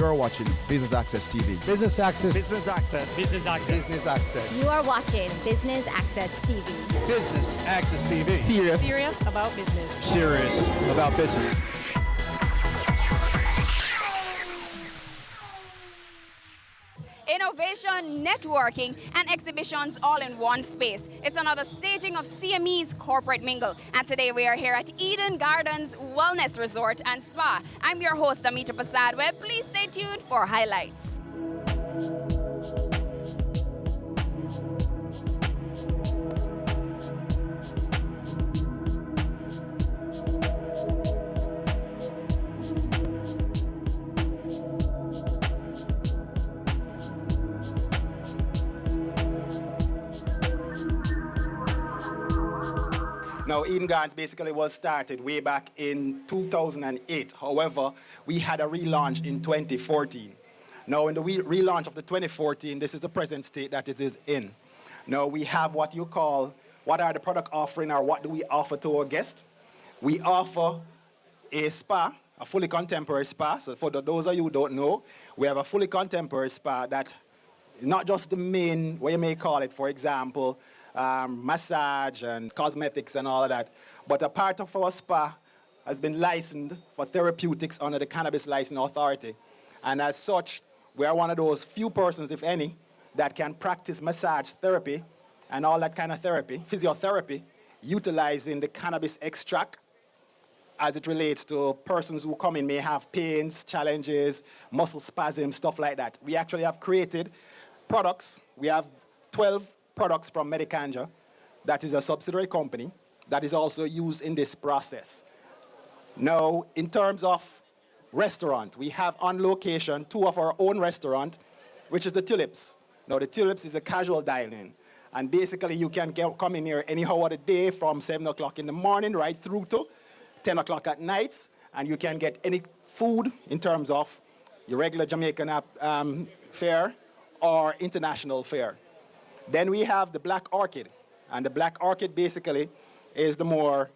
You're watching Business Access TV. Business Access. Business Access. Business Access. Business Access. You are watching Business Access TV. Business Access TV. Serious about business. Serious about business. Innovation, networking, and exhibitions all in one space. It's another staging of CME's Corporate Mingle. And today we are here at Eden Gardens Wellness Resort and Spa. I'm your host, Amita Pasadwe. Please stay tuned for highlights. Now, Eden Gardens basically was started way back in 2008. However, we had a relaunch in 2014. Now, in the relaunch of the 2014, this is the present state that it is in. Now, we have what you call, what are the product offering, or what do we offer to our guests? We offer a spa, a fully contemporary spa. So for those of you who don't know, we have a fully contemporary spa that is not just the main, what you may call it, for example, massage and cosmetics and all of that. But a part of our spa has been licensed for therapeutics under the Cannabis License Authority. And as such, we are one of those few persons, if any, that can practice massage therapy and all that kind of therapy, physiotherapy, utilizing the cannabis extract as it relates to persons who come in may have pains, challenges, muscle spasms, stuff like that. We actually have created products. We have 12 products from Medicanja, that is a subsidiary company, that is also used in this process. Now, in terms of restaurant, we have on location 2 of our own restaurant, which is the Tulips. Now, the Tulips is a casual dining, and basically you can come in here any hour of the day from 7 o'clock in the morning right through to 10 o'clock at night, and you can get any food in terms of your regular Jamaican fare or international fare. Then we have the Black Orchid, and the Black Orchid basically is the more,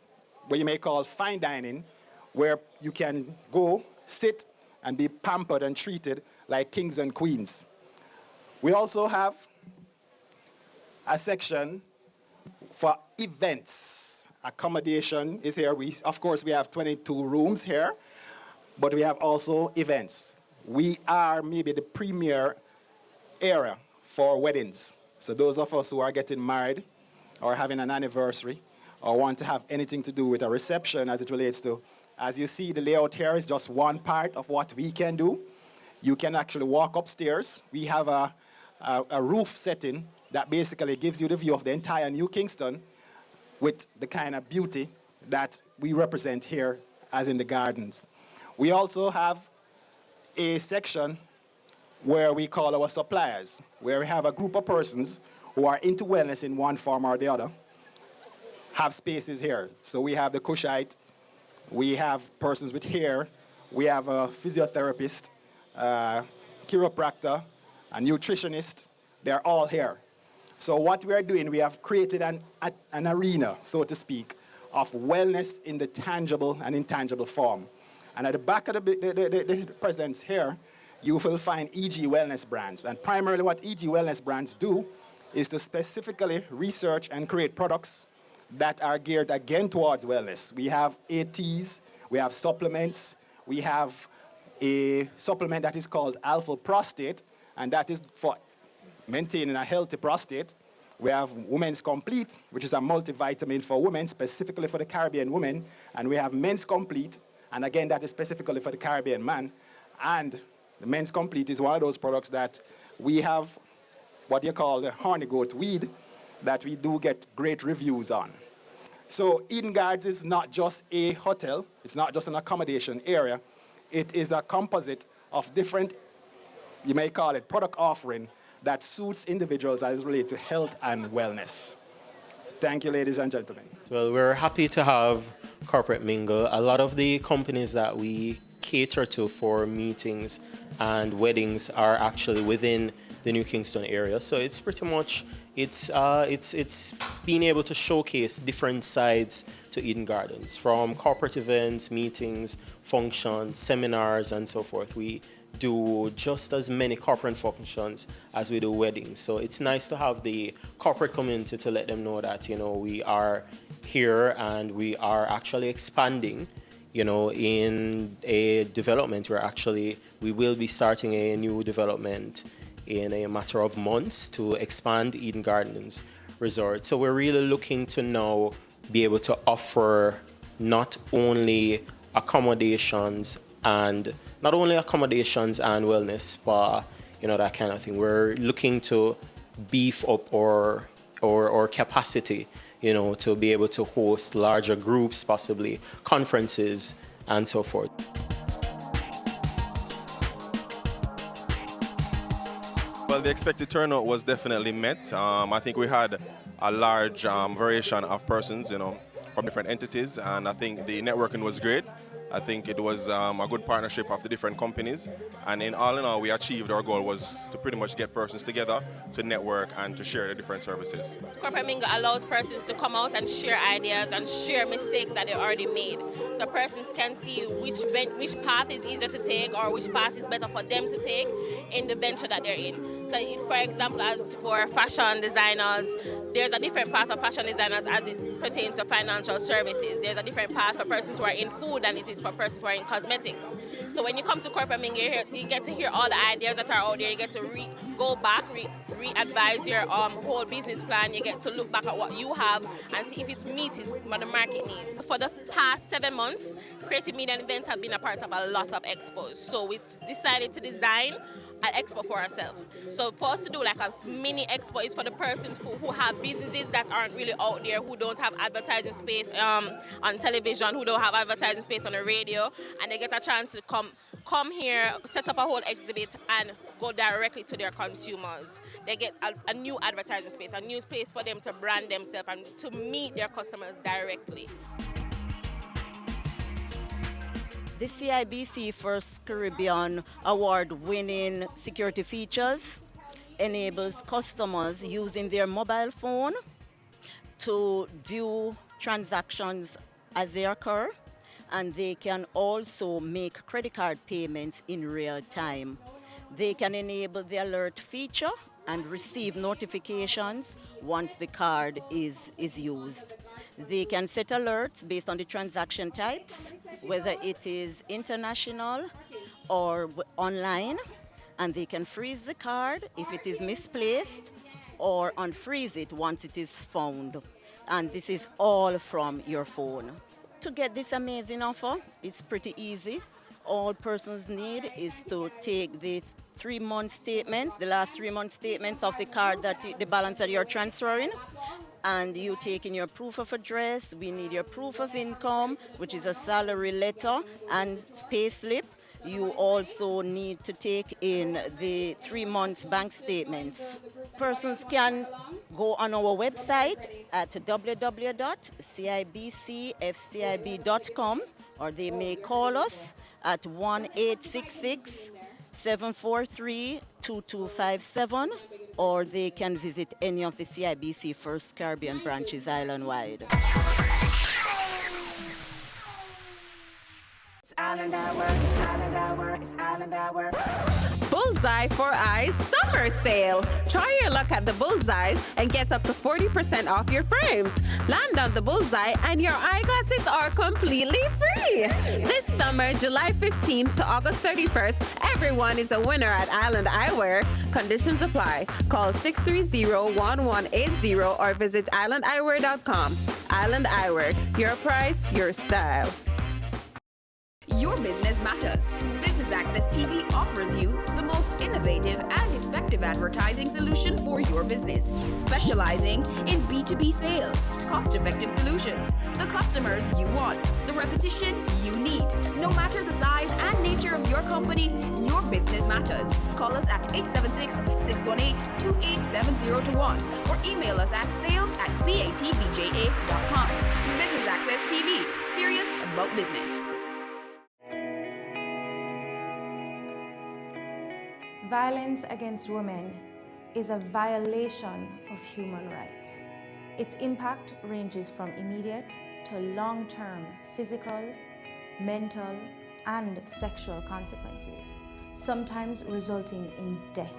what you may call fine dining, where you can go, sit, and be pampered and treated like kings and queens. We also have a section for events. Accommodation is here. Of course, we have 22 rooms here, but we have also events. We are maybe the premier area for weddings. So those of us who are getting married or having an anniversary or want to have anything to do with a reception as it relates to, as you see, the layout here is just one part of what we can do. You can actually walk upstairs. We have a roof setting that basically gives you the view of the entire New Kingston with the kind of beauty that we represent here as in the gardens. We also have a section where we call our suppliers, where we have a group of persons who are into wellness in one form or the other, have spaces here. So we have the Cushite, we have persons with hair, we have a physiotherapist, chiropractor, a nutritionist. They're all here. So what we are doing, we have created an arena, so to speak, of wellness in the tangible and intangible form. And at the back of the presence here, you will find EG Wellness brands. And primarily what EG Wellness brands do is to specifically research and create products that are geared again towards wellness. We have ATs, we have supplements, we have a supplement that is called Alpha Prostate, and that is for maintaining a healthy prostate. We have Women's Complete, which is a multivitamin for women, specifically for the Caribbean women, and we have Men's Complete, and again, that is specifically for the Caribbean man. And the Men's Complete is one of those products that we have what you call the horny goat weed that we do get great reviews on. So Eden Gardens is not just a hotel, it's not just an accommodation area, it is a composite of different, you may call it, product offering that suits individuals as related to health and wellness. Thank you, ladies and gentlemen. Well, we're happy to have Corporate Mingle. A lot of the companies that we cater to for meetings and weddings are actually within the New Kingston area. So it's pretty much, it's being able to showcase different sides to Eden Gardens, from corporate events, meetings, functions, seminars, and so forth. We do just as many corporate functions as we do weddings. So it's nice to have the corporate community to let them know that, we are here and we are actually expanding, in a development. We will be starting a new development in a matter of months to expand Eden Gardens Resort. So we're really looking to now be able to offer not only accommodations and wellness spa, that kind of thing. We're looking to beef up or capacity, to be able to host larger groups, possibly conferences and so forth. Well, the expected turnout was definitely met. I think we had a large variation of persons, from different entities, and I think the networking was great. I think it was a good partnership of the different companies, and in all, we achieved our goal was to pretty much get persons together to network and to share the different services. Corporate Mingle allows persons to come out and share ideas and share mistakes that they already made. So persons can see which path is easier to take or which path is better for them to take in the venture that they're in. So for example, as for fashion designers, there's a different path of fashion designers as it pertains to financial services. There's a different path for persons who are in food than it is for persons who are in cosmetics. So when you come to Corporate Mingle, you get to hear all the ideas that are out there. You get to go back, re-advise your whole business plan. You get to look back at what you have and see if it meets what the market needs. For the past 7 months, Creative Media and Events have been a part of a lot of expos. So we decided to design an expo for ourselves. So for us to do like a mini expo is for the persons who have businesses that aren't really out there, who don't have advertising space on television, who don't have advertising space on the radio, and they get a chance to come here, set up a whole exhibit and go directly to their consumers. They get a new advertising space, a new place for them to brand themselves and to meet their customers directly. The CIBC First Caribbean award-winning security features enables customers using their mobile phone to view transactions as they occur, and they can also make credit card payments in real time. They can enable the alert feature and receive notifications once the card is used. They can set alerts based on the transaction types, whether it is international or online, and they can freeze the card if it is misplaced or unfreeze it once it is found. And this is all from your phone. To get this amazing offer, it's pretty easy. All persons need is to take the 3-month statements, the last 3-month statements of the card the balance that you're transferring, and you take in your proof of address. We need your proof of income, which is a salary letter and pay slip. You also need to take in the 3 months bank statements. Persons can go on our website at www.cibcfcib.com, or they may call us at 1-866-743-2257, or they can visit any of the CIBC First Caribbean branches island-wide. It's Island Hour, it's Island Hour, it's Island Hour. Bullseye for Eyes Summer Sale. Try your luck at the Bullseye and get up to 40% off your frames. Land on the Bullseye and your eyeglasses are completely free. This summer, July 15th to August 31st, everyone is a winner at Island Eyewear. Conditions apply. Call 630-1180 or visit islandeyewear.com. Island Eyewear. Your price, your style. Your business matters. Business Access TV offers you the most innovative and effective advertising solution for your business, specializing in B2B sales, cost-effective solutions, the customers you want, the repetition you need. No matter the size and nature of your company, your business matters. Call us at 876-618-2870 or email us at sales@batvja.com. Business Access TV, serious about business. Violence against women is a violation of human rights. Its impact ranges from immediate to long-term physical, mental, and sexual consequences. sometimes resulting in death.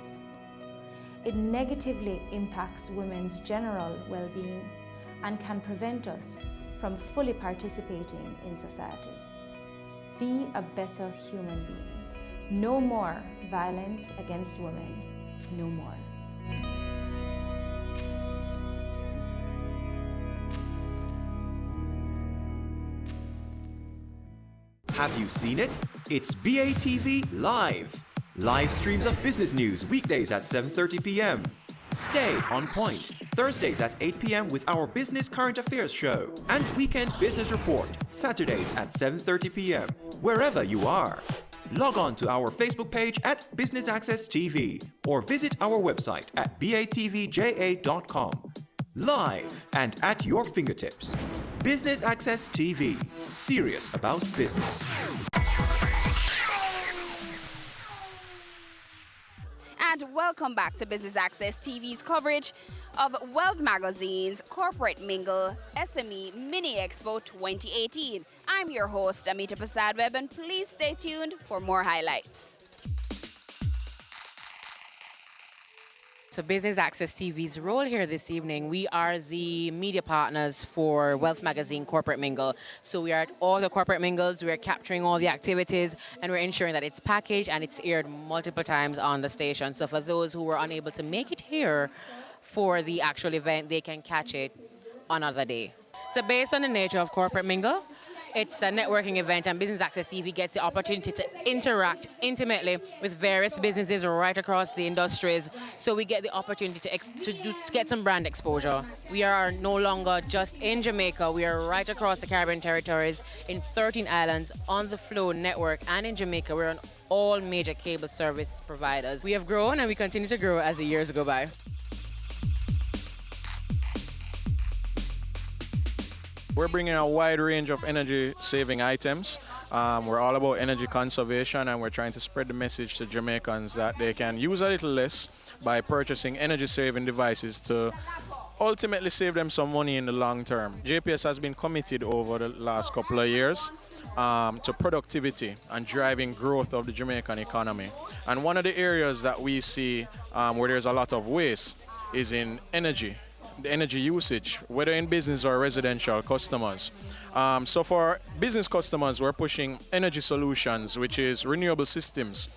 It negatively impacts women's general well-being and can prevent us from fully participating in society. Be a better human being. No more violence against women. No more. Have you seen it? It's BATV Live. Live streams of business news weekdays at 7:30 p.m. Stay on point Thursdays at 8 p.m. with our Business Current Affairs show. And Weekend Business Report Saturdays at 7:30 p.m. Wherever you are. Log on to our Facebook page at Business Access TV or visit our website at batvja.com. Live and at your fingertips. Business Access TV. Serious about business. And welcome back to Business Access TV's coverage of Wealth Magazine's Corporate Mingle SME Mini Expo 2018. I'm your host, Amita Prasad-Webb, and please stay tuned for more highlights. So Business Access TV's role here this evening, we are the media partners for Wealth Magazine Corporate Mingle. So we are at all the corporate mingles, we are capturing all the activities, and we're ensuring that it's packaged and it's aired multiple times on the station. So for those who were unable to make it here for the actual event, they can catch it another day. So based on the nature of Corporate Mingle, it's a networking event, and Business Access TV gets the opportunity to interact intimately with various businesses right across the industries. So we get the opportunity to get some brand exposure. We are no longer just in Jamaica. We are right across the Caribbean territories in 13 islands on the Flow network, and in Jamaica we're on all major cable service providers. We have grown and we continue to grow as the years go by. We're bringing a wide range of energy-saving items. We're all about energy conservation, and we're trying to spread the message to Jamaicans that they can use a little less by purchasing energy-saving devices to ultimately save them some money in the long term. JPS has been committed over the last couple of years to productivity and driving growth of the Jamaican economy. And one of the areas that we see where there's a lot of waste is in energy. The energy usage, whether in business or residential customers. So for business customers, we're pushing energy solutions, which is renewable systems,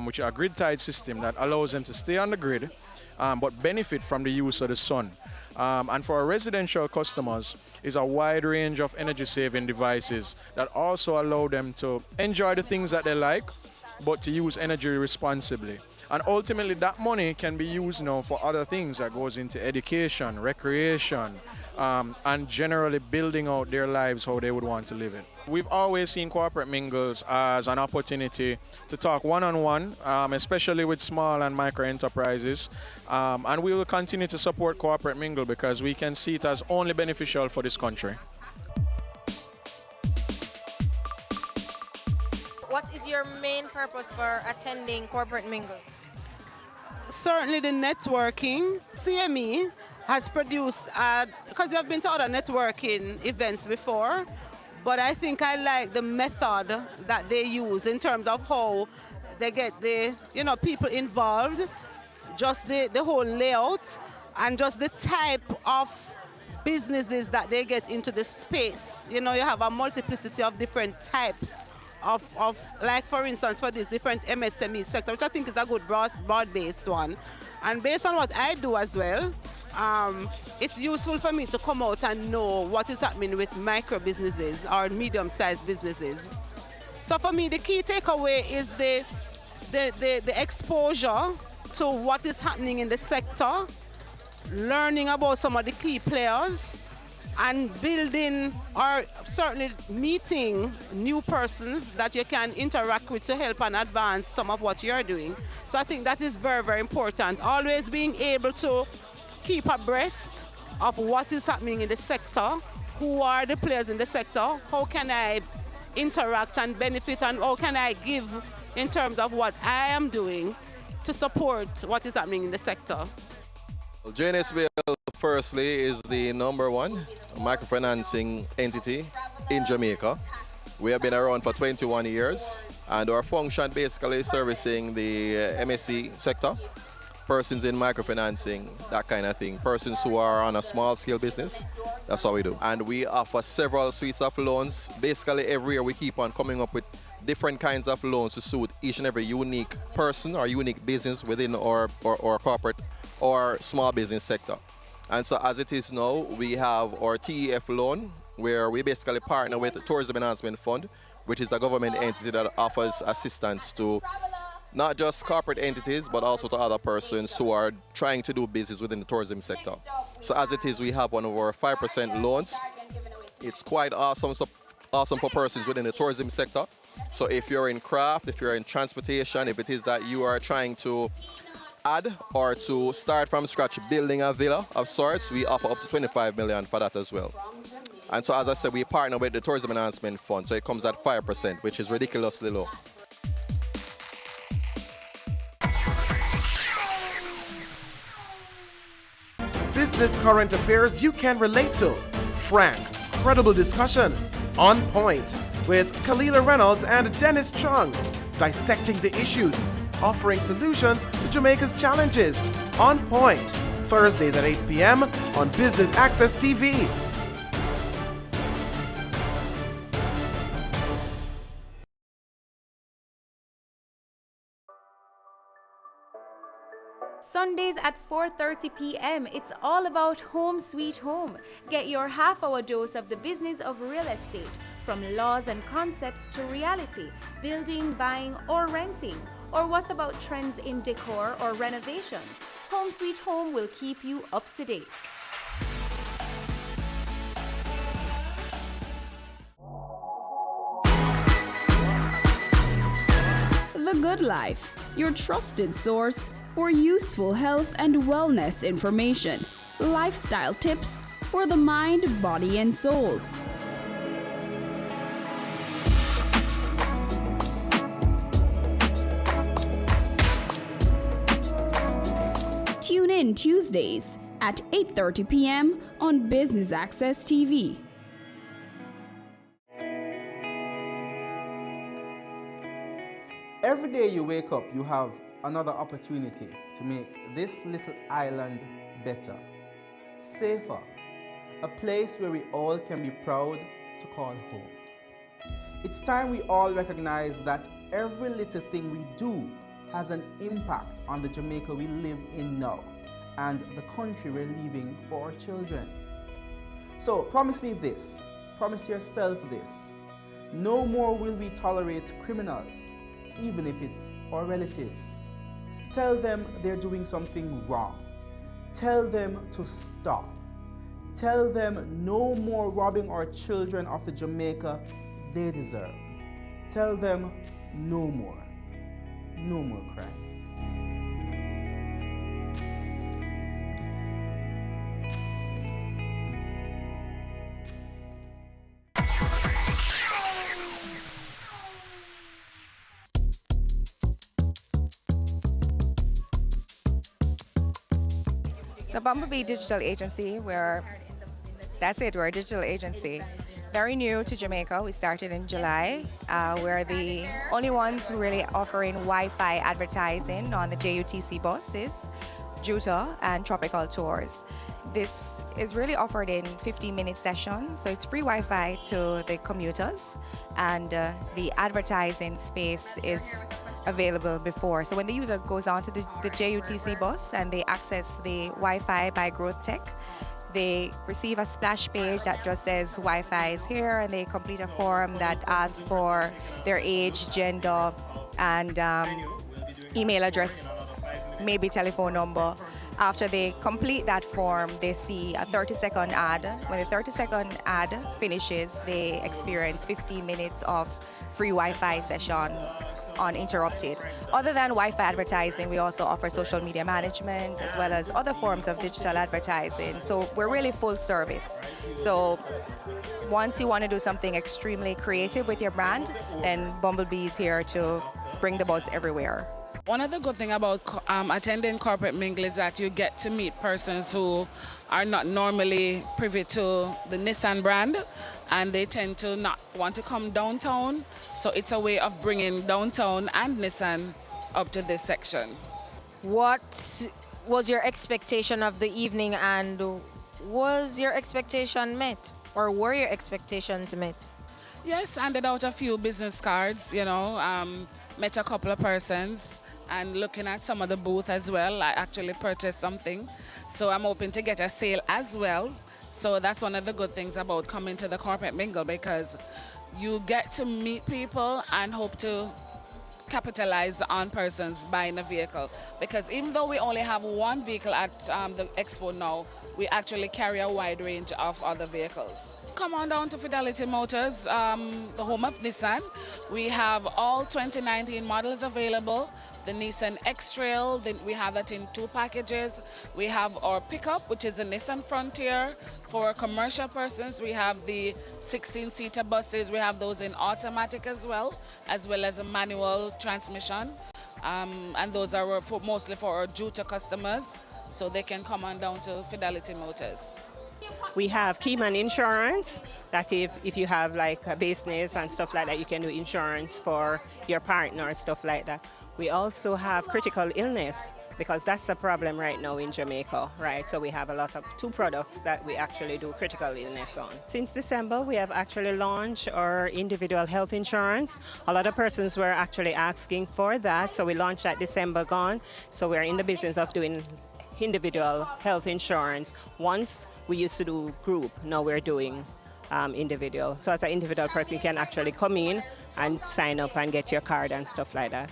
which are a grid-tied system that allows them to stay on the grid, but benefit from the use of the sun. And for our residential customers, is a wide range of energy-saving devices that also allow them to enjoy the things that they like, but to use energy responsibly. And ultimately, that money can be used now for other things that goes into education, recreation, and generally building out their lives how they would want to live it. We've always seen corporate mingles as an opportunity to talk one-on-one, especially with small and micro enterprises. And we will continue to support corporate mingle because we can see it as only beneficial for this country. What is your main purpose for attending Corporate Mingle? Certainly the networking. CME has produced, because you've been to other networking events before, but I think I like the method that they use in terms of how they get the people involved, just the whole layout, and just the type of businesses that they get into the space. You have a multiplicity of different types of like, for instance, for this different MSME sector, which I think is a good broad-based one. And based on what I do as well, it's useful for me to come out and know what is happening with micro businesses or medium-sized businesses. So for me, the key takeaway is the exposure to what is happening in the sector, learning about some of the key players, and building or certainly meeting new persons that you can interact with to help and advance some of what you're doing. So I think that is very, very important. Always being able to keep abreast of what is happening in the sector, who are the players in the sector, how can I interact and benefit, and how can I give in terms of what I am doing to support what is happening in the sector. Well, JNSBL, firstly, is the #1 microfinancing entity in Jamaica. We have been around for 21 years. And our function basically is servicing the MSC sector, persons in microfinancing, that kind of thing. Persons who are on a small scale business, that's what we do. And we offer several suites of loans. Basically every year we keep on coming up with different kinds of loans to suit each and every unique person or unique business within our corporate or small business sector. And so as it is now, we have our TEF loan, where we basically partner with the Tourism Enhancement Fund, which is a government entity that offers assistance to not just corporate entities, but also to other persons who are trying to do business within the tourism sector. So as it is, we have one of our 5% loans. It's quite awesome, awesome for persons within the tourism sector. So if you're in craft, if you're in transportation, if it is that you are trying to add or to start from scratch building a villa of sorts, we offer up to 25 million for that as well. And so as I said, we partner with the Tourism Enhancement Fund, so it comes at 5%, which is ridiculously low. Business current affairs you can relate to. Frank, credible discussion. On Point with Kalila Reynolds and Dennis Chung. Dissecting the issues, offering solutions to Jamaica's challenges. On Point, Thursdays at 8 p.m. on Business Access TV. Sundays at 4:30 p.m. It's all about Home Sweet Home. Get your half-hour dose of the business of real estate, from laws and concepts to reality, building, buying, or renting. Or what about trends in decor or renovations? Home Sweet Home will keep you up to date. The Good Life, your trusted source for useful health and wellness information, lifestyle tips for the mind, body, and soul. Tune in Tuesdays at 8:30 p.m. on Business Access TV. Every day you wake up, you have another opportunity to make this little island better, safer, a place where we all can be proud to call home. It's time we all recognize that every little thing we do has an impact on the Jamaica we live in now and the country we're leaving for our children. So promise me this, promise yourself this: no more will we tolerate criminals, even if it's our relatives. Tell them they're doing something wrong. Tell them to stop. Tell them no more robbing our children of the Jamaica they deserve. Tell them no more crime. So Bumblebee Digital Agency, we're a digital agency. Very new to Jamaica. We started in July. We're the only ones who really offering Wi-Fi advertising on the JUTC buses, Juta and Tropical Tours. This is really offered in 15-minute sessions, so it's free Wi-Fi to the commuters, and the advertising space is available before. So when the user goes on to the JUTC bus and they access the Wi-Fi by Growth Tech, they receive a splash page that just says Wi-Fi is here, and they complete a form that asks for their age, gender, and email address, maybe telephone number. After they complete that form, they see a 30-second ad. When the 30-second ad finishes, they experience 15 minutes of free Wi-Fi session uninterrupted. Other than Wi-Fi advertising, we also offer social media management as well as other forms of digital advertising. So we're really full service. So once you want to do something extremely creative with your brand, then Bumblebee is here to bring the buzz everywhere. One of the good things about attending Corporate Mingle is that you get to meet persons who are not normally privy to the Nissan brand, and they tend to not want to come downtown. So it's a way of bringing downtown and Nissan up to this section. What was your expectation of the evening, and was your expectation met, or were your expectations met? Yes, handed out a few business cards, met a couple of persons, and looking at some of the booth as well. I actually purchased something, so I'm hoping to get a sale as well. So that's one of the good things about coming to the Corporate Mingle, because you get to meet people and hope to capitalize on persons buying a vehicle. Because even though we only have one vehicle at the expo now, we actually carry a wide range of other vehicles. Come on down to Fidelity Motors, the home of Nissan. We have all 2019 models available. The Nissan X-Trail, we have that in 2 packages. We have our pickup, which is the Nissan Frontier. For commercial persons, we have the 16-seater buses. We have those in automatic as well as a manual transmission. And those are mostly for our Juta customers, so they can come on down to Fidelity Motors. We have Keyman Insurance, that if you have like a business and stuff like that, you can do insurance for your partner, stuff like that. We also have critical illness, because that's a problem right now in Jamaica, right? So we have a lot of 2 products that we actually do critical illness on. Since December, we have actually launched our individual health insurance. A lot of persons were actually asking for that, so we launched that December gone. So we're in the business of doing individual health insurance. Once we used to do group, now we're doing individual. So as an individual person, you can actually come in and sign up and get your card and stuff like that.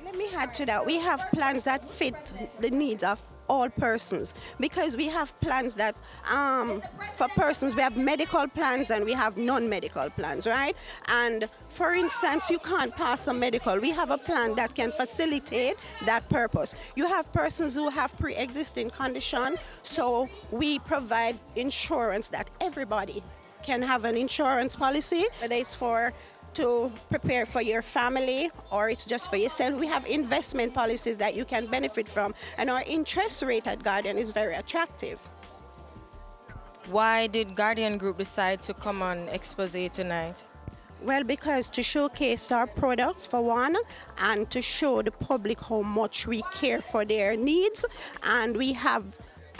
Let me add to that. We have plans that fit the needs of all persons, because we have plans that for persons, we have medical plans and we have non-medical plans, right? And for instance, you can't pass a medical. We have a plan that can facilitate that purpose. You have persons who have pre-existing condition, so we provide insurance that everybody can have an insurance policy, whether it's to prepare for your family or it's just for yourself. We have investment policies that you can benefit from, and our interest rate at Guardian is very attractive. Why did Guardian Group decide to come on Exposé tonight? Well, because to showcase our products for one, and to show the public how much we care for their needs, and we have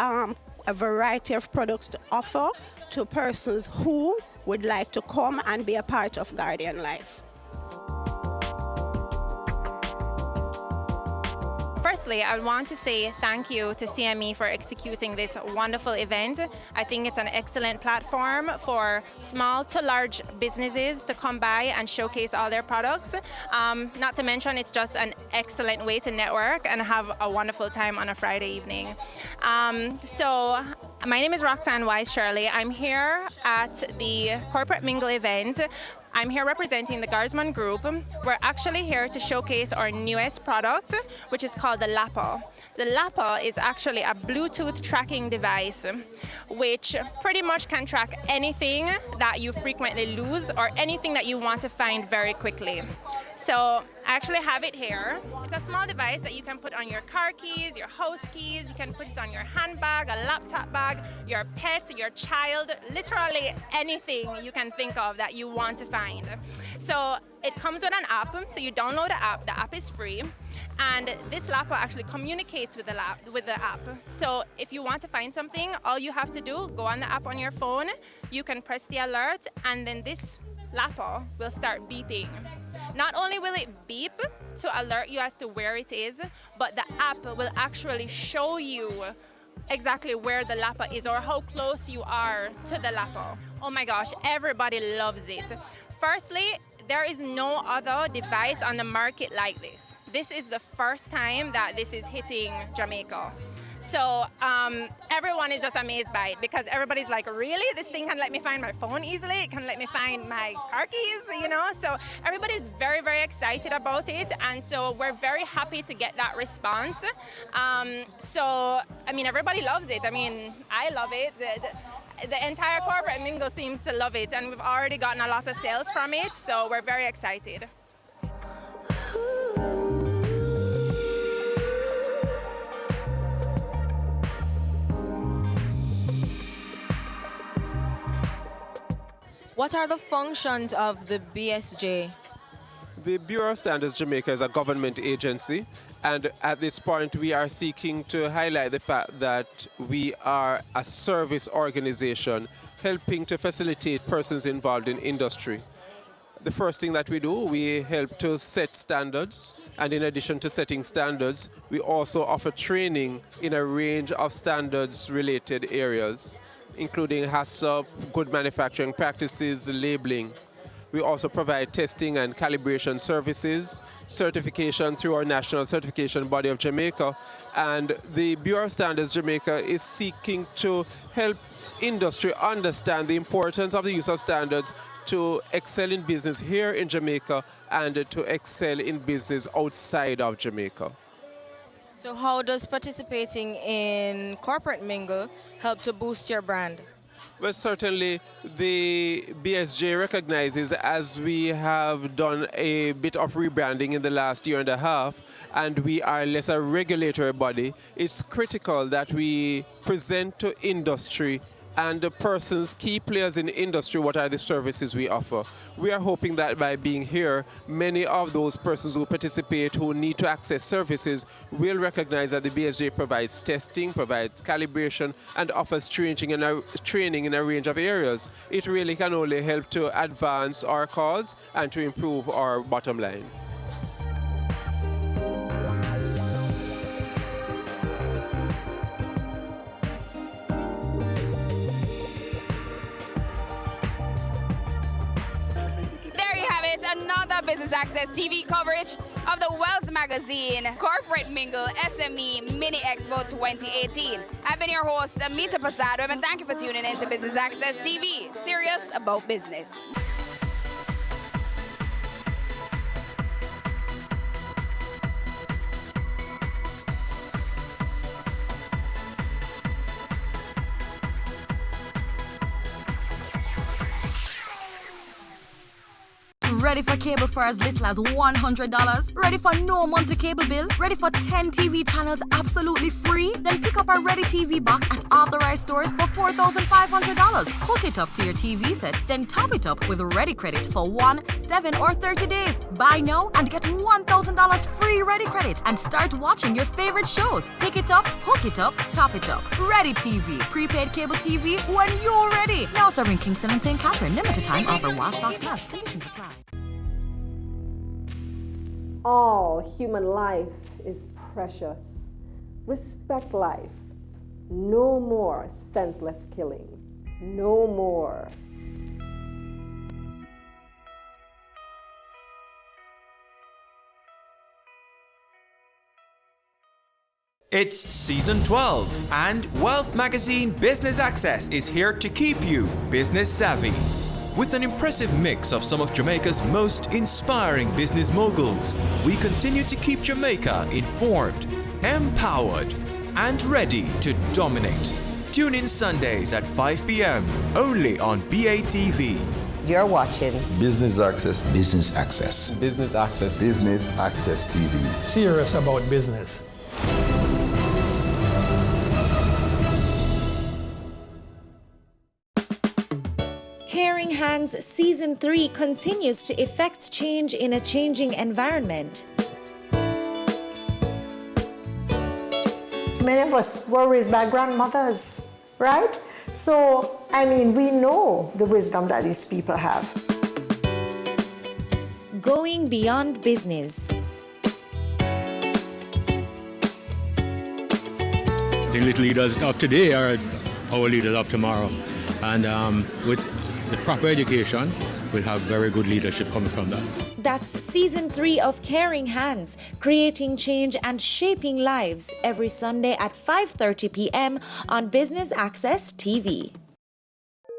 a variety of products to offer to persons who would like to come and be a part of Guardian Life. Firstly, I want to say thank you to CME for executing this wonderful event. I think it's an excellent platform for small to large businesses to come by and showcase all their products. Not to mention, it's just an excellent way to network and have a wonderful time on a Friday evening. So my name is Roxanne Wise-Shirley. I'm here at the Corporate Mingle event. I'm here representing the Guardsman Group. We're actually here to showcase our newest product, which is called the Lapo. The Lapo is actually a Bluetooth tracking device, which pretty much can track anything that you frequently lose or anything that you want to find very quickly. So I actually have it here. It's a small device that you can put on your car keys, your house keys, you can put it on your handbag, a laptop bag, your pet, your child, literally anything you can think of that you want to find. So it comes with an app, so you download the app is free, and this Lapo actually communicates with the app. So if you want to find something, all you have to do, go on the app on your phone, you can press the alert, and then this Lapo will start beeping. Not only will it beep to alert you as to where it is, but the app will actually show you exactly where the Lapo is or how close you are to the Lapo. Oh my gosh, everybody loves it. Firstly, there is no other device on the market like this. This is the first time that this is hitting Jamaica. So everyone is just amazed by it, because everybody's like, really? This thing can let me find my phone easily? It can let me find my car keys, you know? So everybody's very, very excited about it. And so we're very happy to get that response. So, I mean, everybody loves it. I mean, I love it. The entire Corporate Mingle seems to love it. And we've already gotten a lot of sales from it. So we're very excited. What are the functions of the BSJ? The Bureau of Standards Jamaica is a government agency, and at this point we are seeking to highlight the fact that we are a service organization helping to facilitate persons involved in industry. The first thing that we do, we help to set standards, and in addition to setting standards, we also offer training in a range of standards-related areas, including HACCP, good manufacturing practices, labeling. We also provide testing and calibration services, certification through our National Certification Body of Jamaica, and the Bureau of Standards Jamaica is seeking to help industry understand the importance of the use of standards to excel in business here in Jamaica and to excel in business outside of Jamaica. So how does participating in Corporate Mingle help to boost your brand? Well, certainly the BSJ recognizes, as we have done a bit of rebranding in the last year and a half, and we are less a regulatory body, it's critical that we present to industry and the persons, key players in the industry, what are the services we offer. We are hoping that by being here, many of those persons who participate, who need to access services, will recognize that the BSJ provides testing, provides calibration, and offers training in a range of areas. It really can only help to advance our cause and to improve our bottom line. Another Business Access TV coverage of the Wealth Magazine Corporate Mingle SME Mini Expo 2018. I've been your host, Amita Pasado, and thank you for tuning in to Business Access TV, serious about business. Ready for cable for as little as $100? Ready for no monthly cable bill? Ready for 10 TV channels absolutely free? Then pick up our Ready TV box at authorized stores for $4,500. Hook it up to your TV set, then top it up with Ready Credit for 1, 7, or 30 days. Buy now and get $1,000 free Ready Credit and start watching your favorite shows. Pick it up, hook it up, top it up. Ready TV. Prepaid cable TV when you're ready. Now serving Kingston and St. Catherine. Limited time offer while stocks last. Conditions apply. All human life is precious. Respect life. No more senseless killings. No more. It's season 12, and Wealth Magazine Business Access is here to keep you business savvy. With an impressive mix of some of Jamaica's most inspiring business moguls, we continue to keep Jamaica informed, empowered, and ready to dominate. Tune in Sundays at 5 p.m. only on BATV. You're watching Business Access. Business Access. Business Access. Business Access TV. Serious about business. Caring Hands Season 3 continues to effect change in a changing environment. Many of us were raised by grandmothers, right? So, I mean, we know the wisdom that these people have. Going beyond business. The little leaders of today are our leaders of tomorrow. And with the proper education, we'll have very good leadership coming from that. That's Season 3 of Caring Hands, creating change and shaping lives, every Sunday at 5:30 p.m. on Business Access TV.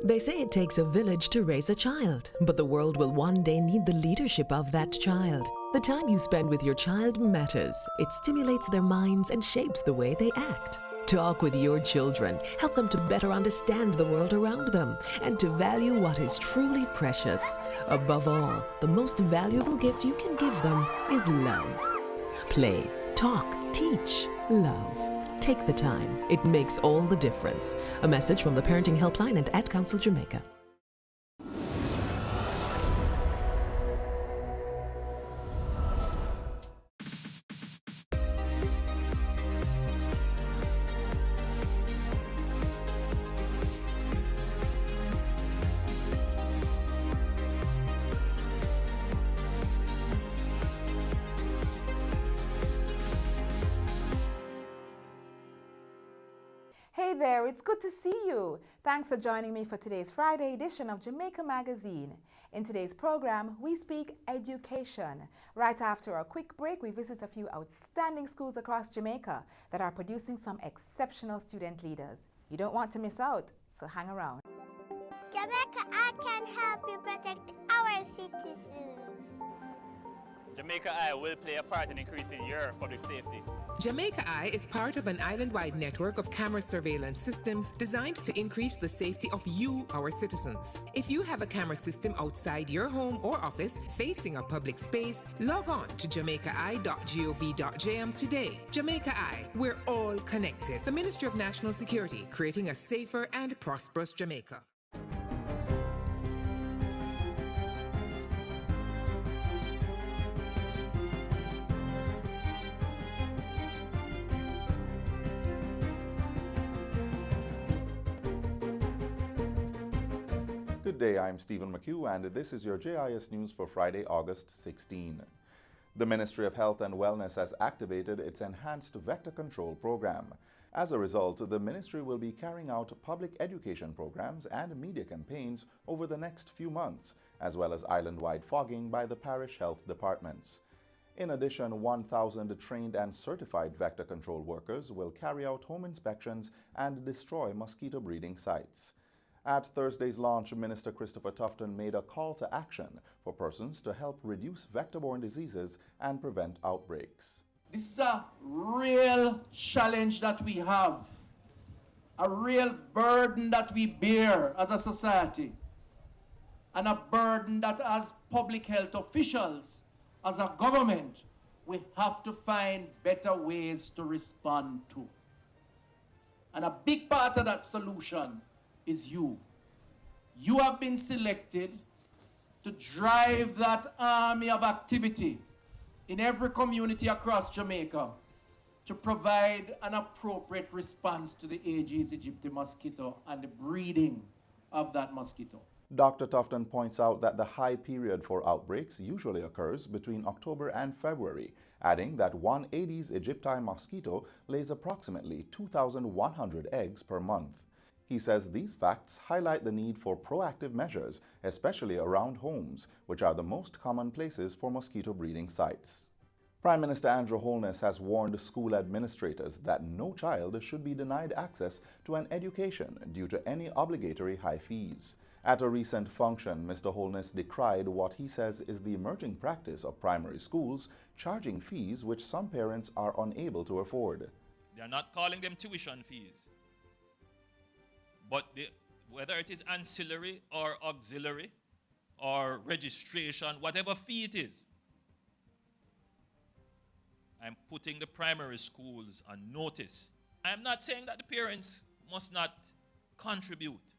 They say it takes a village to raise a child, but the world will one day need the leadership of that child. The time you spend with your child matters. It stimulates their minds and shapes the way they act. Talk with your children. Help them to better understand the world around them and to value what is truly precious. Above all, the most valuable gift you can give them is love. Play, talk, teach, love. Take the time. It makes all the difference. A message from the Parenting Helpline and Ad Council Jamaica. there, it's good to see you. Thanks for joining me for today's Friday edition of Jamaica Magazine. In today's program, we speak education. Right after a quick break, we visit a few outstanding schools across Jamaica that are producing some exceptional student leaders. You don't want to miss out, so hang around. Jamaica, I can help you protect our citizens. Jamaica Eye will play a part in increasing your public safety. Jamaica Eye is part of an island-wide network of camera surveillance systems designed to increase the safety of you, our citizens. If you have a camera system outside your home or office facing a public space, log on to jamaicaeye.gov.jm today. Jamaica Eye, we're all connected. The Ministry of National Security, creating a safer and prosperous Jamaica. Good day, I'm Stephen McHugh, and this is your JIS News for Friday, August 16. The Ministry of Health and Wellness has activated its Enhanced Vector Control Program. As a result, the Ministry will be carrying out public education programs and media campaigns over the next few months, as well as island-wide fogging by the parish health departments. In addition, 1,000 trained and certified vector control workers will carry out home inspections and destroy mosquito breeding sites. At Thursday's launch, Minister Christopher Tufton made a call to action for persons to help reduce vector-borne diseases and prevent outbreaks. This is a real challenge that we have, a real burden that we bear as a society, and a burden that as public health officials, as a government, we have to find better ways to respond to. And a big part of that solution is you. You have been selected to drive that army of activity in every community across Jamaica to provide an appropriate response to the Aedes aegypti mosquito and the breeding of that mosquito. Dr. Tufton points out that the high period for outbreaks usually occurs between October and February, adding that one Aedes aegypti mosquito lays approximately 2,100 eggs per month. He says these facts highlight the need for proactive measures, especially around homes, which are the most common places for mosquito breeding sites. Prime Minister Andrew Holness has warned school administrators that no child should be denied access to an education due to any obligatory high fees. At a recent function, Mr. Holness decried what he says is the emerging practice of primary schools charging fees which some parents are unable to afford. They are not calling them tuition fees. But whether it is ancillary or auxiliary or registration, whatever fee it is, I'm putting the primary schools on notice. I'm not saying that the parents must not contribute,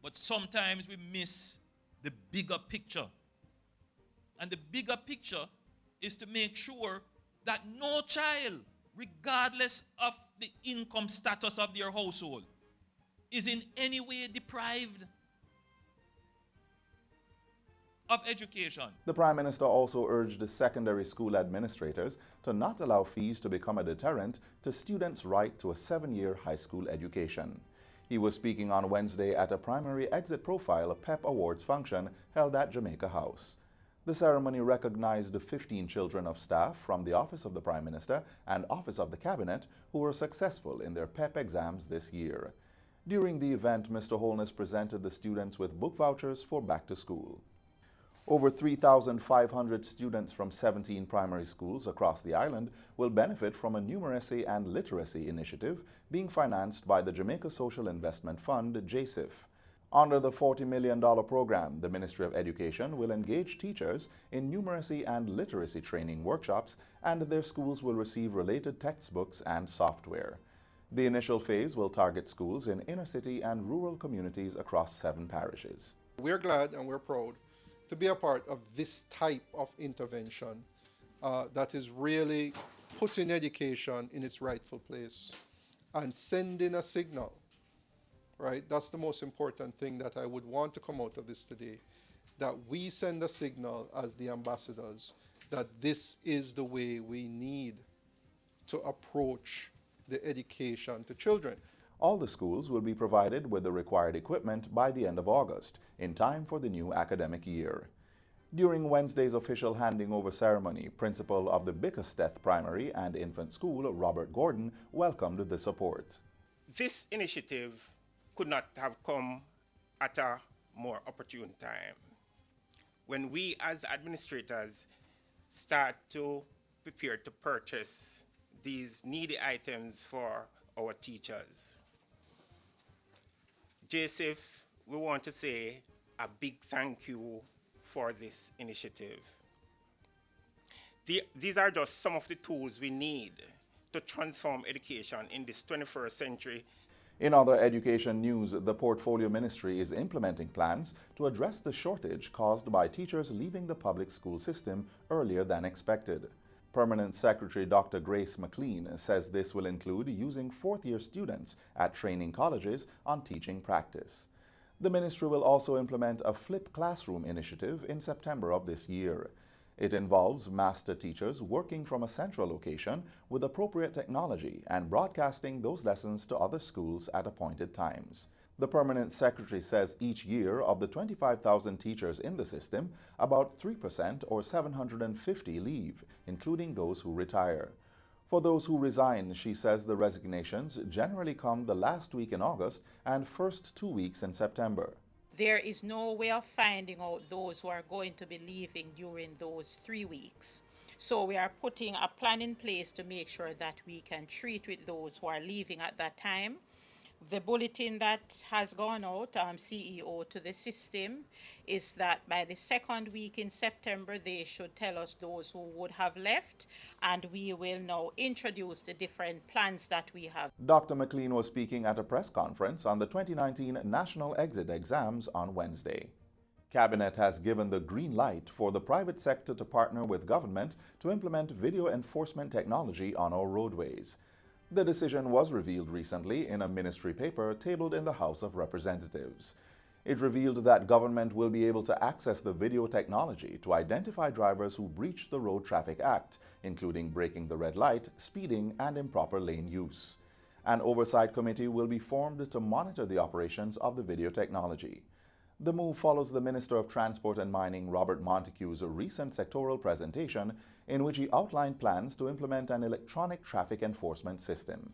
but sometimes we miss the bigger picture. And the bigger picture is to make sure that no child, regardless of the income status of their household, is in any way deprived of education. The Prime Minister also urged the secondary school administrators to not allow fees to become a deterrent to students' right to a 7-year high school education. He was speaking on Wednesday at a primary exit profile PEP Awards function held at Jamaica House. The ceremony recognized the 15 children of staff from the Office of the Prime Minister and Office of the Cabinet who were successful in their PEP exams this year. During the event, Mr. Holness presented the students with book vouchers for back to school. Over 3,500 students from 17 primary schools across the island will benefit from a numeracy and literacy initiative being financed by the Jamaica Social Investment Fund, JSIF. Under the $40 million program, the Ministry of Education will engage teachers in numeracy and literacy training workshops, and their schools will receive related textbooks and software. The initial phase will target schools in inner city and rural communities across 7 parishes. We're glad and we're proud to be a part of this type of intervention that is really putting education in its rightful place and sending a signal, right? That's the most important thing that I would want to come out of this today, that we send a signal as the ambassadors that this is the way we need to approach the education to children. All the schools will be provided with the required equipment by the end of August, in time for the new academic year. During Wednesday's official handing over ceremony, principal of the Bickersteth Primary and Infant School, Robert Gordon, welcomed the support. This initiative could not have come at a more opportune time, when we as administrators start to prepare to purchase these needy items for our teachers. JSIF, we want to say a big thank you for this initiative. These are just some of the tools we need to transform education in this 21st century. In other education news, the Portfolio Ministry is implementing plans to address the shortage caused by teachers leaving the public school system earlier than expected. Permanent Secretary Dr. Grace McLean says this will include using fourth-year students at training colleges on teaching practice. The ministry will also implement a flipped classroom initiative in September of this year. It involves master teachers working from a central location with appropriate technology and broadcasting those lessons to other schools at appointed times. The Permanent Secretary says each year of the 25,000 teachers in the system, about 3% or 750 leave, including those who retire. For those who resign, she says the resignations generally come the last week in August and first 2 weeks in September. There is no way of finding out those who are going to be leaving during those 3 weeks. So we are putting a plan in place to make sure that we can treat with those who are leaving at that time. The bulletin that has gone out, CEO, to the system is that by the second week in September, they should tell us those who would have left, and we will now introduce the different plans that we have. Dr. McLean was speaking at a press conference on the 2019 National Exit Exams on Wednesday. Cabinet has given the green light for the private sector to partner with government to implement video enforcement technology on our roadways. The decision was revealed recently in a ministry paper tabled in the House of Representatives. It revealed that government will be able to access the video technology to identify drivers who breach the Road Traffic Act, including breaking the red light, speeding, and improper lane use. An oversight committee will be formed to monitor the operations of the video technology. The move follows the Minister of Transport and Mining, Robert Montague's recent sectoral presentation in which he outlined plans to implement an electronic traffic enforcement system.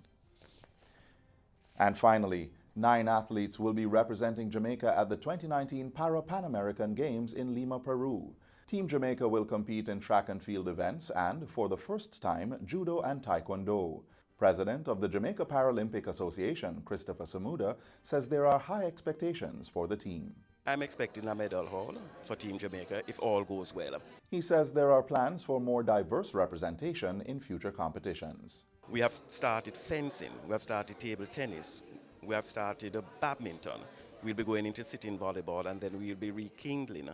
And finally, 9 athletes will be representing Jamaica at the 2019 Para-Pan American Games in Lima, Peru. Team Jamaica will compete in track and field events and, for the first time, judo and taekwondo. President of the Jamaica Paralympic Association, Christopher Samuda, says there are high expectations for the team. I'm expecting a medal haul for Team Jamaica if all goes well. He says there are plans for more diverse representation in future competitions. We have started fencing, we have started table tennis, we have started badminton. We'll be going into sitting volleyball, and then we'll be rekindling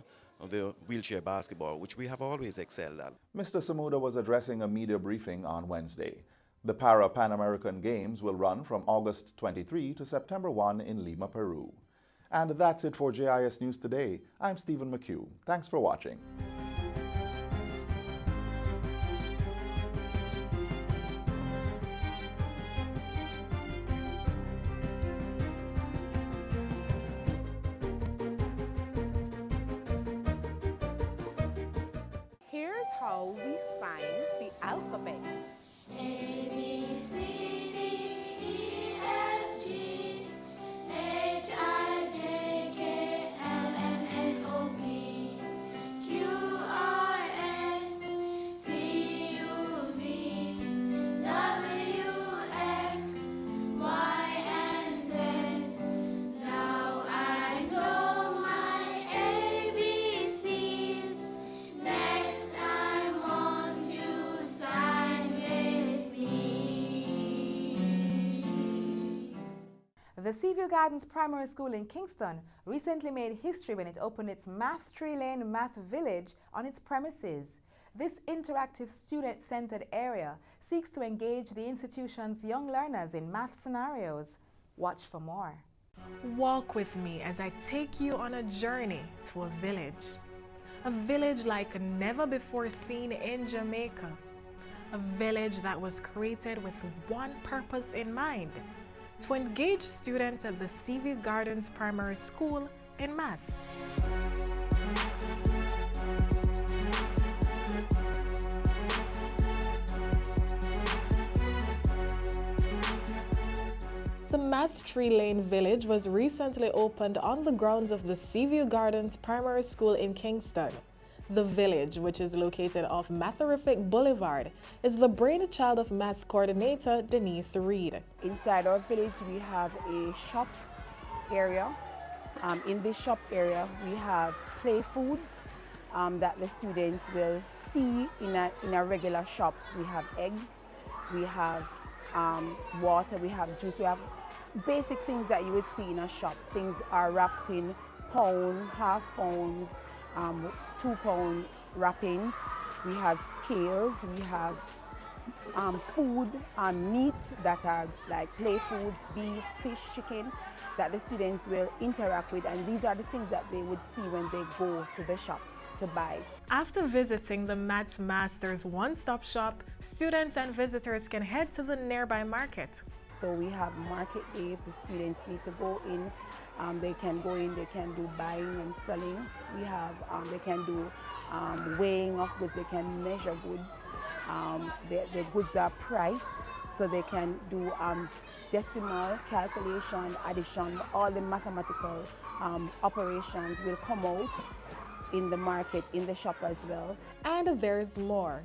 the wheelchair basketball, which we have always excelled at. Mr. Samuda was addressing a media briefing on Wednesday. The Para-Pan American Games will run from August 23 to September 1 in Lima, Peru. And that's it for JIS News Today. I'm Stephen McHugh. Thanks for watching. Here's how we sign the alphabet. A, B, C, D, E, F, G, H, I, J, K, L, M, N, O, P, Q, R, S, T, U, V, W, X, Y, and Z. Now I know my ABCs. Next I want you sign with me. The Seaview Gardens Primary School in Kingston recently made history when it opened its Math Tree Lane Math Village on its premises. This interactive student-centered area seeks to engage the institution's young learners in math scenarios. Watch for more. Walk with me as I take you on a journey to a village like never before seen in Jamaica, a village that was created with one purpose in mind: to engage students at the Seaview Gardens Primary School in math. The Math Tree Lane Village was recently opened on the grounds of the Seaview Gardens Primary School in Kingston. The village, which is located off Matherific Boulevard, is the brainchild of math coordinator Denise Reed. Inside our village, we have a shop area. In this shop area, we have play foods that the students will see in a regular shop. We have eggs, we have water, we have juice, we have basic things that you would see in a shop. Things are wrapped in pound, half pounds, 2 pound wrappings. We have scales, we have food and meats that are like play foods, beef, fish, chicken, that the students will interact with, and these are the things that they would see when they go to the shop to buy. After visiting the Maths Masters one-stop shop, students and visitors can head to the nearby market. So we have market day. If the students need to go in, they can go in, they can do buying and selling. We have, they can do weighing of goods, they can measure goods. The goods are priced, so they can do decimal, calculation, addition, all the mathematical operations will come out in the market, in the shop as well. And there's more.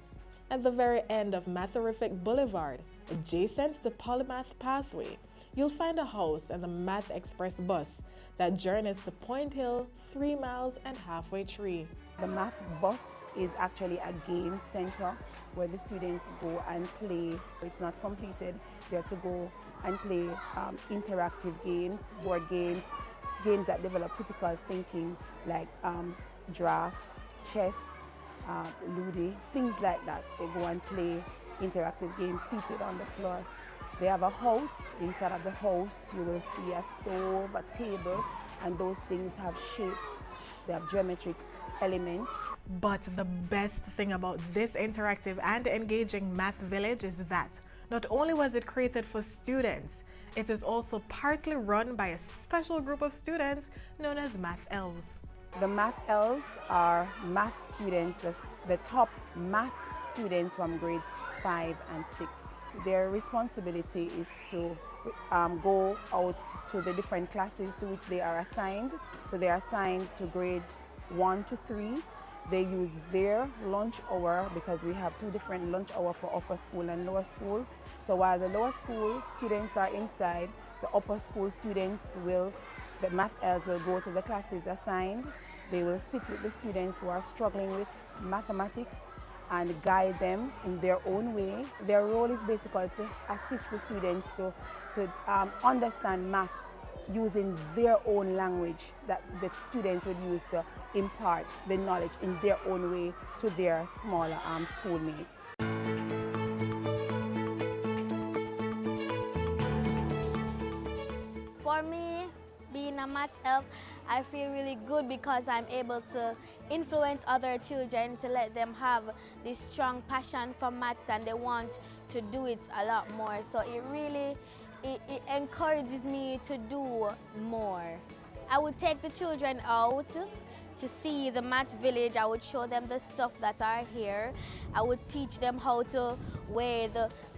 At the very end of Matherific Boulevard, adjacent to Polymath Pathway, you'll find a house and the Math Express bus that journeys to Point Hill, 3 miles and halfway tree. The math bus is actually a game center where the students go and play. It's not completed. They're to go and play interactive games, board games, games that develop critical thinking like draft, chess, Ludi, things like that. They go and play interactive games seated on the floor. They have a house. Inside of the house, you will see a stove, a table, and those things have shapes. They have geometric elements. But the best thing about this interactive and engaging math village is that not only was it created for students, it is also partly run by a special group of students known as Math Elves. The Math Elves are math students, the top math students from grades 5 and 6. Their responsibility is to go out to the different classes to which they are assigned. So they are assigned to grades 1 to 3. They use their lunch hour because we have 2 different lunch hours for upper school and lower school. So while the lower school students are inside, the upper school students the Math Elves will go to the classes assigned. They will sit with the students who are struggling with mathematics and guide them in their own way. Their role is basically to assist the students to understand math using their own language that the students would use to impart the knowledge in their own way to their smaller schoolmates. For me, being a maths elf, I feel really good because I'm able to influence other children to let them have this strong passion for maths and they want to do it a lot more. So it really encourages me to do more. I would take the children out to see the math village. I would show them the stuff that are here. I would teach them how to weigh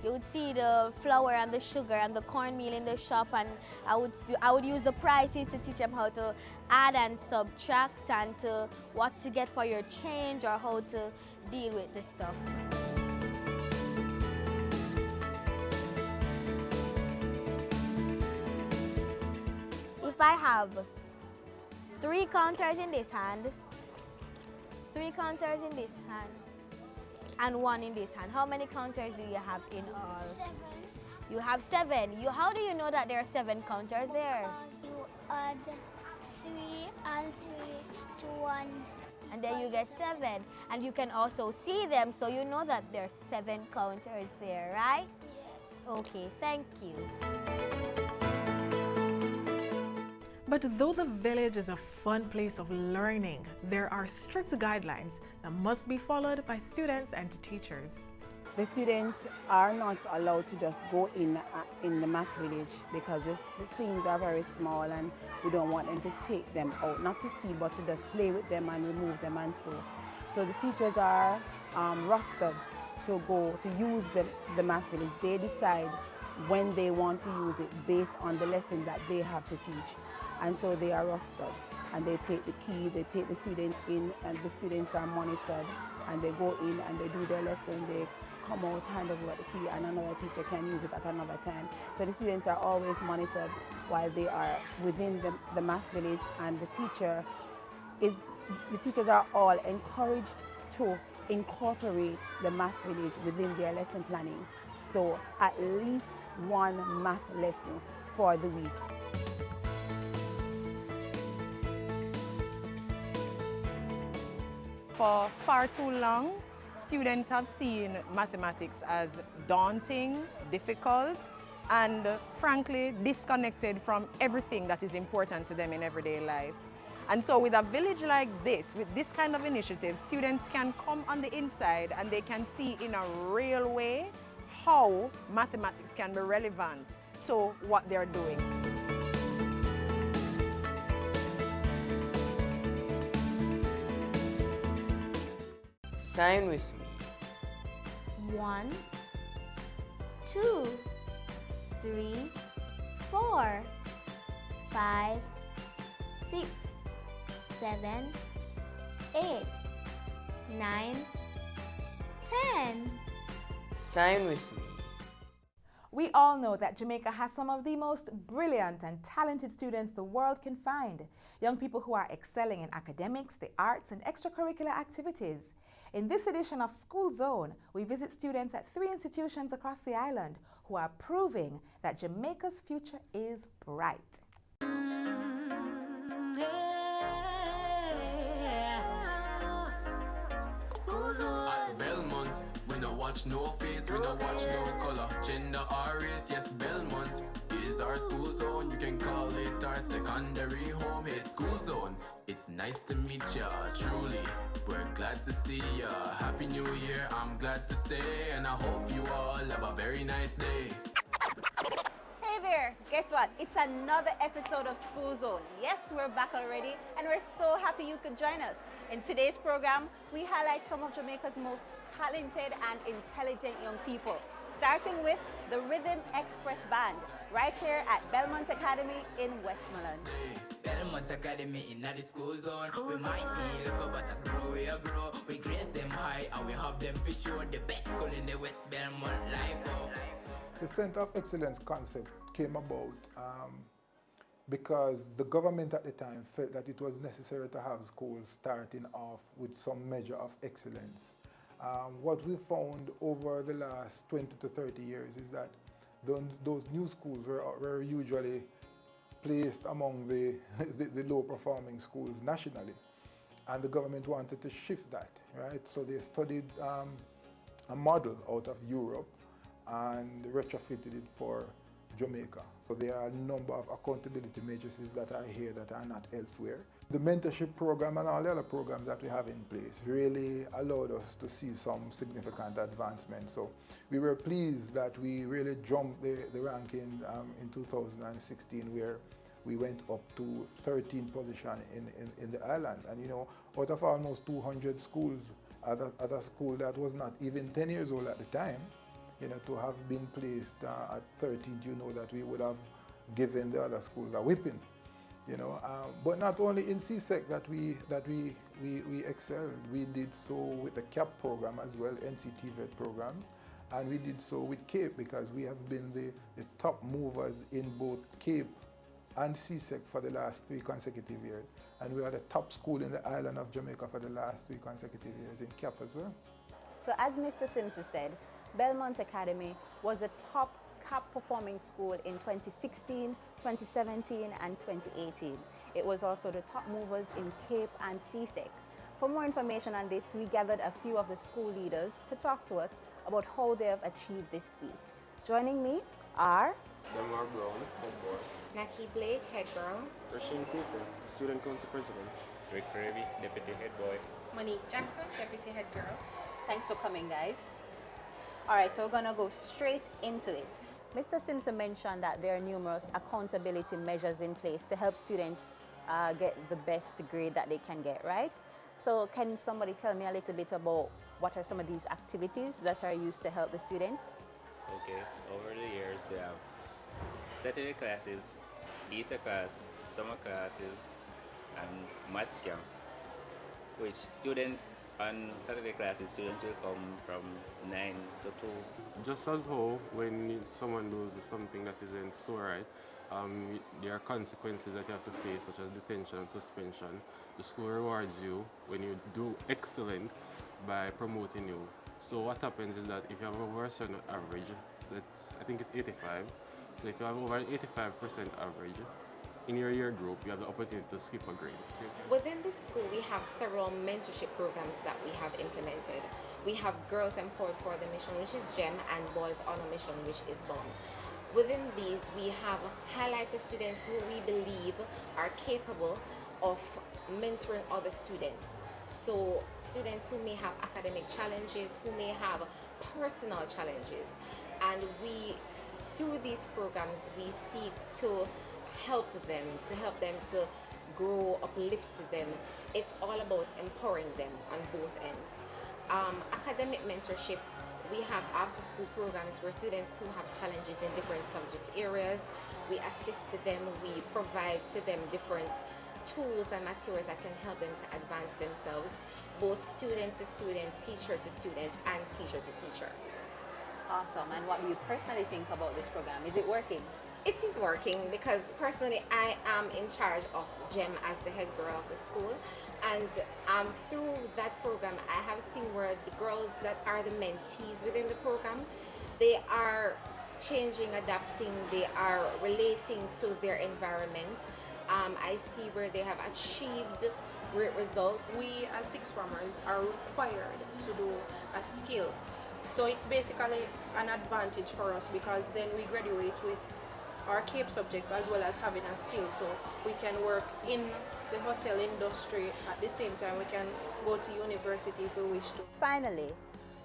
you would see the flour and the sugar and the cornmeal in the shop, and I would use the prices to teach them how to add and subtract and what to get for your change or how to deal with the stuff. If I have 3 counters in this hand, 3 counters in this hand, and 1 in this hand, how many counters do you have in all? 7. You have 7. How do you know that there are 7 counters there? You add 3 and 3 to 1. And then you get 7. And you can also see them, so you know that there are 7 counters there, right? Yeah. Okay, thank you. But though the village is a fun place of learning, there are strict guidelines that must be followed by students and teachers. The students are not allowed to just go in the math village because the things are very small and we don't want them to take them out, not to steal, but to just play with them and remove them and so. So the teachers are rostered to use the math village. They decide when they want to use it based on the lesson that they have to teach. And so they are rostered and they take the key, they take the students in, and the students are monitored and they go in and they do their lesson. They come out, hand over the key, and another teacher can use it at another time. So the students are always monitored while they are within the math village, and the teachers are all encouraged to incorporate the math village within their lesson planning. So at least one math lesson for the week. For far too long, students have seen mathematics as daunting, difficult, and frankly disconnected from everything that is important to them in everyday life. And so with a village like this, with this kind of initiative, students can come on the inside and they can see in a real way how mathematics can be relevant to what they're doing. Sign with me. 1, 2, 3, 4, 5, 6, 7, 8, 9, 10. Sign with me. We all know that Jamaica has some of the most brilliant and talented students the world can find. Young people who are excelling in academics, the arts, and extracurricular activities. In this edition of School Zone, we visit students at 3 institutions across the island who are proving that Jamaica's future is bright. At Belmont, we no watch no face, we no watch no color, gender or race. Yes, Belmont is our school zone. You can call it our secondary home. Hey, School Zone, it's nice to meet ya. Truly, we're glad to see ya. Happy New Year, I'm glad to say, and I hope you all have a very nice day. Hey there, guess what? It's another episode of School Zone. Yes, we're back already, and we're so happy you could join us. In today's program, we highlight some of Jamaica's most talented and intelligent young people, starting with the Rhythm Express Band, right here at Belmont Academy in Westmoreland. Belmont Academy in the school zone. We might be local, but I grow, we a grow. We grace them high, and we have them for sure. The best school in the West Belmont life. The Center of Excellence concept came about because the government at the time felt that it was necessary to have schools starting off with some measure of excellence. What we found over the last 20 to 30 years is that those new schools were usually placed among the low-performing schools nationally, and the government wanted to shift that, right? So they studied a model out of Europe and retrofitted it for Jamaica. So there are a number of accountability matrices that are here that are not elsewhere. The mentorship program and all the other programs that we have in place really allowed us to see some significant advancement. So we were pleased that we really jumped the ranking in 2016, where we went up to 13th position in the island. And you know, out of almost 200 schools, at a school that was not even 10 years old at the time, you know, to have been placed at 13th, you know that we would have given the other schools a whipping, you know. But not only in CSEC that we excelled, we did so with the CAP program as well, NCTVET program, and we did so with CAPE because we have been the top movers in both CAPE and CSEC for the last 3 consecutive years. And we are the top school in the island of Jamaica for the last 3 consecutive years in CAP as well. So as Mr. Simpson said, Belmont Academy was a top CAP performing school in 2016, 2017 and 2018. It was also the top movers in CAPE and CSEC. For more information on this, we gathered a few of the school leaders to talk to us about how they have achieved this feat. Joining me are Delmar Brown, head boy. Naki Blake, head girl. Rasheen Cooper, student council president. Rick Kirby, deputy head boy. Monique Jackson, deputy head girl. Thanks for coming, guys. All right, so we're going to go straight into it. Mr. Simpson mentioned that there are numerous accountability measures in place to help students get the best grade that they can get, right? So can somebody tell me a little bit about what are some of these activities that are used to help the students? Okay, over the years, we have Saturday classes, Easter class, summer classes, and maths camp, which on Saturday classes, students will come from 9 to 2. Just as how when someone does something that isn't so right, there are consequences that you have to face, such as detention and suspension. The school rewards you when you do excellent by promoting you. So what happens is that if you have over a certain average, I think it's 85, so if you have over 85% average, in your year group, you have the opportunity to skip a grade. Within the school, we have several mentorship programs that we have implemented. We have Girls Empowered for the Mission, which is GEM, and Boys on a Mission, which is BOM. Within these, we have highlighted students who we believe are capable of mentoring other students. So students who may have academic challenges, who may have personal challenges. And through these programs, we seek to help them to grow, uplift them. It's all about empowering them on both ends. Academic mentorship, we have after-school programs for students who have challenges in different subject areas. We assist them, we provide to them different tools and materials that can help them to advance themselves, both student to student, teacher to student, and teacher to teacher. Awesome. And what do you personally think about this program? Is it working? It is working because personally I am in charge of GEM as the head girl of the school, and through that program I have seen where the girls that are the mentees within the program, they are changing, adapting, they are relating to their environment. I see where they have achieved great results. We as sixth formers are required to do a skill, so it's basically an advantage for us because then we graduate with our CAPE subjects as well as having a skill, so we can work in the hotel industry at the same time we can go to university if we wish to. Finally,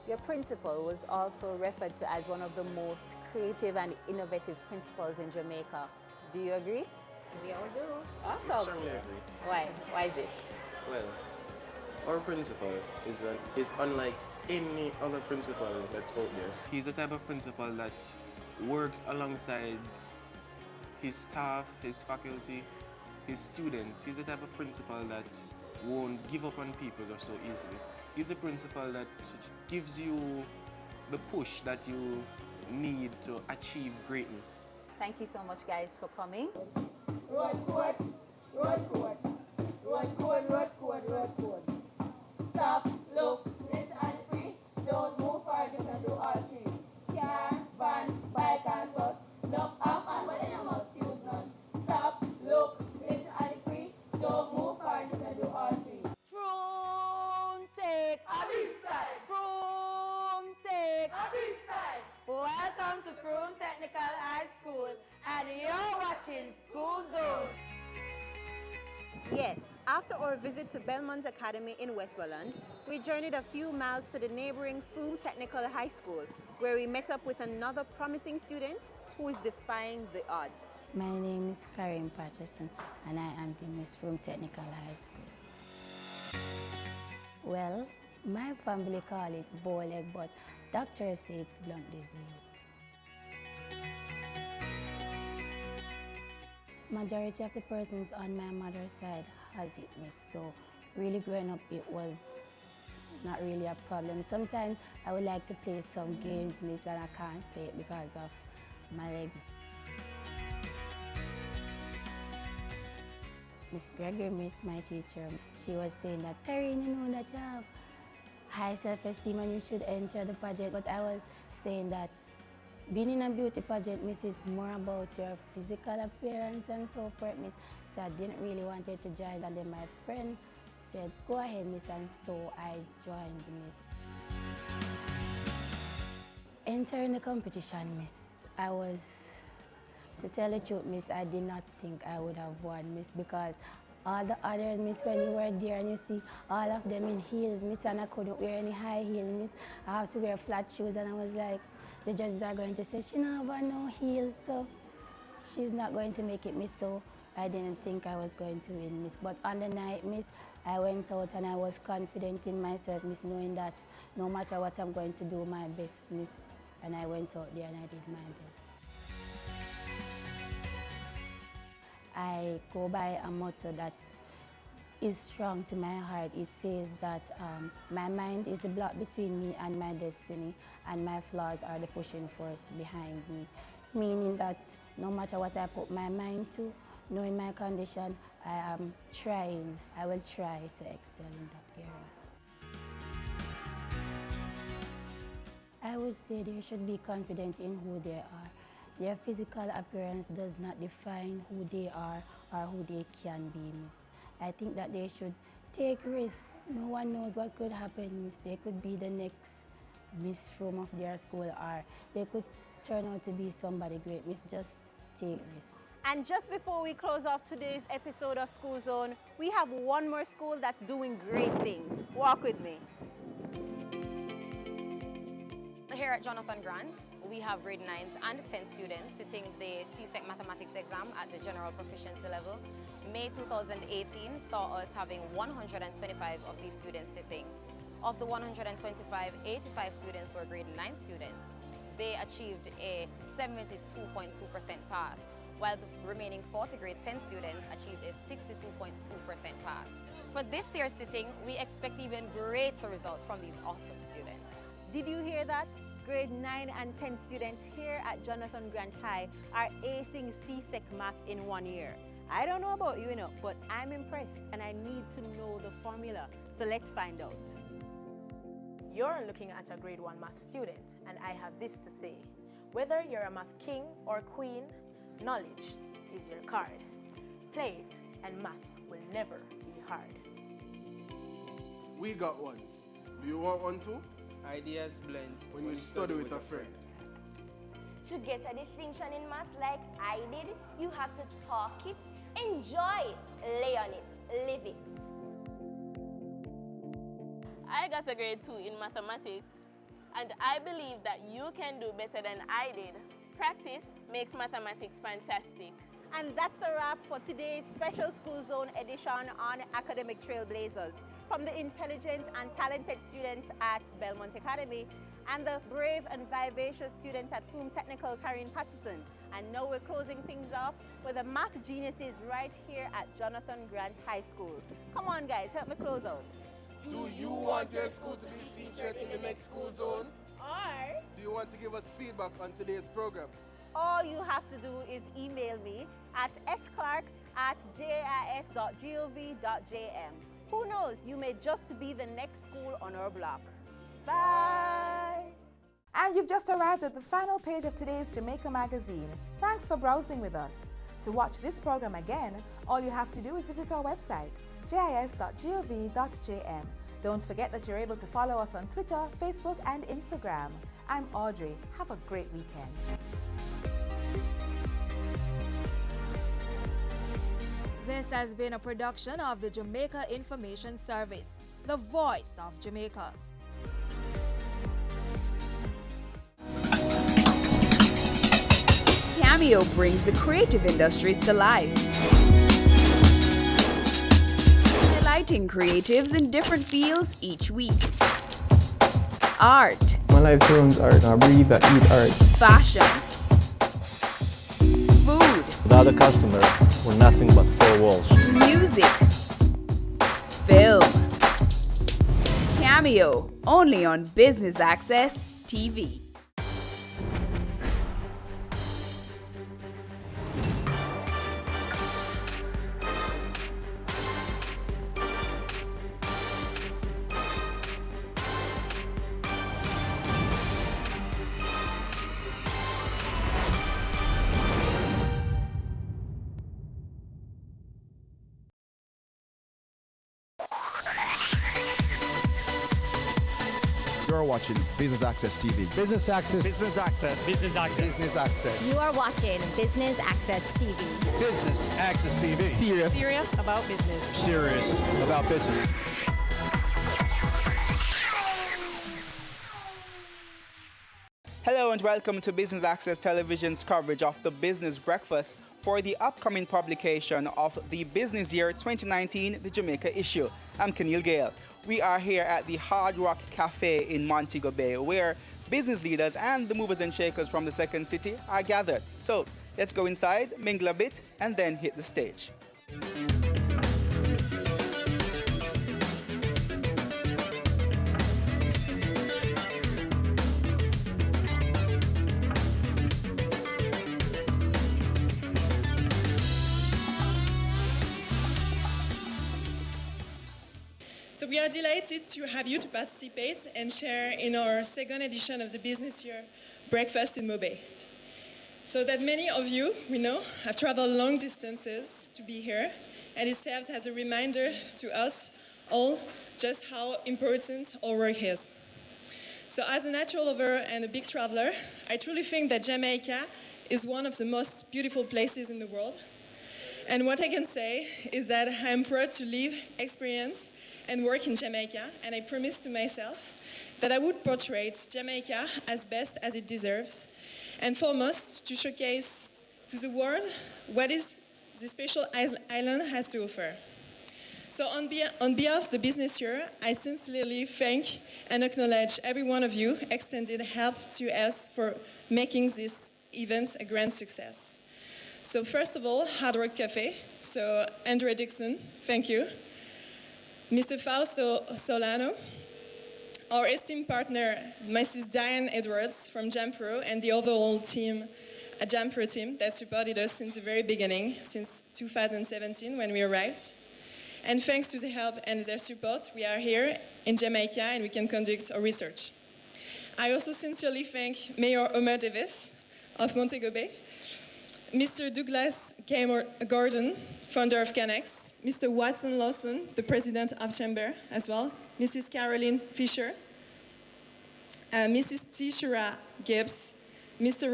your principal was also referred to as one of the most creative and innovative principals in Jamaica. Do you agree? We all do. Awesome. I strongly agree. Why? Why is this? Well, our principal is unlike any other principal that's out there. He's the type of principal that works alongside his staff, his faculty, his students. He's the type of principal that won't give up on people so easily. He's a principal that gives you the push that you need to achieve greatness. Thank you so much, guys, for coming. Road code, road code, road code, road code, road code. Stop, look, listen and free. Don't move far, you can do all three. Car, van, bike and bus. No up and but then you must use none. Stop, look, listen and free. Don't move far, you can do all three. Broom take a big side. Broom take A big side. Welcome to Broome Technical High School, and you're watching School Zone. Yes, after our visit to Belmont Academy in Westmoreland, we journeyed a few miles to the neighboring Broome Technical High School, where we met up with another promising student who is defying the odds. My name is Karen Patterson, and I am the Miss Broome Technical High School. Well, my family call it bow leg, but doctors say it's blunt disease. Majority of the persons on my mother's side has it, miss. So really growing up, it was not really a problem. Sometimes I would like to play some games, miss, and I can't play it because of my legs. Miss Gregory, miss, my teacher, she was saying that, Karine, you know that you have high self-esteem and you should enter the pageant, but I was saying that being in a beauty pageant, miss, is more about your physical appearance and so forth, miss. So I didn't really want her to join, and then my friend said, go ahead, miss, and so I joined, miss. Entering the competition, miss, I was, to tell the truth, miss, I did not think I would have won, miss, because all the others, miss, when you were there and you see all of them in heels, miss, and I couldn't wear any high heels, miss. I have to wear flat shoes, and I was like, the judges are going to say, she don't have no heels, so she's not going to make it, miss. So I didn't think I was going to win, miss. But on the night, miss, I went out and I was confident in myself, miss, knowing that no matter what, I'm going to do my best, miss. And I went out there and I did my best. I go by a motto that is strong to my heart. It says that my mind is the block between me and my destiny, and my flaws are the pushing force behind me. Meaning that no matter what I put my mind to, knowing my condition, I will try to excel in that area. I would say they should be confident in who they are. Their physical appearance does not define who they are or who they can be, miss. I think that they should take risks. No one knows what could happen, miss. They could be the next Miss Room of their school, or they could turn out to be somebody great, miss. Just take risks. And just before we close off today's episode of School Zone, we have one more school that's doing great things. Walk with me. Here at Jonathan Grant, we have grade 9s and 10 students sitting the CSEC mathematics exam at the general proficiency level. May 2018 saw us having 125 of these students sitting. Of the 125, 85 students were grade 9 students. They achieved a 72.2% pass, while the remaining 40 grade 10 students achieved a 62.2% pass. For this year's sitting, we expect even greater results from these awesome students. Did you hear that? Grade 9 and 10 students here at Jonathan Grant High are acing CSEC math in 1 year. I don't know about you, but I'm impressed and I need to know the formula. So let's find out. You're looking at a grade 1 math student, and I have this to say. Whether you're a math king or queen, knowledge is your card. Play it, and math will never be hard. We got ones. Do you want one too? Ideas blend when you study with a friend. To get a distinction in math like I did, you have to talk it, enjoy it, lay on it, live it. I got a grade 2 in mathematics, and I believe that you can do better than I did. Practice makes mathematics fantastic. And that's a wrap for today's special School Zone edition on Academic Trailblazers. From the intelligent and talented students at Belmont Academy and the brave and vivacious students at Froome Technical, Karine Patterson. And now we're closing things off with the math geniuses right here at Jonathan Grant High School. Come on guys, help me close out. Do you want your school to be featured in the next School Zone? Or do you want to give us feedback on today's program? All you have to do is email me at sclark@jais.gov.jm. Who knows, you may just be the next school on our block. Bye! And you've just arrived at the final page of today's Jamaica Magazine. Thanks for browsing with us. To watch this program again, all you have to do is visit our website, jis.gov.jm. Don't forget that you're able to follow us on Twitter, Facebook, and Instagram. I'm Audrey. Have a great weekend. This has been a production of the Jamaica Information Service, the voice of Jamaica. Cameo brings the creative industries to life, highlighting creatives in different fields each week. Art. My life turns art. I breathe, I eat art. Fashion. Food. Without a customer, we're nothing but four walls. Music. Film. Cameo, only on Business Access TV. You're watching Business Access TV. Business Access. Business Access. Business Access. Business Access. You are watching Business Access TV. Business Access TV. Serious about business. Serious about business. Hello and welcome to Business Access Television's coverage of the Business Breakfast for the upcoming publication of the Business Year 2019, the Jamaica issue. I'm Keneal Gale. We are here at the Hard Rock Cafe in Montego Bay, where business leaders and the movers and shakers from the Second City are gathered. So let's go inside, mingle a bit, and then hit the stage. So we are delighted to have you to participate and share in our second edition of the Business Year Breakfast in Mobay. So that many of you, we know, have traveled long distances to be here, and it serves as a reminder to us all just how important our work is. So as a natural lover and a big traveler, I truly think that Jamaica is one of the most beautiful places in the world. And what I can say is that I am proud to live, experience, and work in Jamaica, and I promised to myself that I would portray Jamaica as best as it deserves, and foremost to showcase to the world what is the special island has to offer. So on behalf of the Business Year, I sincerely thank and acknowledge every one of you extended help to us for making this event a grand success. So first of all, Hard Rock Cafe. So Andrea Dixon, thank you. Mr. Fausto Solano, our esteemed partner, Mrs. Diane Edwards from JAMPRO, and the overall team, a JAMPRO team that supported us since the very beginning, since 2017 when we arrived. And thanks to the help and their support, we are here in Jamaica and we can conduct our research. I also sincerely thank Mayor Omer Davis of Montego Bay, Mr. Douglas K. Gordon, founder of Canex, Mr. Watson Lawson, the president of Chamber as well, Mrs. Caroline Fisher, Mrs. Tishara Gibbs, Mr.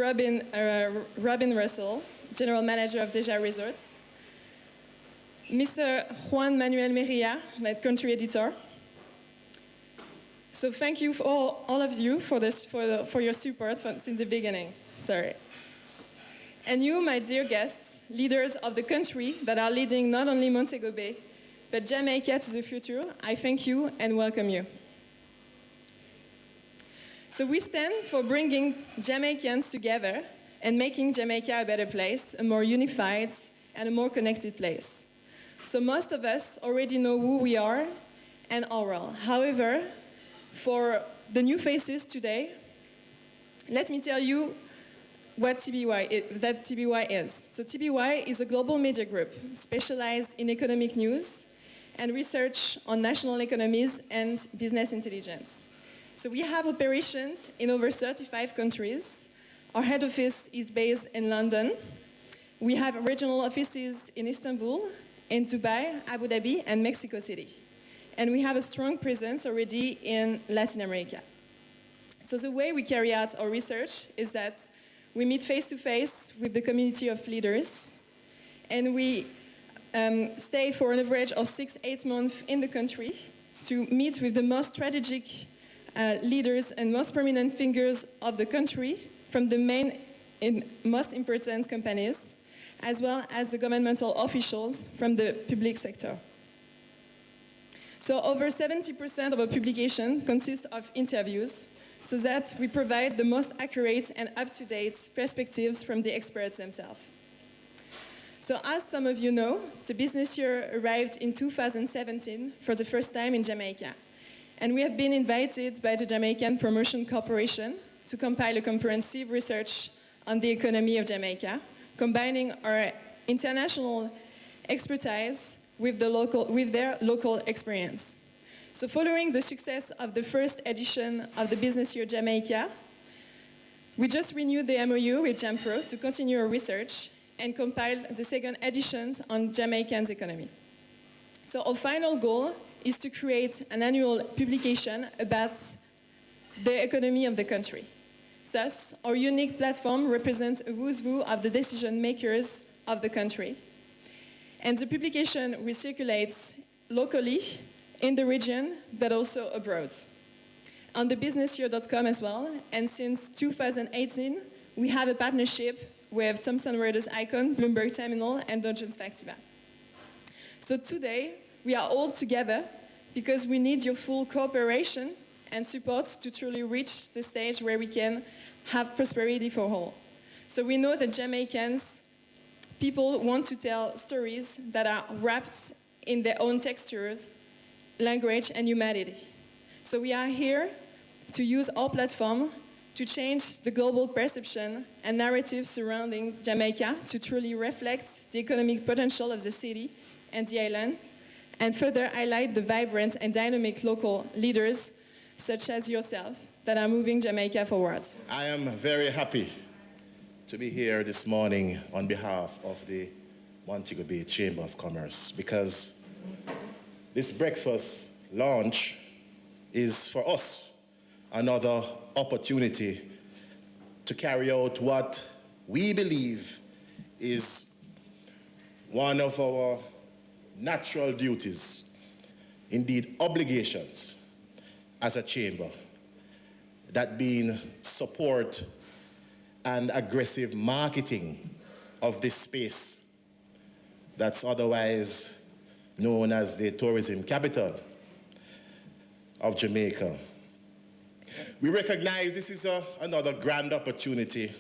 Robin Russell, general manager of Deja Resorts, Mr. Juan Manuel Merilla, my country editor. So thank you for all of you for your support since the beginning. Sorry. And you, my dear guests, leaders of the country that are leading not only Montego Bay, but Jamaica to the future, I thank you and welcome you. So we stand for bringing Jamaicans together and making Jamaica a better place, a more unified and a more connected place. So most of us already know who we are and our role. However, for the new faces today, let me tell you what TBY is. So TBY is a global media group specialized in economic news and research on national economies and business intelligence. So we have operations in over 35 countries. Our head office is based in London. We have regional offices in Istanbul, in Dubai, Abu Dhabi, and Mexico City. And we have a strong presence already in Latin America. So the way we carry out our research is that we meet face-to-face with the community of leaders, and we stay for an average of 6-8 months in the country to meet with the most strategic leaders and most prominent figures of the country from the main and most important companies, as well as the governmental officials from the public sector. So over 70% of our publication consists of interviews, so that we provide the most accurate and up-to-date perspectives from the experts themselves. So as some of you know, the Business Year arrived in 2017 for the first time in Jamaica. And we have been invited by the Jamaican Promotion Corporation to compile a comprehensive research on the economy of Jamaica, combining our international expertise with their local experience. So following the success of the first edition of the Business Year Jamaica, we just renewed the MOU with JAMPRO to continue our research and compile the second editions on Jamaican's economy. So our final goal is to create an annual publication about the economy of the country. Thus, our unique platform represents a who's who of the decision makers of the country. And the publication recirculates locally, in the region, but also abroad. On the businessyear.com as well, and since 2018, we have a partnership with Thomson Reuters Icon, Bloomberg Terminal, and Dungeons Factiva. So today, we are all together because we need your full cooperation and support to truly reach the stage where we can have prosperity for all. So we know that Jamaicans, people want to tell stories that are wrapped in their own textures, language, and humanity. So we are here to use our platform to change the global perception and narrative surrounding Jamaica to truly reflect the economic potential of the city and the island, and further highlight the vibrant and dynamic local leaders, such as yourself, that are moving Jamaica forward. I am very happy to be here this morning on behalf of the Montego Bay Chamber of Commerce, because this breakfast launch is for us another opportunity to carry out what we believe is one of our natural duties, indeed obligations, as a chamber, that being support and aggressive marketing of this space that's otherwise known as the tourism capital of Jamaica. We recognize this is another grand opportunity,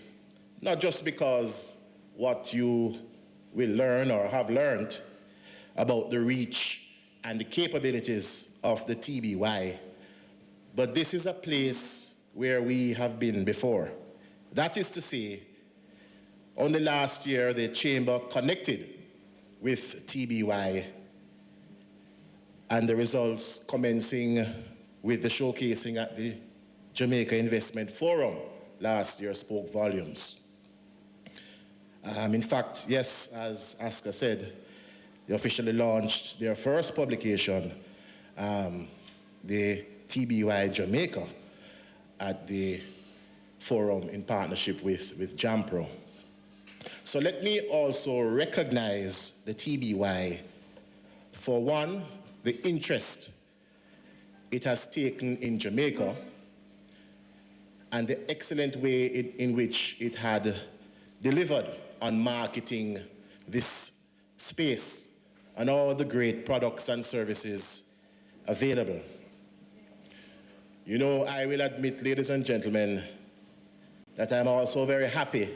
not just because what you will learn or have learned about the reach and the capabilities of the TBY, but this is a place where we have been before. That is to say, only last year the Chamber connected with TBY, and the results commencing with the showcasing at the Jamaica Investment Forum last year spoke volumes. In fact, yes, as Aska said, they officially launched their first publication, the TBY Jamaica, at the forum in partnership with JAMPRO. So let me also recognize the TBY for, one, the interest it has taken in Jamaica and the excellent way in which it had delivered on marketing this space and all the great products and services available. You know, I will admit, ladies and gentlemen, that I'm also very happy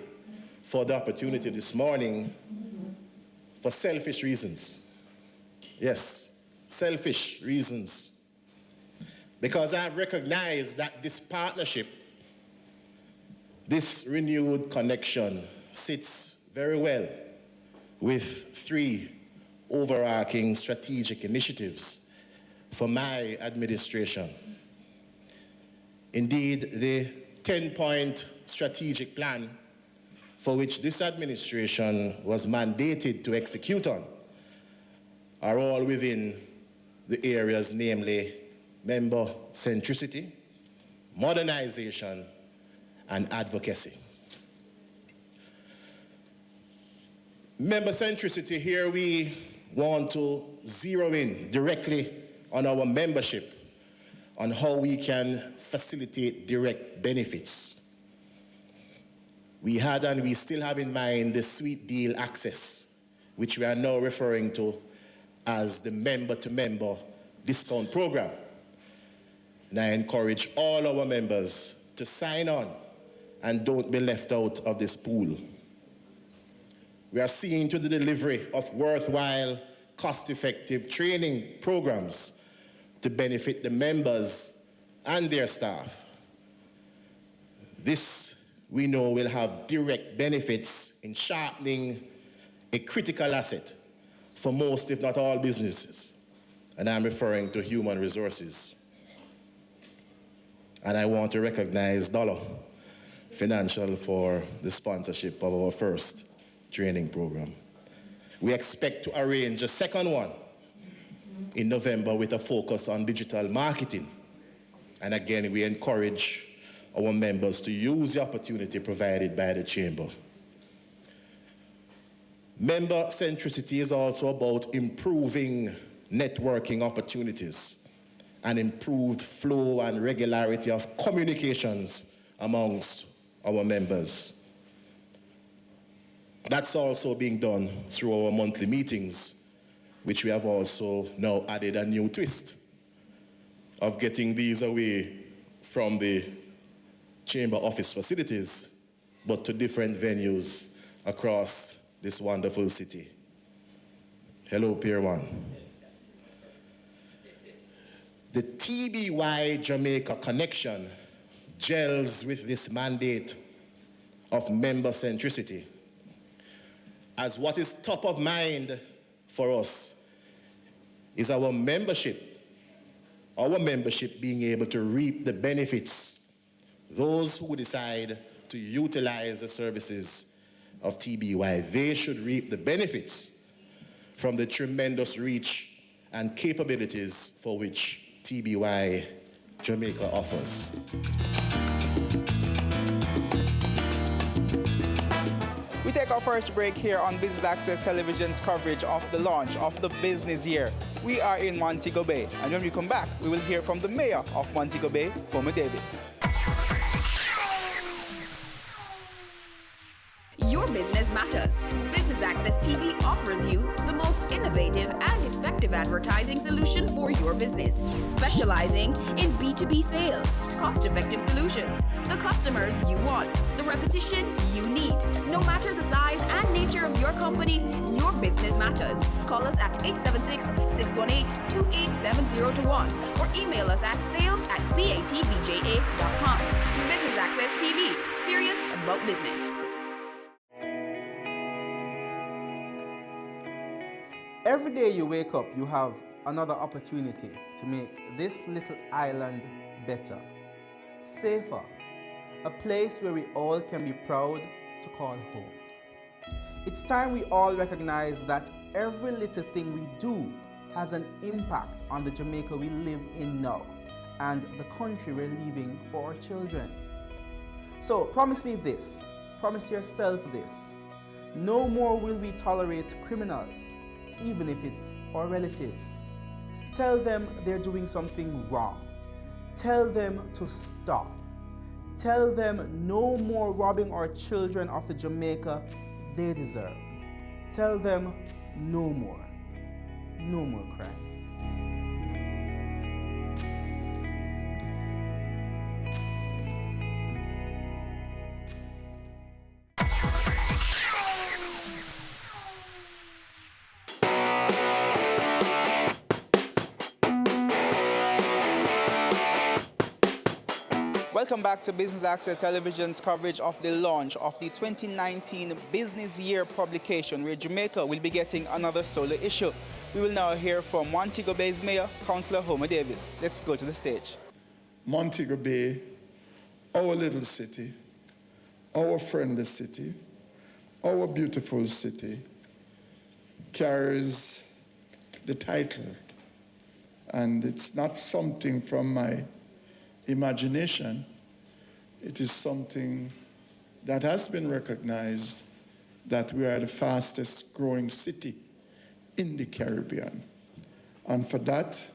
for the opportunity this morning for selfish reasons. Yes, selfish reasons. Because I've recognized that this partnership, this renewed connection, sits very well with three overarching strategic initiatives for my administration. Indeed, the 10-point strategic plan for which this administration was mandated to execute on are all within the areas, namely member centricity, modernization, and advocacy. Member centricity, here we want to zero in directly on our membership, on how we can facilitate direct benefits. We had and we still have in mind the Sweet Deal Access, which we are now referring to as the member-to-member discount program. And I encourage all our members to sign on and don't be left out of this pool. We are seeing to the delivery of worthwhile, cost-effective training programs to benefit the members and their staff. This, we know, will have direct benefits in sharpening a critical asset for most, if not all, businesses. And I'm referring to human resources. And I want to recognize Dollar Financial for the sponsorship of our first training program. We expect to arrange a second one in November with a focus on digital marketing. And again, we encourage our members to use the opportunity provided by the Chamber. Member centricity is also about improving networking opportunities and improved flow and regularity of communications amongst our members. That's also being done through our monthly meetings, which we have also now added a new twist of getting these away from the Chamber office facilities, but to different venues across this wonderful city. Hello, Pier 1. The TBY Jamaica connection gels with this mandate of member centricity, as what is top of mind for us is our membership being able to reap the benefits, those who decide to utilize the services of TBY, they should reap the benefits from the tremendous reach and capabilities for which TBY Jamaica offers. We take our first break here on Business Access Television's coverage of the launch of the business year. We are in Montego Bay, and when we come back, we will hear from the mayor of Montego Bay, Homer Davis. Your business matters. Business Access TV offers you the most innovative and effective advertising solution for your business, specializing in B2B sales, cost-effective solutions, the customers you want, the repetition you need. No matter the size and nature of your company, your business matters. Call us at 876-618-2870 or email us at sales@batvja.com. Business Access TV, serious about business. Every day you wake up, you have another opportunity to make this little island better, safer, a place where we all can be proud to call home. It's time we all recognize that every little thing we do has an impact on the Jamaica we live in now and the country we're leaving for our children. So promise me this, promise yourself this: no more will we tolerate criminals, even if it's our relatives. Tell them they're doing something wrong. Tell them to stop. Tell them no more robbing our children of the Jamaica they deserve. Tell them no more crime. Welcome back to Business Access Television's coverage of the launch of the 2019 Business Year publication, where Jamaica will be getting another solo issue. We will now hear from Montego Bay's Mayor, Councillor Homer Davis. Let's go to the stage. Montego Bay, our little city, our friendly city, our beautiful city, carries the title. And it's not something from my imagination. It is something that has been recognized, that we are the fastest growing city in the Caribbean. And for that,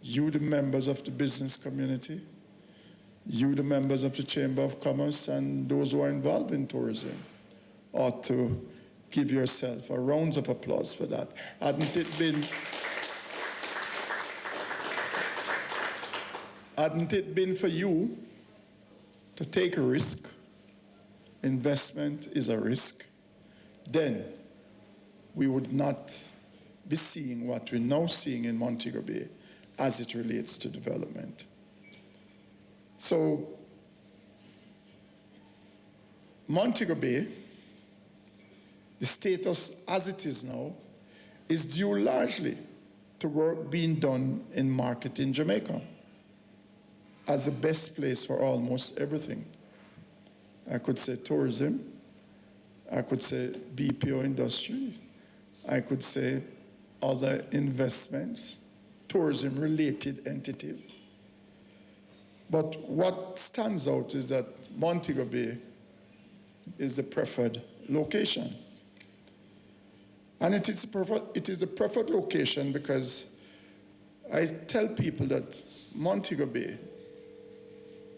you, the members of the business community, you, the members of the Chamber of Commerce, and those who are involved in tourism, ought to give yourself a round of applause for that. Hadn't it been for you to take a risk, investment is a risk, then we would not be seeing what we're now seeing in Montego Bay as it relates to development. So, Montego Bay, the status as it is now, is due largely to work being done in marketing Jamaica as the best place for almost everything. I could say tourism, I could say BPO industry, I could say other investments, tourism-related entities. But what stands out is that Montego Bay is the preferred location. And it is a preferred location because I tell people that Montego Bay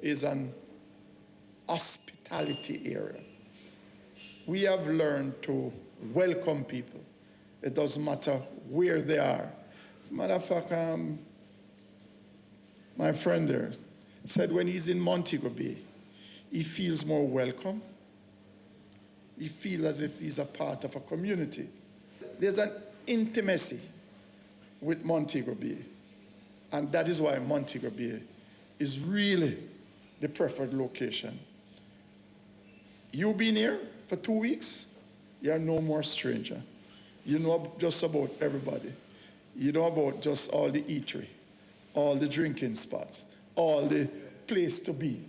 is an hospitality area. We have learned to welcome people. It doesn't matter where they are. As a matter of fact, my friend there said when he's in Montego Bay, he feels more welcome. He feels as if he's a part of a community. There's an intimacy with Montego Bay, and that is why Montego Bay is really the preferred location. You've been here for 2 weeks, you're no more stranger. You know just about everybody. You know about just all the eatery, all the drinking spots, all the place to be.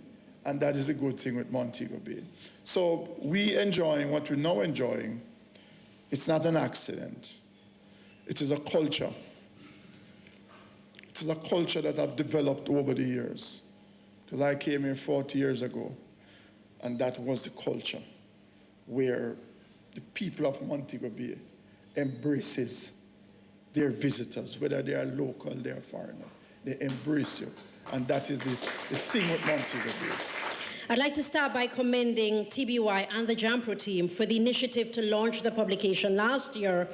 And that is a good thing with Montego Bay. So we enjoying what we're now enjoying. It's not an accident. It is a culture. It is a culture that I've developed over the years. Because I came here 40 years ago, and that was the culture where the people of Montego Bay embraces their visitors, whether they are local, they are foreigners. They embrace you. And that is the thing with Montego Bay. I'd like to start by commending TBY and the JAMPRO team for the initiative to launch the publication last year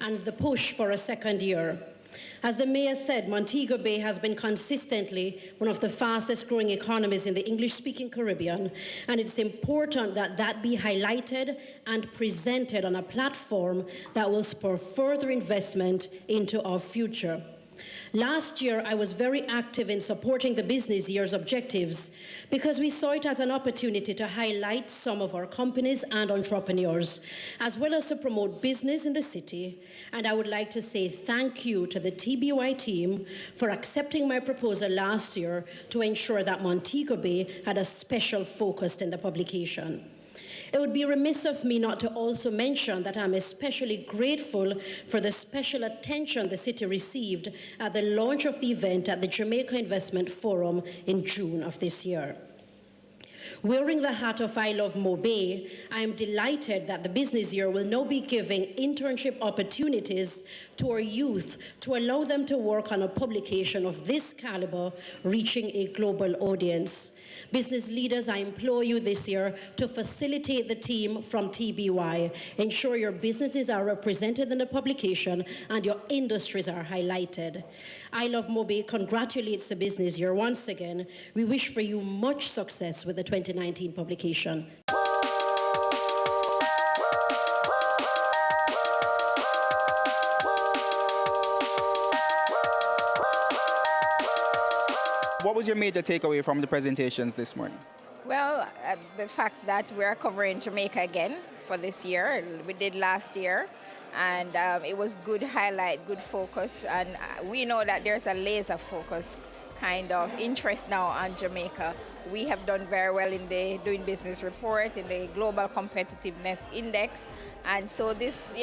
and the push for a second year. As the mayor said, Montego Bay has been consistently one of the fastest growing economies in the English-speaking Caribbean, and it's important that that be highlighted and presented on a platform that will spur further investment into our future. Last year, I was very active in supporting the business year's objectives because we saw it as an opportunity to highlight some of our companies and entrepreneurs, as well as to promote business in the city. And I would like to say thank you to the TBY team for accepting my proposal last year to ensure that Montego Bay had a special focus in the publication. It would be remiss of me not to also mention that I'm especially grateful for the special attention the city received at the launch of the event at the Jamaica Investment Forum in June of this year. Wearing the hat of I Love MoBay, I am delighted that the business year will now be giving internship opportunities to our youth to allow them to work on a publication of this caliber, reaching a global audience. Business leaders, I implore you this year to facilitate the team from TBY. Ensure your businesses are represented in the publication and your industries are highlighted. I Love MoBay congratulates the business year once again. We wish for you much success with the 2019 publication. What was your major takeaway from the presentations this morning? Well, the fact that we're covering Jamaica again for this year. We did last year, and it was good highlight, good focus, and we know that there's a laser focus kind of interest now on Jamaica. We have done very well in the Doing Business report, in the Global Competitiveness Index, and so this,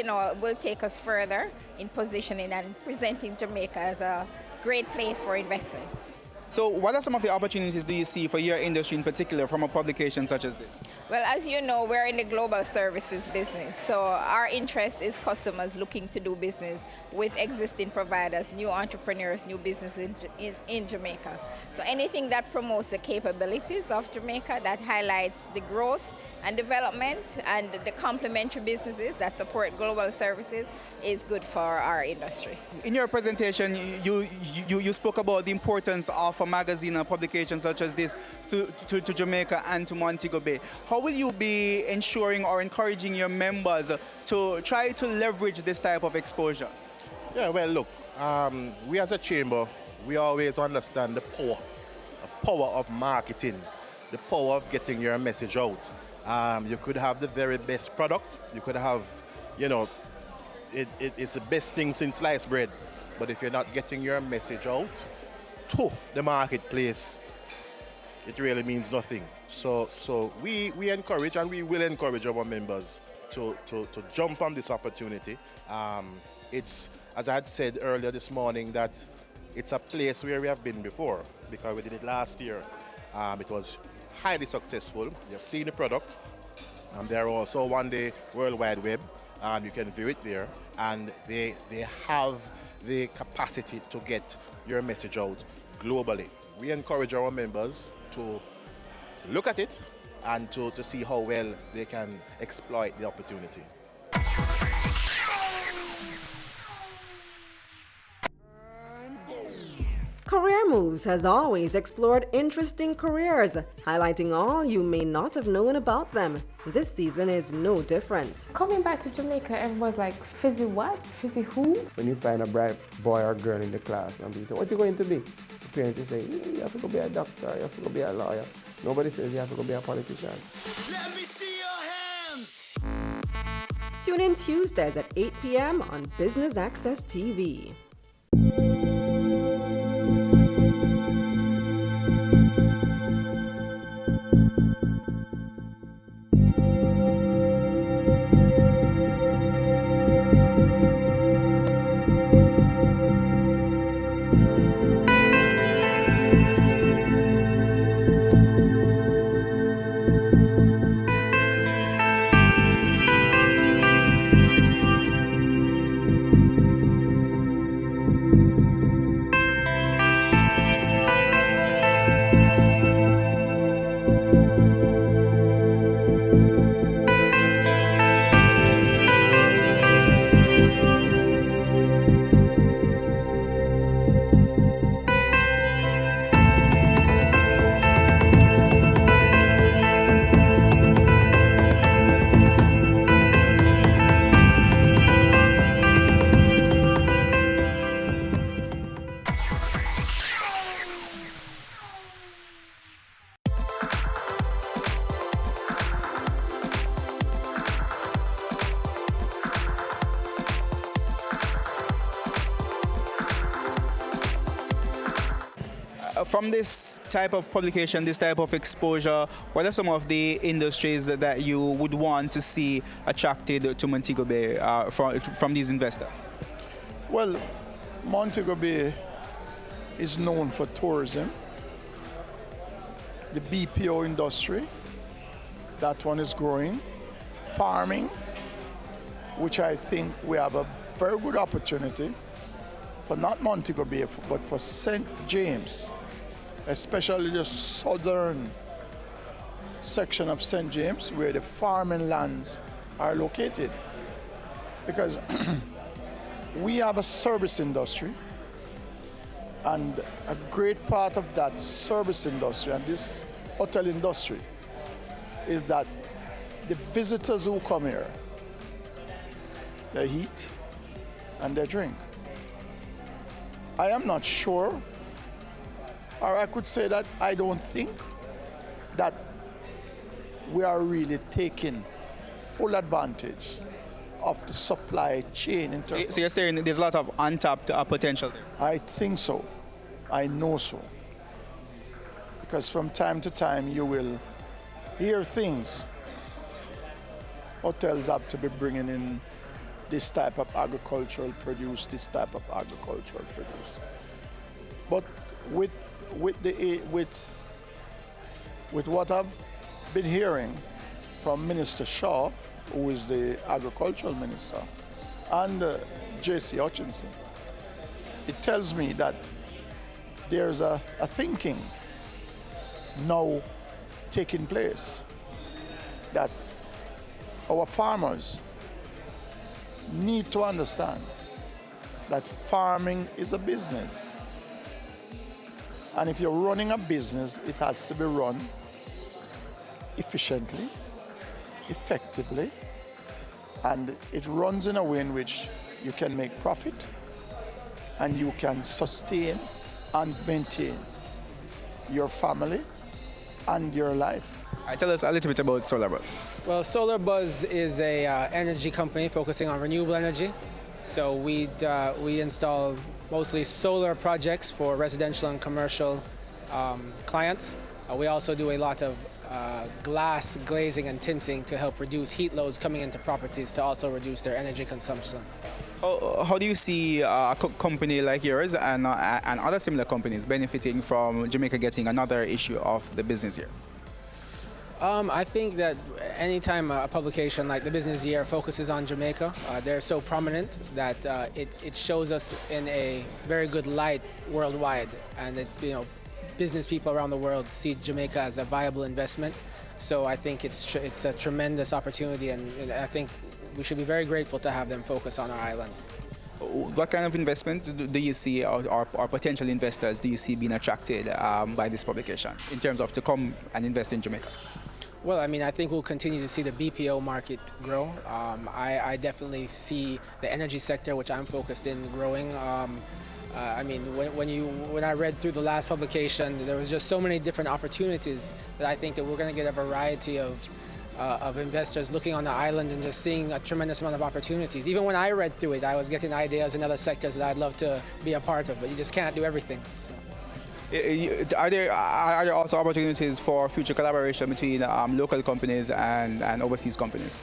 will take us further in positioning and presenting Jamaica as a great place for investments. So what are some of the opportunities do you see for your industry in particular from a publication such as this? Well, as you know, we're in the global services business. So our interest is customers looking to do business with existing providers, new entrepreneurs, new businesses in Jamaica. So anything that promotes the capabilities of Jamaica, that highlights the growth and development and the complementary businesses that support global services is good for our industry. In your presentation, you spoke about the importance of a magazine and publication such as this to Jamaica and to Montego Bay. How will you be ensuring or encouraging your members to try to leverage this type of exposure? Yeah, well, look, we as a chamber, we always understand the power of marketing, the power of getting your message out. You could have the very best product. You could have, it's the best thing since sliced bread. But if you're not getting your message out to the marketplace, it really means nothing. So we encourage and we will encourage our members to jump on this opportunity. It's, as I had said earlier this morning, that it's a place where we have been before because we did it last year. It was highly successful. You've seen the product. There are also One Day World Wide Web. You can view it there. And they have the capacity to get your message out globally. We encourage our members to look at it and to see how well they can exploit the opportunity. Career Moves has always explored interesting careers, highlighting all you may not have known about them. This season is no different. Coming back to Jamaica, everyone's like, Fizzy what? Fizzy who? When you find a bright boy or girl in the class and people say, what are you going to be? The parents say, you have to go be a doctor, you have to go be a lawyer. Nobody says you have to go be a politician. Let me see your hands! Tune in Tuesdays at 8 p.m. on Business Access TV. From this type of publication, this type of exposure, what are some of the industries that you would want to see attracted to Montego Bay from these investors? Well, Montego Bay is known for tourism, the BPO industry, that one is growing, farming, which I think we have a very good opportunity for not Montego Bay, but for St. James, especially the southern section of St. James where the farming lands are located. Because we have a service industry, and a great part of that service industry and this hotel industry is that the visitors who come here, they eat and they drink. I am not sure, or I could say that I don't think that we are really taking full advantage of the supply chain. So you're saying there's a lot of untapped potential there? I think so. I know so. Because from time to time you will hear things. Hotels have to be bringing in this type of agricultural produce, this type of agricultural produce. But with what I've been hearing from Minister Shaw, who is the agricultural minister, and J.C. Hutchinson, it tells me that there's a thinking now taking place that our farmers need to understand that farming is a business. And if you're running a business, it has to be run efficiently, effectively, and it runs in a way in which you can make profit and you can sustain and maintain your family and your life. Tell us a little bit about SolarBuzz. Well, SolarBuzz is a energy company focusing on renewable energy. So we install mostly solar projects for residential and commercial clients. We also do a lot of glass glazing and tinting to help reduce heat loads coming into properties to also reduce their energy consumption. How do you see a company like yours and other similar companies benefiting from Jamaica getting another issue of the business year? I think that anytime a publication like the Business Year focuses on Jamaica, they're so prominent that it shows us in a very good light worldwide, and that, you know, business people around the world see Jamaica as a viable investment. So I think it's a tremendous opportunity, and I think we should be very grateful to have them focus on our island. What kind of investment do you see, or potential investors do you see being attracted by this publication in terms of to come and invest in Jamaica? Well, I mean, I think we'll continue to see the BPO market grow. I definitely see the energy sector, which I'm focused in, growing. I mean, when I read through the last publication, there was just so many different opportunities that I think that we're going to get a variety of investors looking on the island and just seeing a tremendous amount of opportunities. Even when I read through it, I was getting ideas in other sectors that I'd love to be a part of, but you just can't do everything. So. Are there also opportunities for future collaboration between local companies and overseas companies?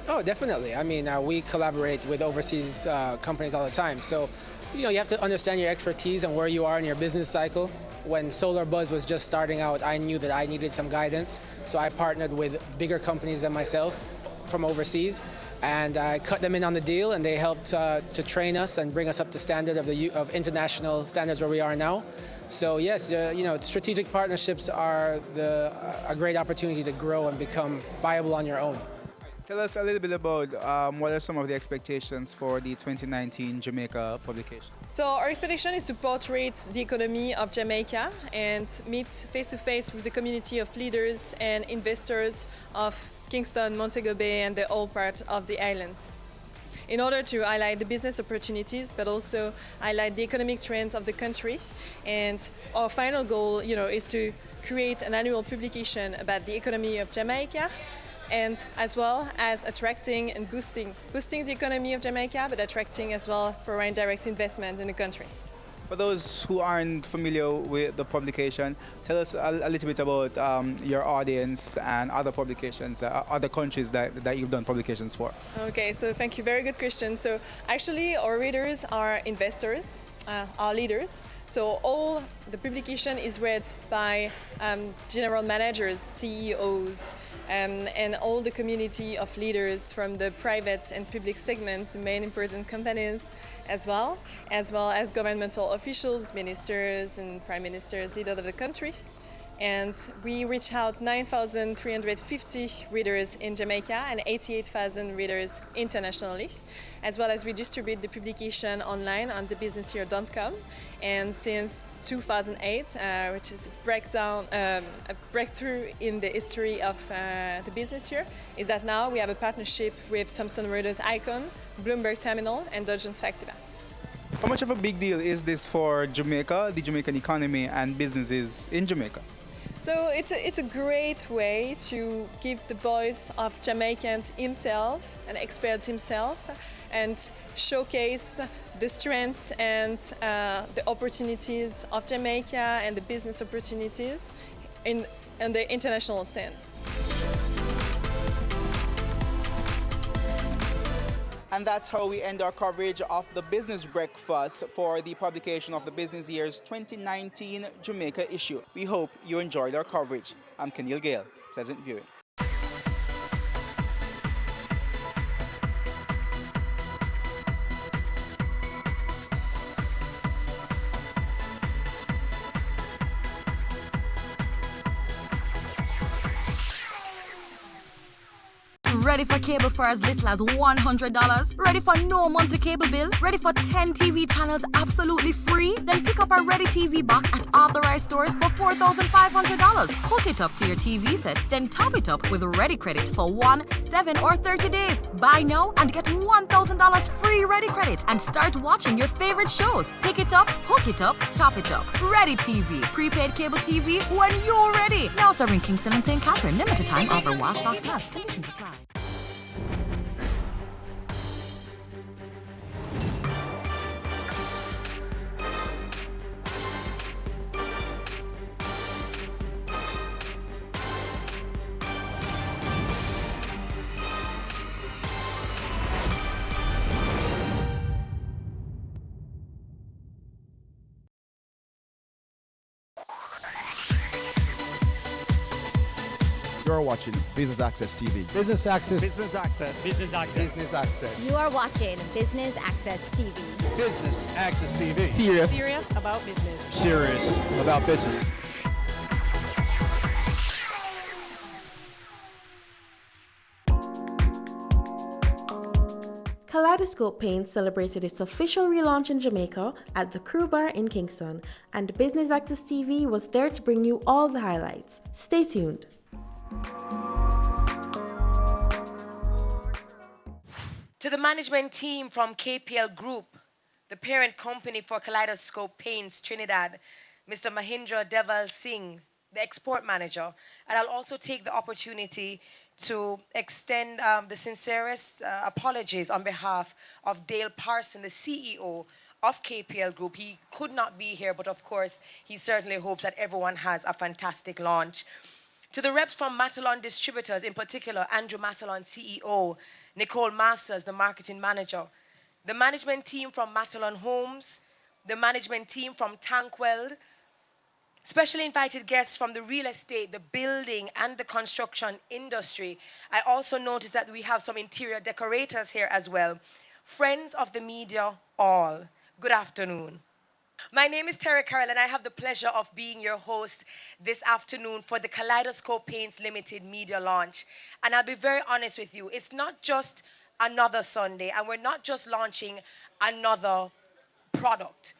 Oh, definitely. I mean, we collaborate with overseas companies all the time. So, you know, you have to understand your expertise and where you are in your business cycle. When Solar Buzz was just starting out, I knew that I needed some guidance. So I partnered with bigger companies than myself from overseas, and I cut them in on the deal, and they helped to train us and bring us up to standard of international standards where we are now. So yes, you know, strategic partnerships are a great opportunity to grow and become viable on your own. Tell us a little bit about what are some of the expectations for the 2019 Jamaica publication? So our expectation is to portray the economy of Jamaica and meet face-to-face with the community of leaders and investors of Kingston, Montego Bay, and the whole part of the island, in order to highlight the business opportunities, but also highlight the economic trends of the country. And our final goal, you know, is to create an annual publication about the economy of Jamaica, and as well as attracting and boosting the economy of Jamaica, but attracting as well foreign direct investment in the country. For those who aren't familiar with the publication, tell us a little bit about your audience and other publications, other countries that you've done publications for. Okay, so thank you. Very good question. So actually our readers are investors, our leaders. So all the publication is read by general managers, CEOs, and all the community of leaders from the private and public segments, the main important companies, as well as governmental officials, ministers and prime ministers, leaders of the country. And we reach out 9,350 readers in Jamaica and 88,000 readers internationally, as well as we distribute the publication online on thebusinessyear.com. And since 2008, which is a breakthrough in the history of the business year, is that now we have a partnership with Thomson Reuters Icon, Bloomberg Terminal, and Dow Jones Factiva. How much of a big deal is this for Jamaica, the Jamaican economy, and businesses in Jamaica? So it's a great way to give the voice of Jamaicans himself and experts himself, and showcase the strengths and the opportunities of Jamaica and the business opportunities in the international scene. And that's how we end our coverage of the Business Breakfast for the publication of the Business Year's 2019 Jamaica issue. We hope you enjoyed our coverage. I'm Kenil Gale. Pleasant viewing. Ready for cable for as little as $100? Ready for no monthly cable bill? Ready for 10 TV channels absolutely free? Then pick up our Ready TV box at authorized stores for $4,500. Hook it up to your TV set, then top it up with Ready Credit for 1, 7, or 30 days. Buy now and get $1,000 free Ready Credit and start watching your favorite shows. Pick it up, hook it up, top it up. Ready TV. Prepaid cable TV when you're ready. Now serving Kingston and St. Catherine. Limited time offer while stocks last. Conditions apply. You're watching Business Access TV. Business Access. Business Access. Business Access. Business Access. You are watching Business Access TV. Business Access TV. Serious about business. Serious about business. Kaleidoscope Paints celebrated its official relaunch in Jamaica at the Crew Bar in Kingston, and Business Access TV was there to bring you all the highlights. Stay tuned. To the management team from KPL Group, the parent company for Kaleidoscope Paints Trinidad, Mr. Mahindra Deval Singh, the export manager, and I'll also take the opportunity to extend the sincerest apologies on behalf of Dale Parson, the CEO of KPL Group. He could not be here, but of course, he certainly hopes that everyone has a fantastic launch. To the reps from Matalon Distributors, in particular, Andrew Matalon, CEO, Nicole Masters, the marketing manager, the management team from Matalon Homes, the management team from Tankweld, specially invited guests from the real estate, the building, and the construction industry. I also noticed that we have some interior decorators here as well. Friends of the media, all, good afternoon. My name is Terry Carroll, and I have the pleasure of being your host this afternoon for the Kaleidoscope Paints Limited media launch. And I'll be very honest with you, it's not just another Sunday, and we're not just launching another product.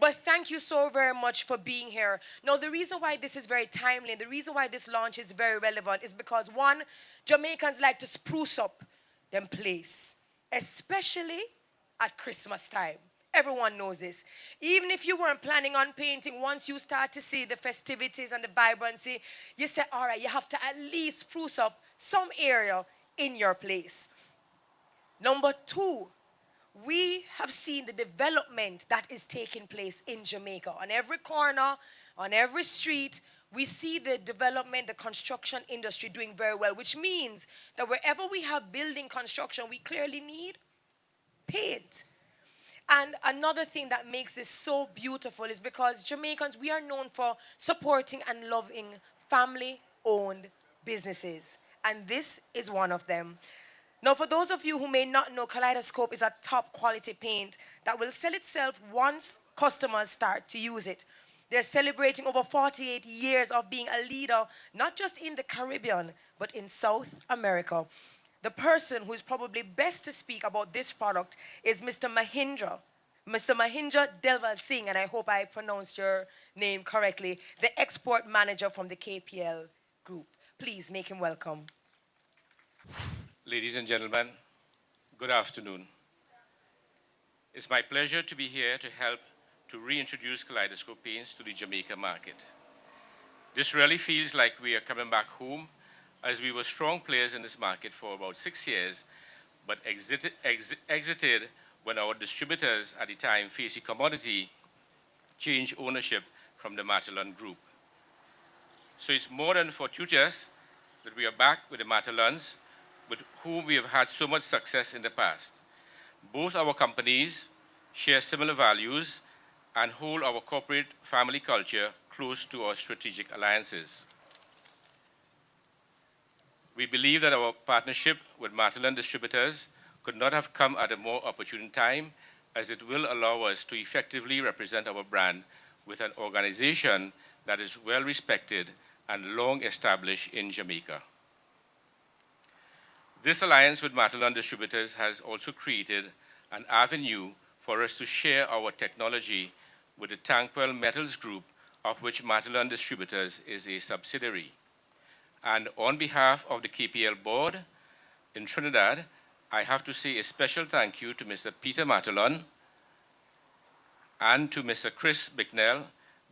But thank you so very much for being here. Now, the reason why this is very timely and the reason why this launch is very relevant is because, one, Jamaicans like to spruce up them place, especially at Christmas time. Everyone knows this. Even if you weren't planning on painting, once you start to see the festivities and the vibrancy, you say, all right, you have to at least spruce up some area in your place. Number two, we have seen the development that is taking place in Jamaica. On every corner, on every street, we see the development, the construction industry doing very well, which means that wherever we have building construction, we clearly need paint. And another thing that makes this so beautiful is because Jamaicans, we are known for supporting and loving family-owned businesses. And this is one of them. Now, for those of you who may not know, Kaleidoscope is a top quality paint that will sell itself once customers start to use it. They're celebrating over 48 years of being a leader, not just in the Caribbean, but in South America. The person who is probably best to speak about this product is Mr. Mahindra Deval Singh, and I hope I pronounced your name correctly, the export manager from the KPL Group. Please make him welcome. Ladies and gentlemen, good afternoon. It's my pleasure to be here to help to reintroduce Kaleidoscope Paints to the Jamaica market. This really feels like we are coming back home, as we were strong players in this market for about 6 years, but exited when our distributors at the time, Facey Commodity, changed ownership from the Matalon Group. So it's more than fortuitous that we are back with the Matalons, with whom we have had so much success in the past. Both our companies share similar values and hold our corporate family culture close to our strategic alliances. We believe that our partnership with Matalon Distributors could not have come at a more opportune time, as it will allow us to effectively represent our brand with an organization that is well respected and long established in Jamaica. This alliance with Matalon Distributors has also created an avenue for us to share our technology with the Tankwell Metals Group, of which Matalon Distributors is a subsidiary. And on behalf of the KPL board in Trinidad, I have to say a special thank you to Mr. Peter Matalon and to Mr. Chris Bicknell,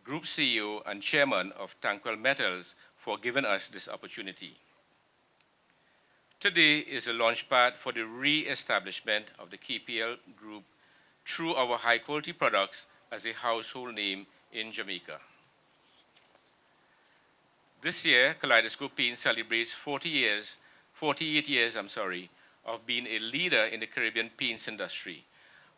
Group CEO and Chairman of Tankwell Metals, for giving us this opportunity. Today is a launchpad for the re-establishment of the KPL Group through our high-quality products as a household name in Jamaica. This year, Kaleidoscope Paints celebrates 48 years of being a leader in the Caribbean paints industry.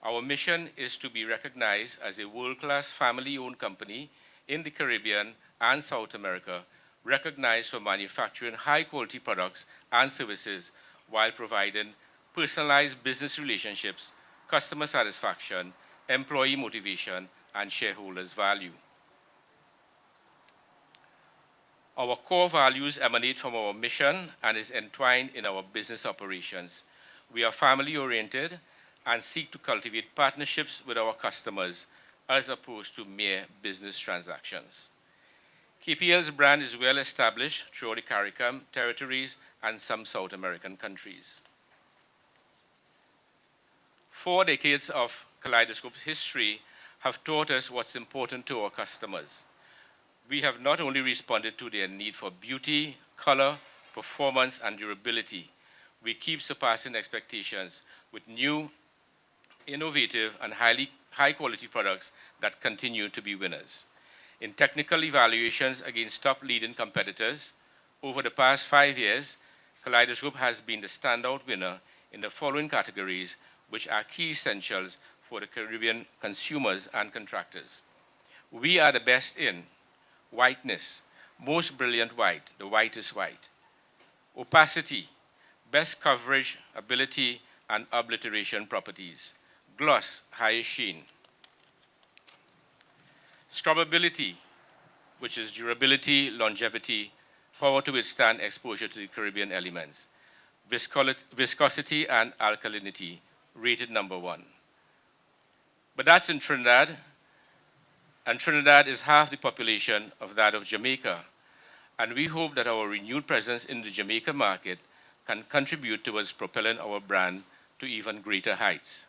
Our mission is to be recognized as a world-class family-owned company in the Caribbean and South America, recognized for manufacturing high-quality products and services while providing personalized business relationships, customer satisfaction, employee motivation, and shareholders' value. Our core values emanate from our mission and is entwined in our business operations. We are family-oriented and seek to cultivate partnerships with our customers as opposed to mere business transactions. KPL's brand is well established throughout the CARICOM territories and some South American countries. 4 decades of Kaleidoscope's history have taught us what's important to our customers. We have not only responded to their need for beauty, color, performance, and durability, we keep surpassing expectations with new, innovative, and high-quality products that continue to be winners. In technical evaluations against top leading competitors, over the past 5 years, Kaleidoscope has been the standout winner in the following categories, which are key essentials for the Caribbean consumers and contractors. We are the best in whiteness, most brilliant white, the whitest white. Opacity, best coverage, ability, and obliteration properties. Gloss, highest sheen. Scrubbability, which is durability, longevity, power to withstand exposure to the Caribbean elements. Viscosity and alkalinity, rated number 1. But that's in Trinidad, and Trinidad is half the population of that of Jamaica, and we hope that our renewed presence in the Jamaica market can contribute towards propelling our brand to even greater heights.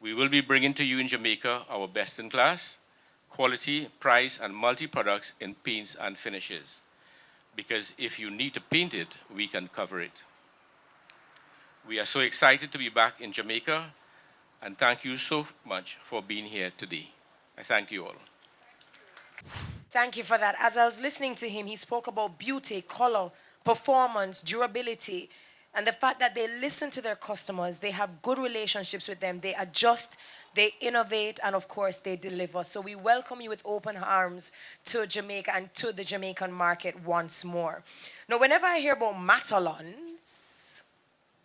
We will be bringing to you in Jamaica our best-in-class, quality, price, and multi-products in paints and finishes, because if you need to paint it, we can cover it. We are so excited to be back in Jamaica, and thank you so much for being here today. I thank you all. Thank you for that. As I was listening to him, he spoke about beauty, color, performance, durability, and the fact that they listen to their customers, they have good relationships with them, they adjust, they innovate, and of course, they deliver. So we welcome you with open arms to Jamaica and to the Jamaican market once more. Now, whenever I hear about Matalons,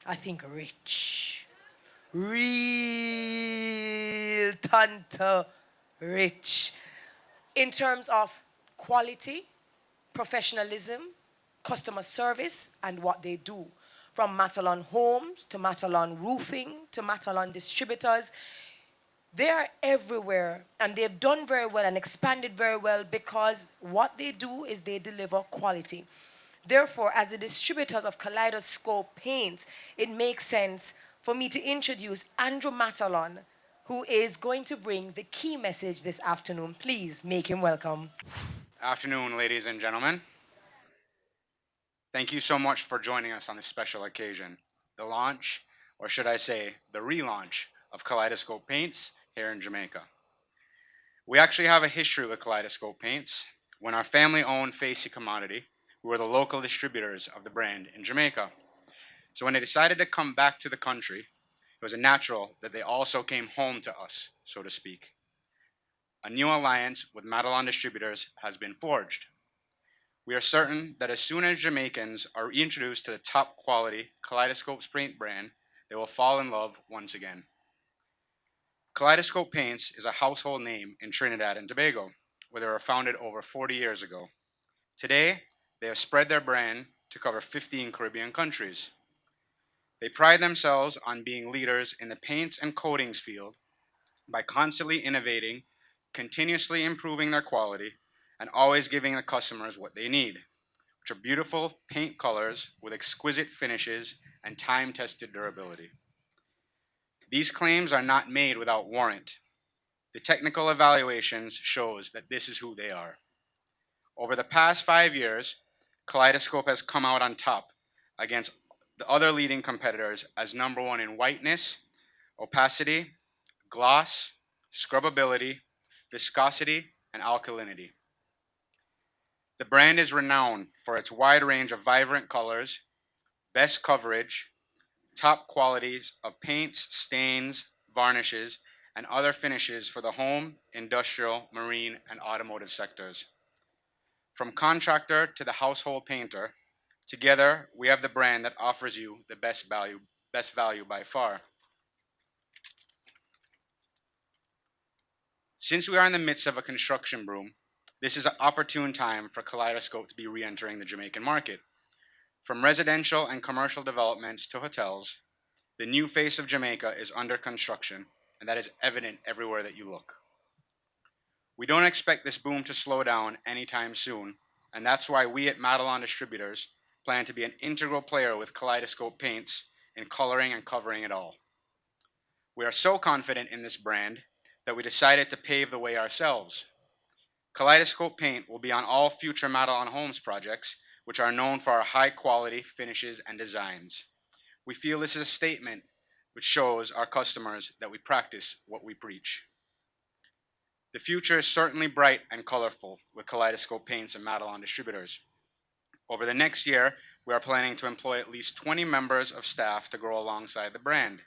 I think rich. Real tanta rich. In terms of quality, professionalism, customer service, and what they do. From Matalon Homes to Matalon Roofing to Matalon Distributors, they are everywhere, and they've done very well and expanded very well because what they do is they deliver quality. Therefore, as the distributors of Kaleidoscope Paints, it makes sense for me to introduce Andrew Matalon, who is going to bring the key message this afternoon. Please make him welcome. Afternoon, ladies and gentlemen. Thank you so much for joining us on this special occasion, the launch, or should I say, the relaunch of Kaleidoscope Paints here in Jamaica. We actually have a history with Kaleidoscope Paints. When our family-owned Facey Commodity, who were the local distributors of the brand in Jamaica. So when they decided to come back to the country, it was a natural that they also came home to us, so to speak. A new alliance with Matalon Distributors has been forged. We are certain that as soon as Jamaicans are reintroduced to the top quality Kaleidoscope Paint brand, they will fall in love once again. Kaleidoscope Paints is a household name in Trinidad and Tobago, where they were founded over 40 years ago. Today, they have spread their brand to cover 15 Caribbean countries. They pride themselves on being leaders in the paints and coatings field by constantly innovating, continuously improving their quality, and always giving the customers what they need, which are beautiful paint colors with exquisite finishes and time-tested durability. These claims are not made without warrant. The technical evaluations shows that this is who they are. Over the past 5 years, Kaleidoscope has come out on top against the other leading competitors as number 1 in whiteness, opacity, gloss, scrubbability, viscosity, and alkalinity. The brand is renowned for its wide range of vibrant colors, best coverage, top qualities of paints, stains, varnishes, and other finishes for the home, industrial, marine, and automotive sectors. From contractor to the household painter, together we have the brand that offers you the best value by far. Since we are in the midst of a construction boom, this is an opportune time for Kaleidoscope to be re-entering the Jamaican market. From residential and commercial developments to hotels, the new face of Jamaica is under construction, and that is evident everywhere that you look. We don't expect this boom to slow down anytime soon, and that's why we at Madelon Distributors plan to be an integral player with Kaleidoscope Paints in coloring and covering it all. We are so confident in this brand that we decided to pave the way ourselves. Kaleidoscope Paint will be on all future Madelon Homes projects, which are known for our high quality finishes and designs. We feel this is a statement which shows our customers that we practice what we preach. The future is certainly bright and colorful with Kaleidoscope Paints and Madelon Distributors. Over the next year, we are planning to employ at least 20 members of staff to grow alongside the brand.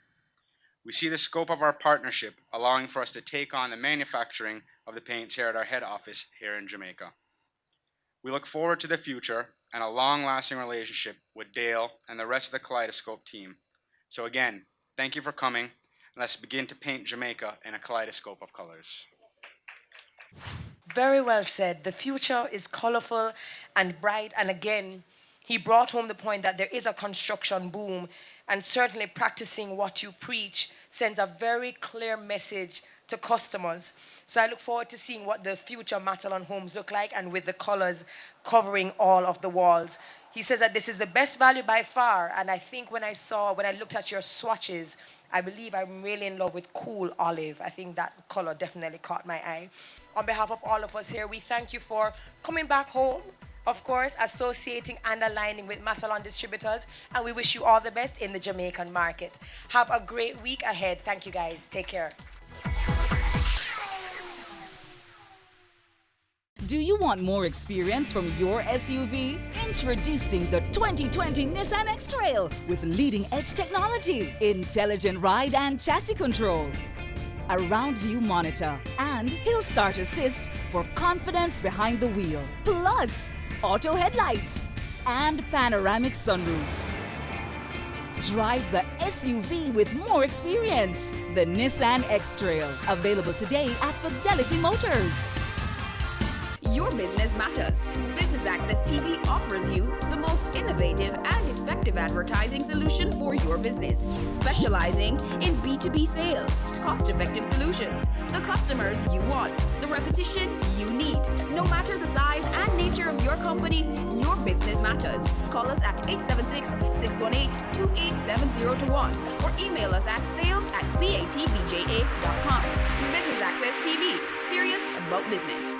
We see the scope of our partnership allowing for us to take on the manufacturing of the paints here at our head office here in Jamaica. We look forward to the future and a long-lasting relationship with Dale and the rest of the Kaleidoscope team. So again, thank you for coming, and let's begin to paint Jamaica in a kaleidoscope of colors. Very well said. The future is colorful and bright, and again, he brought home the point that there is a construction boom, and certainly practicing what you preach sends a very clear message to customers. So I look forward to seeing what the future Madelon Homes look like, and with the colors covering all of the walls. He says that this is the best value by far, and I think when I looked at your swatches, I believe I'm really in love with Cool Olive. I think that color definitely caught my eye. On behalf of all of us here, we thank you for coming back home, of course, associating and aligning with Madelon Distributors, and we wish you all the best in the Jamaican market. Have a great week ahead. Thank you, guys. Take care. Do you want more experience from your SUV? Introducing the 2020 Nissan X-Trail with leading-edge technology, intelligent ride and chassis control, a round view monitor, and hill start assist for confidence behind the wheel. Plus, auto headlights and panoramic sunroof. Drive the SUV with more experience. The Nissan X-Trail, available today at Fidelity Motors. Your business matters. Business Access TV offers you the most innovative and effective advertising solution for your business, specializing in B2B sales, cost-effective solutions, the customers you want, the repetition you need. No matter the size and nature of your company, your business matters. Call us at 876-618-2870 or email us at sales@batvja.com. Business Access TV, serious about business.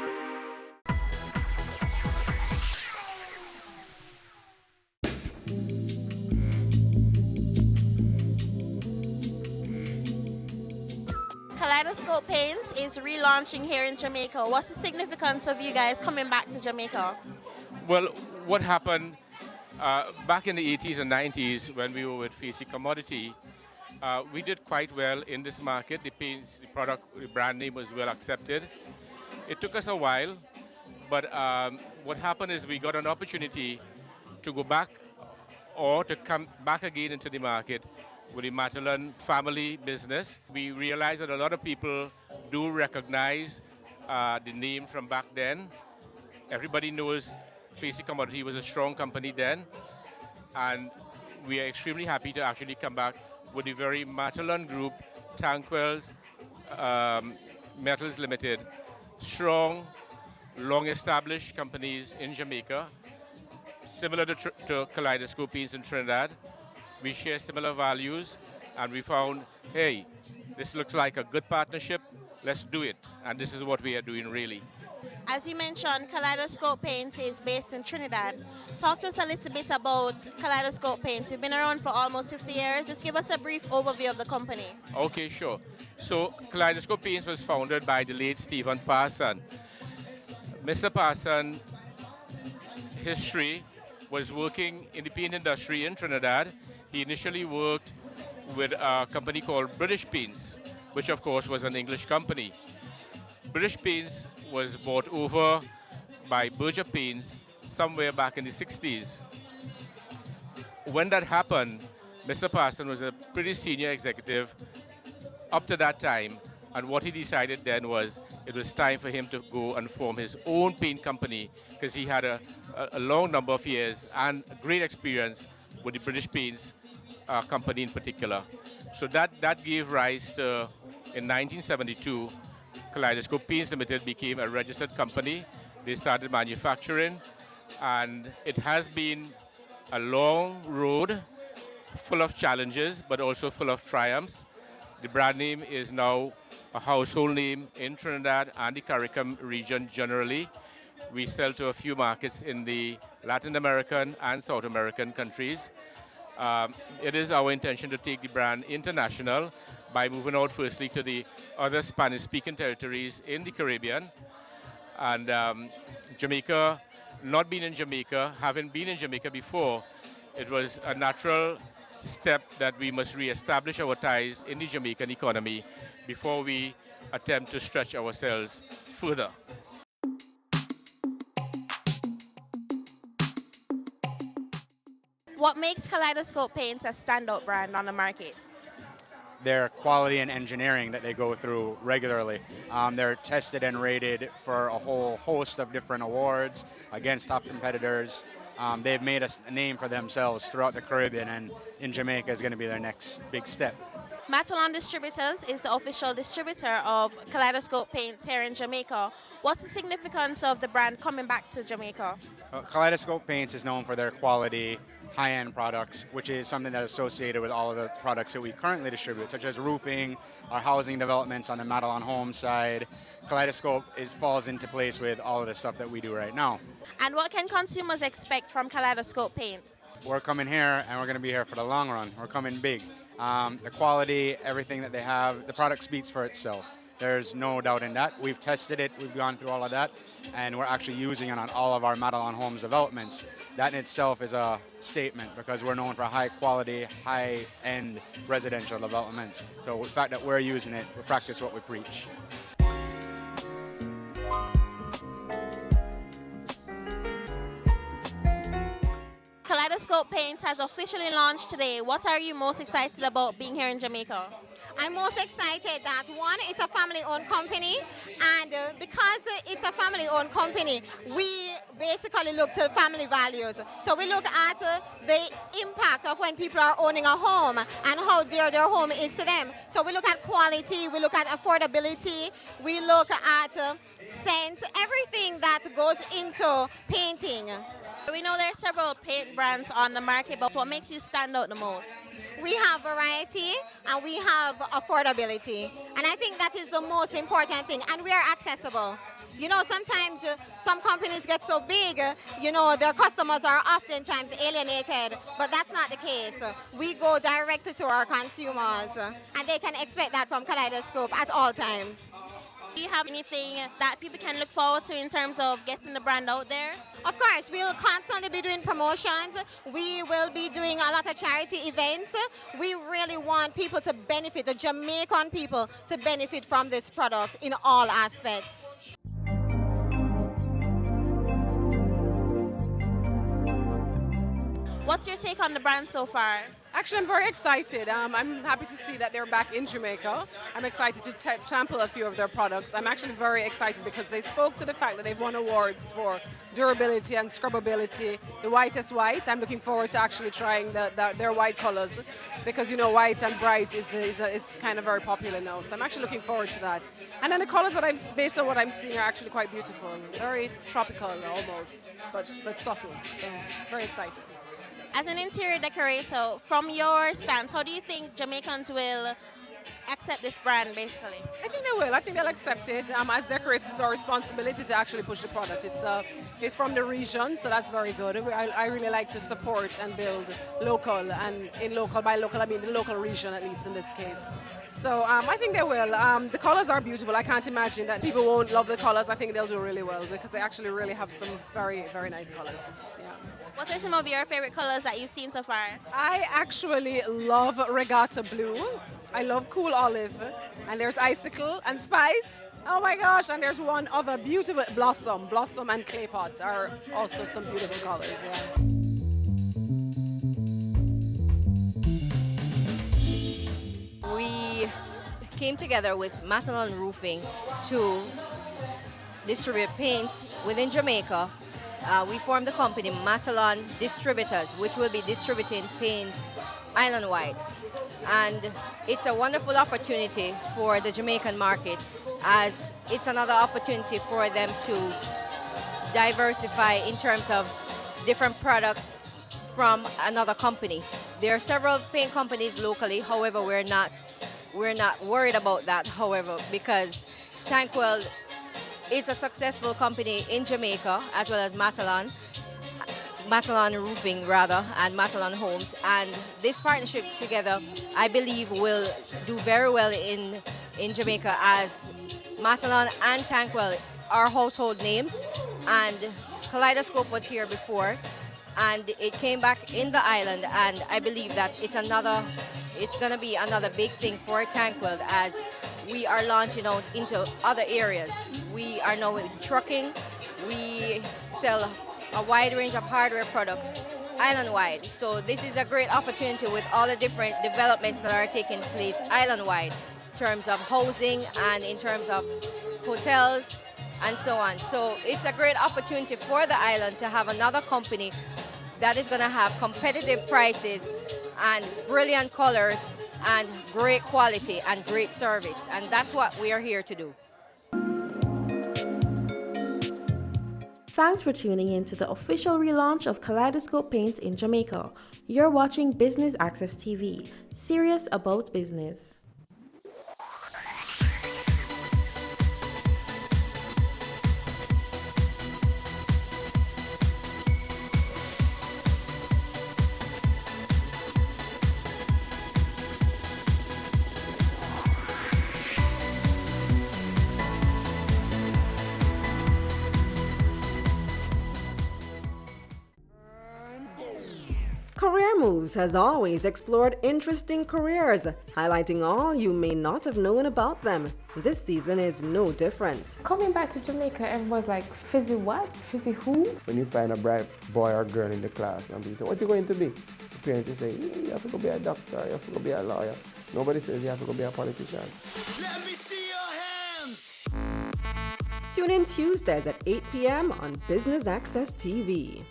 Kaleidoscope Paints is relaunching here in Jamaica. What's the significance of you guys coming back to Jamaica? Well, what happened back in the 80s and 90s when we were with Facey Commodity, we did quite well in this market. The paints, the product, the brand name was well accepted. It took us a while, but what happened is we got an opportunity to go back or to come back again into the market with the Madelon family business. We realized that a lot of people do recognize the name from back then. Everybody knows Facey Commodity was a strong company then, and we are extremely happy to actually come back with the very Madelon Group, Tanquils Metals Limited, strong, long-established companies in Jamaica, similar to Kaleidoscope Paints in Trinidad. We share similar values, and we found, hey, this looks like a good partnership. Let's do it. And this is what we are doing, really. As you mentioned, Kaleidoscope Paints is based in Trinidad. Talk to us a little bit about Kaleidoscope Paints. You've been around for almost 50 years. Just give us a brief overview of the company. Okay, sure. So Kaleidoscope Paints was founded by the late Stephen Parson. Mr. Parson, history was working in the paint industry in Trinidad. He initially worked with a company called British Paints, which of course was an English company. British Paints was bought over by Berger Paints somewhere back in the 60s. When that happened, Mr. Parson was a pretty senior executive up to that time, and what he decided then was it was time for him to go and form his own paint company, because he had a long number of years and great experience with the British Paints company in particular. So that gave rise to, in 1972, Kaleidoscope Paints Limited became a registered company. They started manufacturing, and it has been a long road full of challenges, but also full of triumphs. The brand name is now a household name in Trinidad and the CARICOM region generally. We sell to a few markets in the Latin American and South American countries. It is our intention to take the brand international by moving out firstly to the other Spanish-speaking territories in the Caribbean. And Jamaica, not being in Jamaica, having been in Jamaica before, it was a natural step that we must re-establish our ties in the Jamaican economy before we attempt to stretch ourselves further. What makes Kaleidoscope Paints a standout brand on the market? Their quality and engineering that they go through regularly. They're tested and rated for a whole host of different awards against top competitors. They've made a name for themselves throughout the Caribbean, and in Jamaica is going to be their next big step. Matalon Distributors is the official distributor of Kaleidoscope Paints here in Jamaica. What's the significance of the brand coming back to Jamaica? Kaleidoscope Paints is known for their quality, high-end products, which is something that is associated with all of the products that we currently distribute, such as roofing, our housing developments on the Matalon Home side. Kaleidoscope falls into place with all of the stuff that we do right now. And what can consumers expect from Kaleidoscope Paints? We're coming here, and we're going to be here for the long run. We're coming big. The quality, everything that they have, the product speaks for itself. There's no doubt in that. We've tested it, we've gone through all of that, and we're actually using it on all of our Matalon Homes developments. That in itself is a statement, because we're known for high quality, high-end residential developments. So the fact that we're using it, we practice what we preach. Kaleidoscope Paints has officially launched today. What are you most excited about being here in Jamaica? I'm most excited that, one, it's a family-owned company, and because it's a family-owned company, we basically look to family values. So we look at the impact of when people are owning a home and how dear their home is to them. So we look at quality, we look at affordability, we look at scent, everything that goes into painting. We know there are several paint brands on the market, but what makes you stand out the most? We have variety and we have affordability. And I think that is the most important thing. And we are accessible. You know, sometimes some companies get so big, you know, their customers are oftentimes alienated, but that's not the case. We go directly to our consumers, and they can expect that from Kaleidoscope at all times. Do you have anything that people can look forward to in terms of getting the brand out there? Of course, we'll constantly be doing promotions. We will be doing a lot of charity events. We really want people to benefit, the Jamaican people to benefit from this product in all aspects. What's your take on the brand so far? Actually, I'm very excited. I'm happy to see that they're back in Jamaica. I'm excited to sample a few of their products. I'm actually very excited because they spoke to the fact that they've won awards for durability and scrubbability. The whitest white. I'm looking forward to actually trying their white colors, because you know white and bright is kind of very popular now. So I'm actually looking forward to that. And then the colors that based on what I'm seeing, are actually quite beautiful, very tropical almost, but subtle. So very excited. As an interior decorator, from your stance, how do you think Jamaicans will accept this brand, basically? I think they will. I think they'll accept it. As decorators, it's our responsibility to actually push the product. It's from the region, so that's very good. I really like to support and build local, and by local, I mean the local region, at least in this case. So I think they will. The colors are beautiful. I can't imagine that people won't love the colors. I think they'll do really well because they actually really have some very, very nice colors. Yeah. What are some of your favorite colors that you've seen so far? I actually love Regatta Blue. I love Cool Olive, and there's Icicle and Spice. Oh my gosh, and there's one other beautiful Blossom. Blossom and Clay Pot are also some beautiful colors. Yeah. We came together with Matalon Roofing to distribute paints within Jamaica. We formed the company Matalon Distributors, which will be distributing paints island-wide. And it's a wonderful opportunity for the Jamaican market, as it's another opportunity for them to diversify in terms of different products from another company. There are several paint companies locally, however, we're not worried about that, however, because Tankwell is a successful company in Jamaica, as well as Matalon Roofing rather, and Matalon Homes. And this partnership together, I believe, will do very well in Jamaica, as Matalon and Tankwell are household names, and Kaleidoscope was here before, and it came back in the island, and I believe that it's going to be another big thing for Tankwell, as we are launching out into other areas. We are now in trucking. We sell a wide range of hardware products island-wide. So this is a great opportunity with all the different developments that are taking place island-wide in terms of housing and in terms of hotels and so on. So it's a great opportunity for the island to have another company that is going to have competitive prices and brilliant colors and great quality and great service. And that's what we are here to do. Thanks for tuning in to the official relaunch of Kaleidoscope Paint in Jamaica. You're watching Business Access TV, serious about business. Career Moves has always explored interesting careers, highlighting all you may not have known about them. This season is no different. Coming back to Jamaica, everyone's like, fizzy what? Fizzy who? When you find a bright boy or girl in the class and people say, what are you going to be? The parents will say, you have to go be a doctor, you have to go be a lawyer. Nobody says you have to go be a politician. Let me see your hands. Tune in Tuesdays at 8 p.m. on Business Access TV.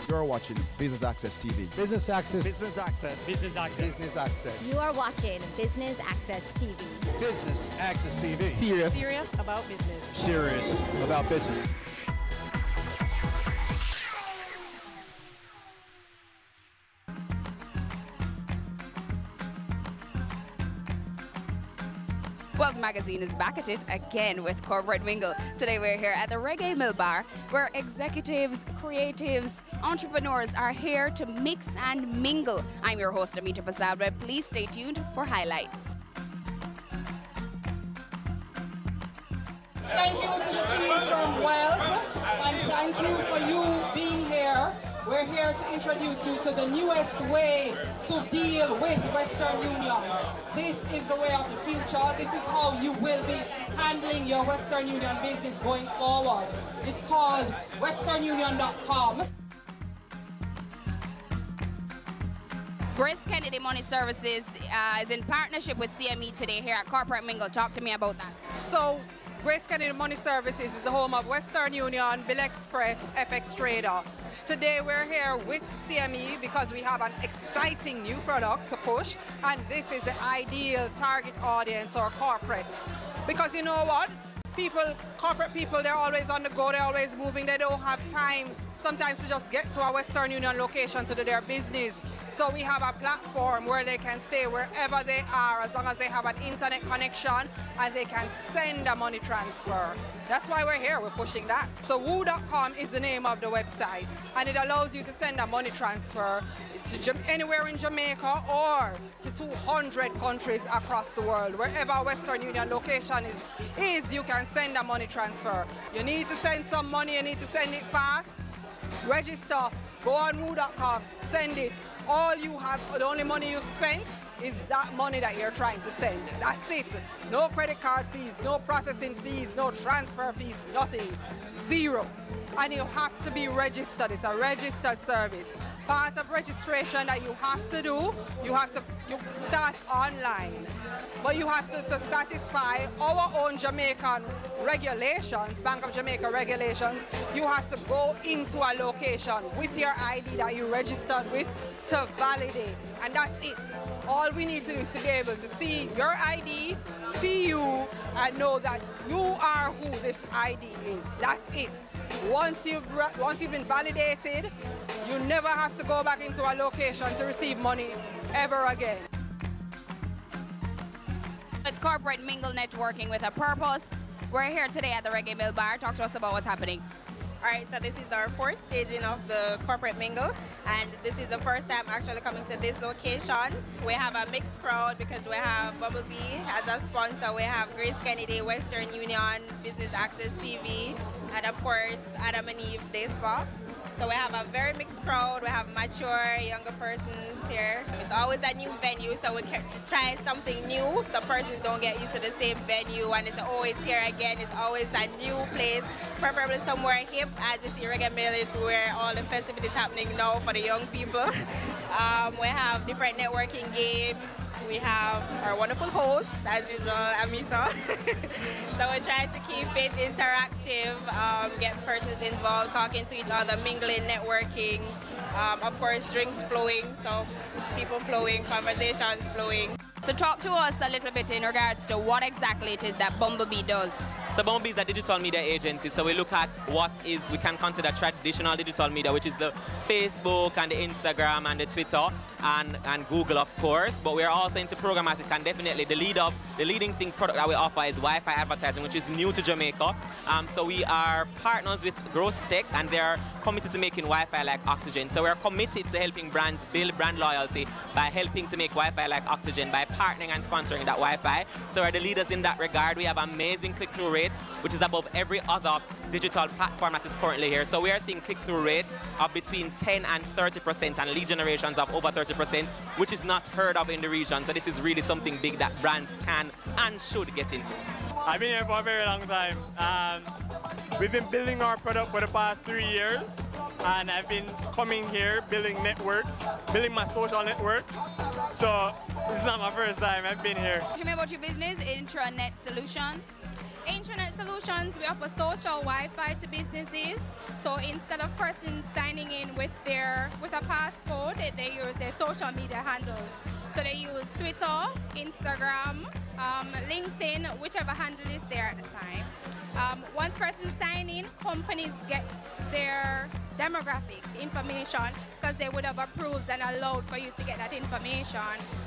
You're watching Business Access TV. Business Access. Business Access. Business Access. Business Access. You are watching Business Access TV. Business Access TV. Serious about business. Serious about business. Wealth Magazine is back at it again with Corporate Mingle. Today we're here at the Reggae Mill Bar, where executives, creatives, entrepreneurs are here to mix and mingle. I'm your host, Amita Pasadwe. Please stay tuned for highlights. Thank you to the team from Wealth, and thank you for you being here. We're here to introduce you to the newest way to deal with Western Union. This is the way of the future. This is how you will be handling your Western Union business going forward. It's called westernunion.com. Grace Kennedy Money Services is in partnership with CME today here at Corporate Mingle. Talk to me about that. So, Grace Kennedy Money Services is the home of Western Union, Bill Express, FX Trader. Today we're here with CME because we have an exciting new product to push, and this is the ideal target audience or corporates. Because you know what? Corporate people, they're always on the go, they're always moving, they don't have time sometimes to just get to a Western Union location to do their business. So we have a platform where they can stay wherever they are as long as they have an internet connection and they can send a money transfer. That's why we're here, we're pushing that. So woo.com is the name of the website, and it allows you to send a money transfer to anywhere in Jamaica or to 200 countries across the world. Wherever a Western Union location is, you can send a money transfer. You need to send some money, you need to send it fast. Register, go on woo.com, send it. all you have, the only money you spent is that money that you're trying to send. That's it. No credit card fees, no processing fees, no transfer fees, nothing. Zero. And you have to be registered. It's a registered service. Part of registration that you have to do, you start online. But you have to satisfy our own Jamaican regulations, Bank of Jamaica regulations, you have to go into a location with your ID that you registered with to validate. And that's it. All we need to do is to be able to see your ID, see you, and know that you are who this ID is. That's it. Once you've been validated, you never have to go back into a location to receive money ever again. It's Corporate Mingle Networking with a purpose. We're here today at the Reggae Mill Bar. Talk to us about what's happening. All right, so this is our fourth staging of the Corporate Mingle, and this is the first time actually coming to this location. We have a mixed crowd because we have Bumblebee as a sponsor. We have Grace Kennedy, Western Union, Business Access TV, and of course, Adam and Eve Day Spa. So we have a very mixed crowd. We have mature, younger persons here. It's always a new venue, so we can try something new so persons don't get used to the same venue and it's always here again. It's always a new place, preferably somewhere hip, as you see Reggae Mill is where all the festivities happening now for the young people. We have different networking games. We have our wonderful host, as usual, Amisa. So we try to keep it interactive, get persons involved, talking to each other, mingling, networking. Of course, drinks flowing, so people flowing, conversations flowing. So talk to us a little bit in regards to what exactly it is that Bumblebee does. So Bumblebee is a digital media agency, so we look at what we can consider traditional digital media, which is the Facebook and the Instagram and the Twitter and Google, of course. But we are also into programmatic, and definitely the leading product that we offer is Wi-Fi advertising, which is new to Jamaica. So we are partners with Gross Tech, and they are committed to making Wi-Fi like oxygen. So we are committed to helping brands build brand loyalty by helping to make Wi-Fi like oxygen by partnering and sponsoring that Wi-Fi. So we're the leaders in that regard. We have amazing click-through rates, which is above every other digital platform that is currently here. So we are seeing click-through rates of between 10 and 30% and lead generations of over 30%, which is not heard of in the region. So this is really something big that brands can and should get into. I've been here for a very long time. We've been building our product for the past 3 years, and I've been coming here, building networks, building my social network. So this is not my first time I've been here. Tell me about your business, Intranet Solutions. Intranet Solutions, we offer social Wi-Fi to businesses. So instead of persons signing in with a passcode, they use their social media handles. So they use Twitter, Instagram, LinkedIn, whichever handle is there at the time. Once persons sign in, companies get their demographic information because they would have approved and allowed for you to get that information.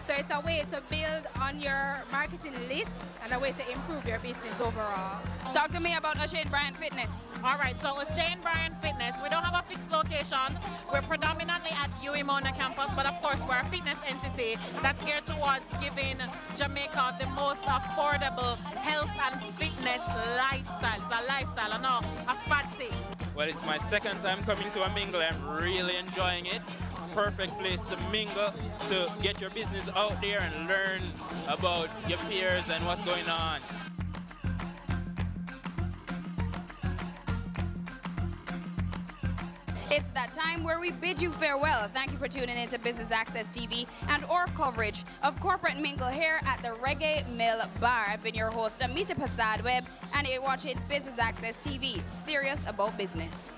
So it's a way to build on your marketing list and a way to improve your business overall. Talk to me about O'Shane Bryant Fitness. All right, so O'Shane Bryant Fitness, we don't have a fixed location. We're predominantly at UEMONA campus, but of course we're a fitness entity that's geared towards giving Jamaica the most affordable health and fitness lifestyle. It's a lifestyle, and not a fat thing. Well, it's my second time coming to a mingle. I'm really enjoying it. Perfect place to mingle, to get your business out there and learn about your peers and what's going on. It's that time where we bid you farewell. Thank you for tuning in to Business Access TV and our coverage of Corporate Mingle here at the Reggae Mill Bar. I've been your host, Amita Pasad-Webb, and you're watching Business Access TV, serious about business.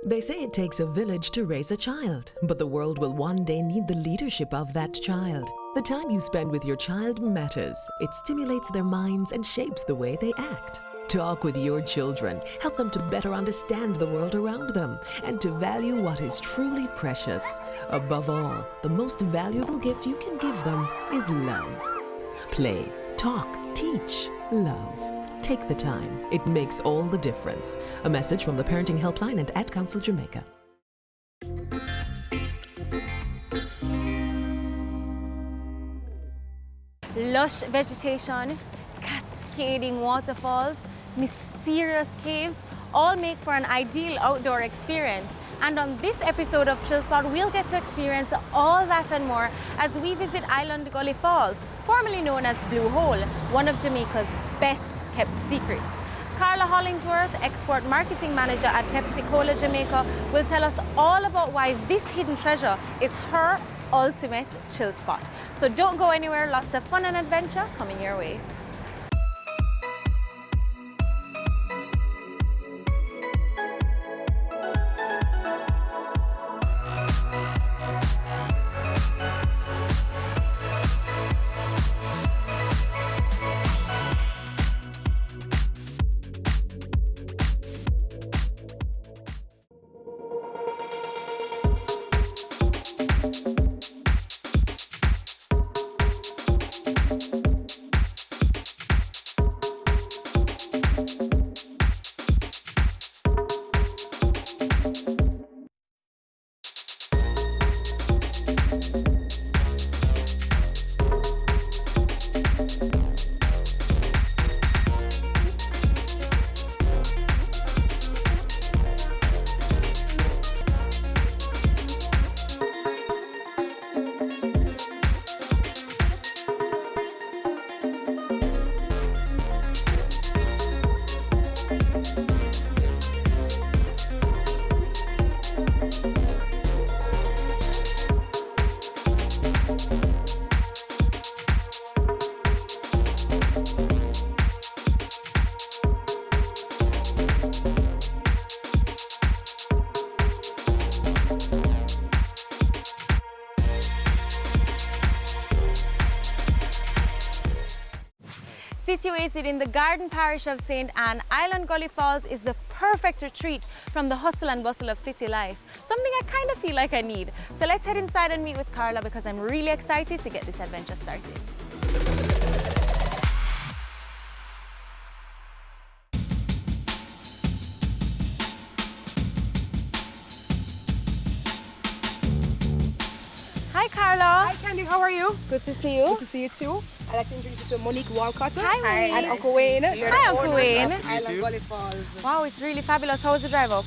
They say it takes a village to raise a child, but the world will one day need the leadership of that child. The time you spend with your child matters. It stimulates their minds and shapes the way they act. Talk with your children. Help them to better understand the world around them and to value what is truly precious. Above all, the most valuable gift you can give them is love. Play, Talk, teach, love. Take the time. It makes all the difference. A message from the Parenting Helpline and Ad Council Jamaica. Lush vegetation, cascading waterfalls, mysterious caves, all make for an ideal outdoor experience. And on this episode of Chill Spot, we'll get to experience all that and more as we visit Island Gully Falls, formerly known as Blue Hole, one of Jamaica's best kept secrets. Carla Hollingsworth, Export Marketing Manager at Pepsi-Cola Jamaica, will tell us all about why this hidden treasure is her ultimate chill spot. So don't go anywhere, lots of fun and adventure coming your way. Situated in the Garden Parish of St. Anne, Island Gully Falls is the perfect retreat from the hustle and bustle of city life. Something I kind of feel like I need. So let's head inside and meet with Carla because I'm really excited to get this adventure started. Hi Carla. Hi Candy, how are you? Good to see you. Good to see you too. I'd like to introduce you to Monique Walcott. Hi, and Uncle Wayne. Hi Uncle Wayne. Island Gully Falls. Wow, it's really fabulous. How was the drive up?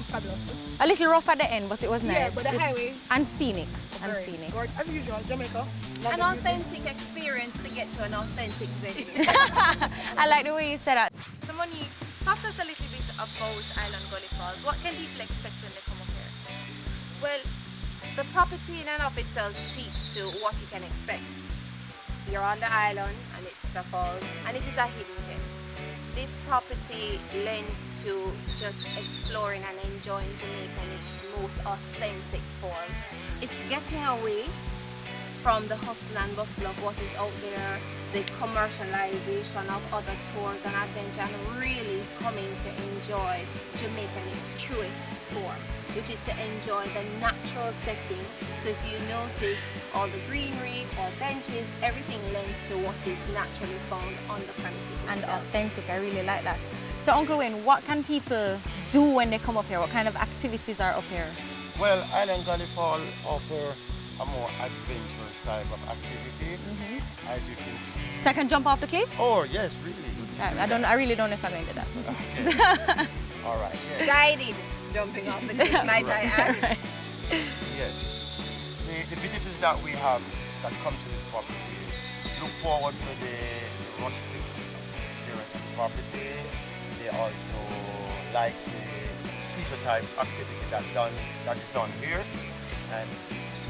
Fabulous. A little rough at the end, but it was nice. Yeah, but the highway. And scenic. As usual, Jamaica. An authentic experience to get to an authentic venue. I like the way you said that. So Monique, talk to us a little bit about Island Gully Falls. What can people expect when they come up here? Well, the property in and of itself speaks to what you can expect. You're on the island and it's a falls and it is a hidden gem. This property lends to just exploring and enjoying Jamaica in its most authentic form. It's getting away from the hustle and bustle of what is out there, the commercialization of other tours and adventure, and really coming to enjoy Jamaica in its truest form, which is to enjoy the natural setting. So if you notice all the greenery or benches, everything lends to what is naturally found on the premises And itself. authentic, I really like that. So Uncle Wayne, what can people do when they come up here? What kind of activities are up here? Well, Island Gully Fall offer a more adventurous type of activity, as you can see. So I can jump off the cliffs? Oh yes, really. I really don't know if I'm going to do that. Okay. All right. Yes. Guided jumping off the cliffs, might I add. Right. Yes. The visitors that we have that come to this property look forward for the rustic appearance of the property. They also like the people type activity that is done here, and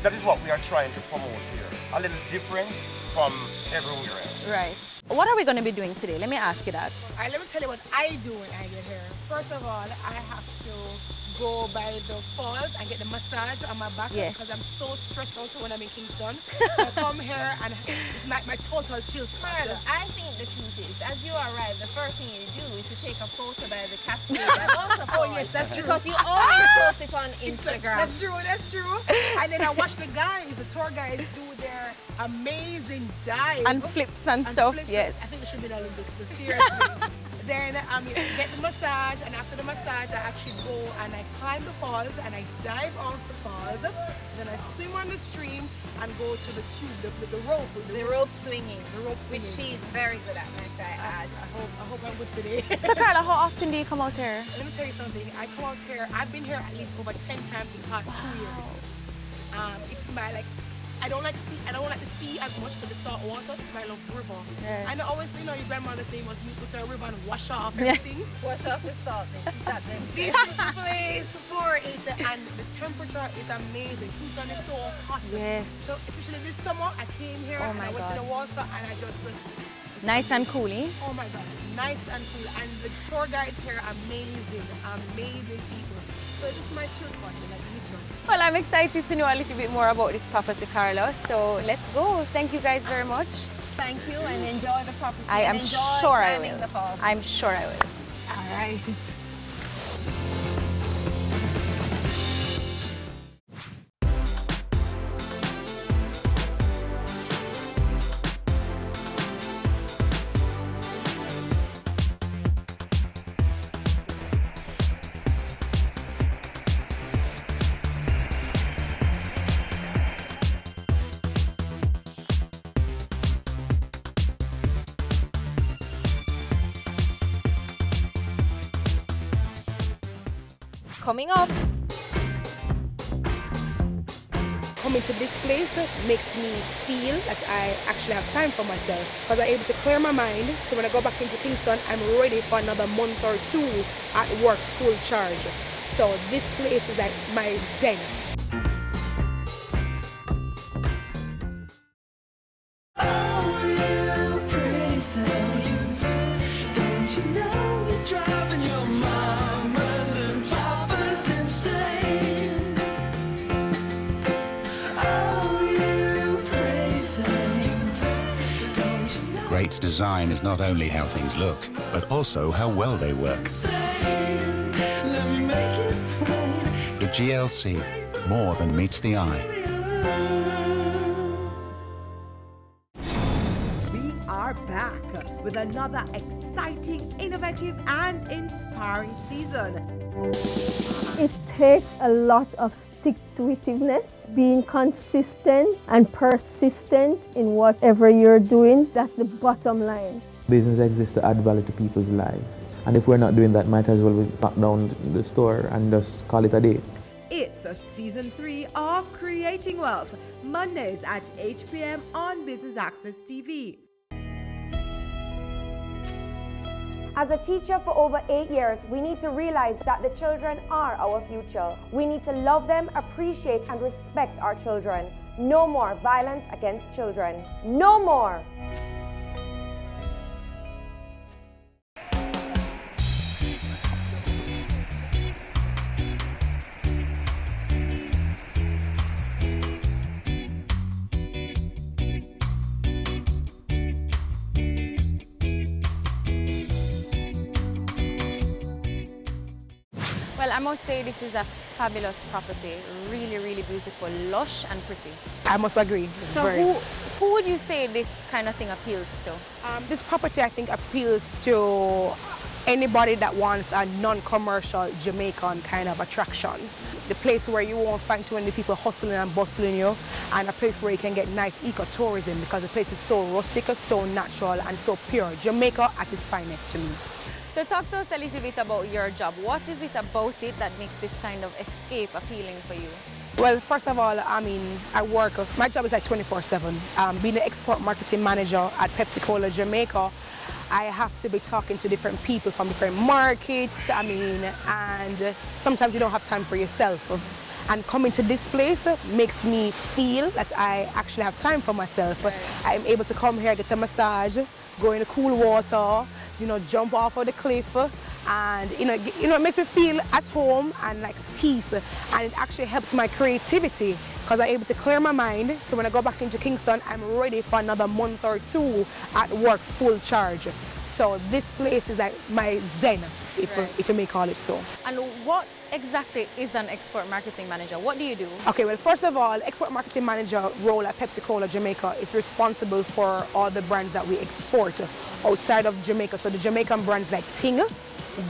that is what we are trying to promote here. A little different from everywhere else. Right. What are we going to be doing today? Let me ask you that. All right, let me tell you what I do when I get here. First of all, I have to go by the falls and get the massage on my back because I'm so stressed out when I'm in Kingston. So I come here and it's like my total chill spot. I think the truth is, as you arrive, the first thing you do is to take a photo by the cascade and waterfall. Oh yes, that's true. Because you always post it on Instagram. That's true, that's true. And then I watch the guys, the tour guys, do their amazing dive. And flips and stuff. Flips Yes. I think it should be the Olympics, so seriously. Then get the massage, and after the massage I actually go and I climb the falls and I dive off the falls. Then I swim on the stream and go to the tube, the rope. The rope swinging. The rope swinging. Which she's very good at, might I add. I hope I'm good today. So Carla, how often do you come out here? Let me tell you something. I come out here, I've been here at least over 10 times in the past 2 years. It's my I don't like the sea as much because the salt water. It's my love river. Yeah. And I always, your grandmother say you must go to a river and wash off everything. Wash off the salt. This is the place for it, and the temperature is amazing. Kingston is so hot. Yes. So especially this summer, I came here Oh and my I went God. to the water and I just Nice and coolie. Oh my God, nice and cool. And the tour guides here are amazing people. So it's just my chill spot, Well, I'm excited to know a little bit more about this property, Carlos. So let's go. Thank you guys very much. Thank you, and enjoy the property. I am and enjoy sure I climbing will. the falls. I'm sure I will. All right. Coming up. Coming to this place makes me feel like I actually have time for myself because I'm able to clear my mind. So when I go back into Kingston, I'm ready for another month or two at work full charge. So this place is like my zen. Great design is not only how things look, but also how well they work. The GLC, more than meets the eye. We are back with another exciting, innovative and inspiring season. It takes a lot of stick-to-itiveness, being consistent and persistent in whatever you're doing. That's the bottom line. Business exists to add value to people's lives. And if we're not doing that, might as well we knock down the store and just call it a day. It's a season 3 of Creating Wealth, Mondays at 8 p.m. on Business Access TV. As a teacher for over 8 years, we need to realize that the children are our future. We need to love them, appreciate and respect our children. No more violence against children. No more! Well, I must say this is a fabulous property. Really, really beautiful, lush and pretty. I must agree. So who would you say this kind of thing appeals to? This property, I think, appeals to anybody that wants a non-commercial Jamaican kind of attraction. The place where you won't find too many people hustling and bustling you, and a place where you can get nice ecotourism because the place is so rustic, so natural and so pure. Jamaica at its finest to me. So talk to us a little bit about your job. What is it about it that makes this kind of escape appealing for you? Well, first of all, I work, my job is like 24/7. Being the export marketing manager at Pepsi-Cola Jamaica, I have to be talking to different people from different markets, and sometimes you don't have time for yourself. And coming to this place makes me feel that I actually have time for myself. Right. I'm able to come here, get a massage, go in the cool water, jump off of the cliff, and it makes me feel at home and like peace, and it actually helps my creativity because I'm able to clear my mind. So when I go back into Kingston, I'm ready for another month or two at work full charge. So this place is like my zen, if you may call it so. And what exactly is an export marketing manager? What do you do? Okay, well, first of all, export marketing manager role at Pepsi-Cola Jamaica is responsible for all the brands that we export outside of Jamaica. So the Jamaican brands like Ting,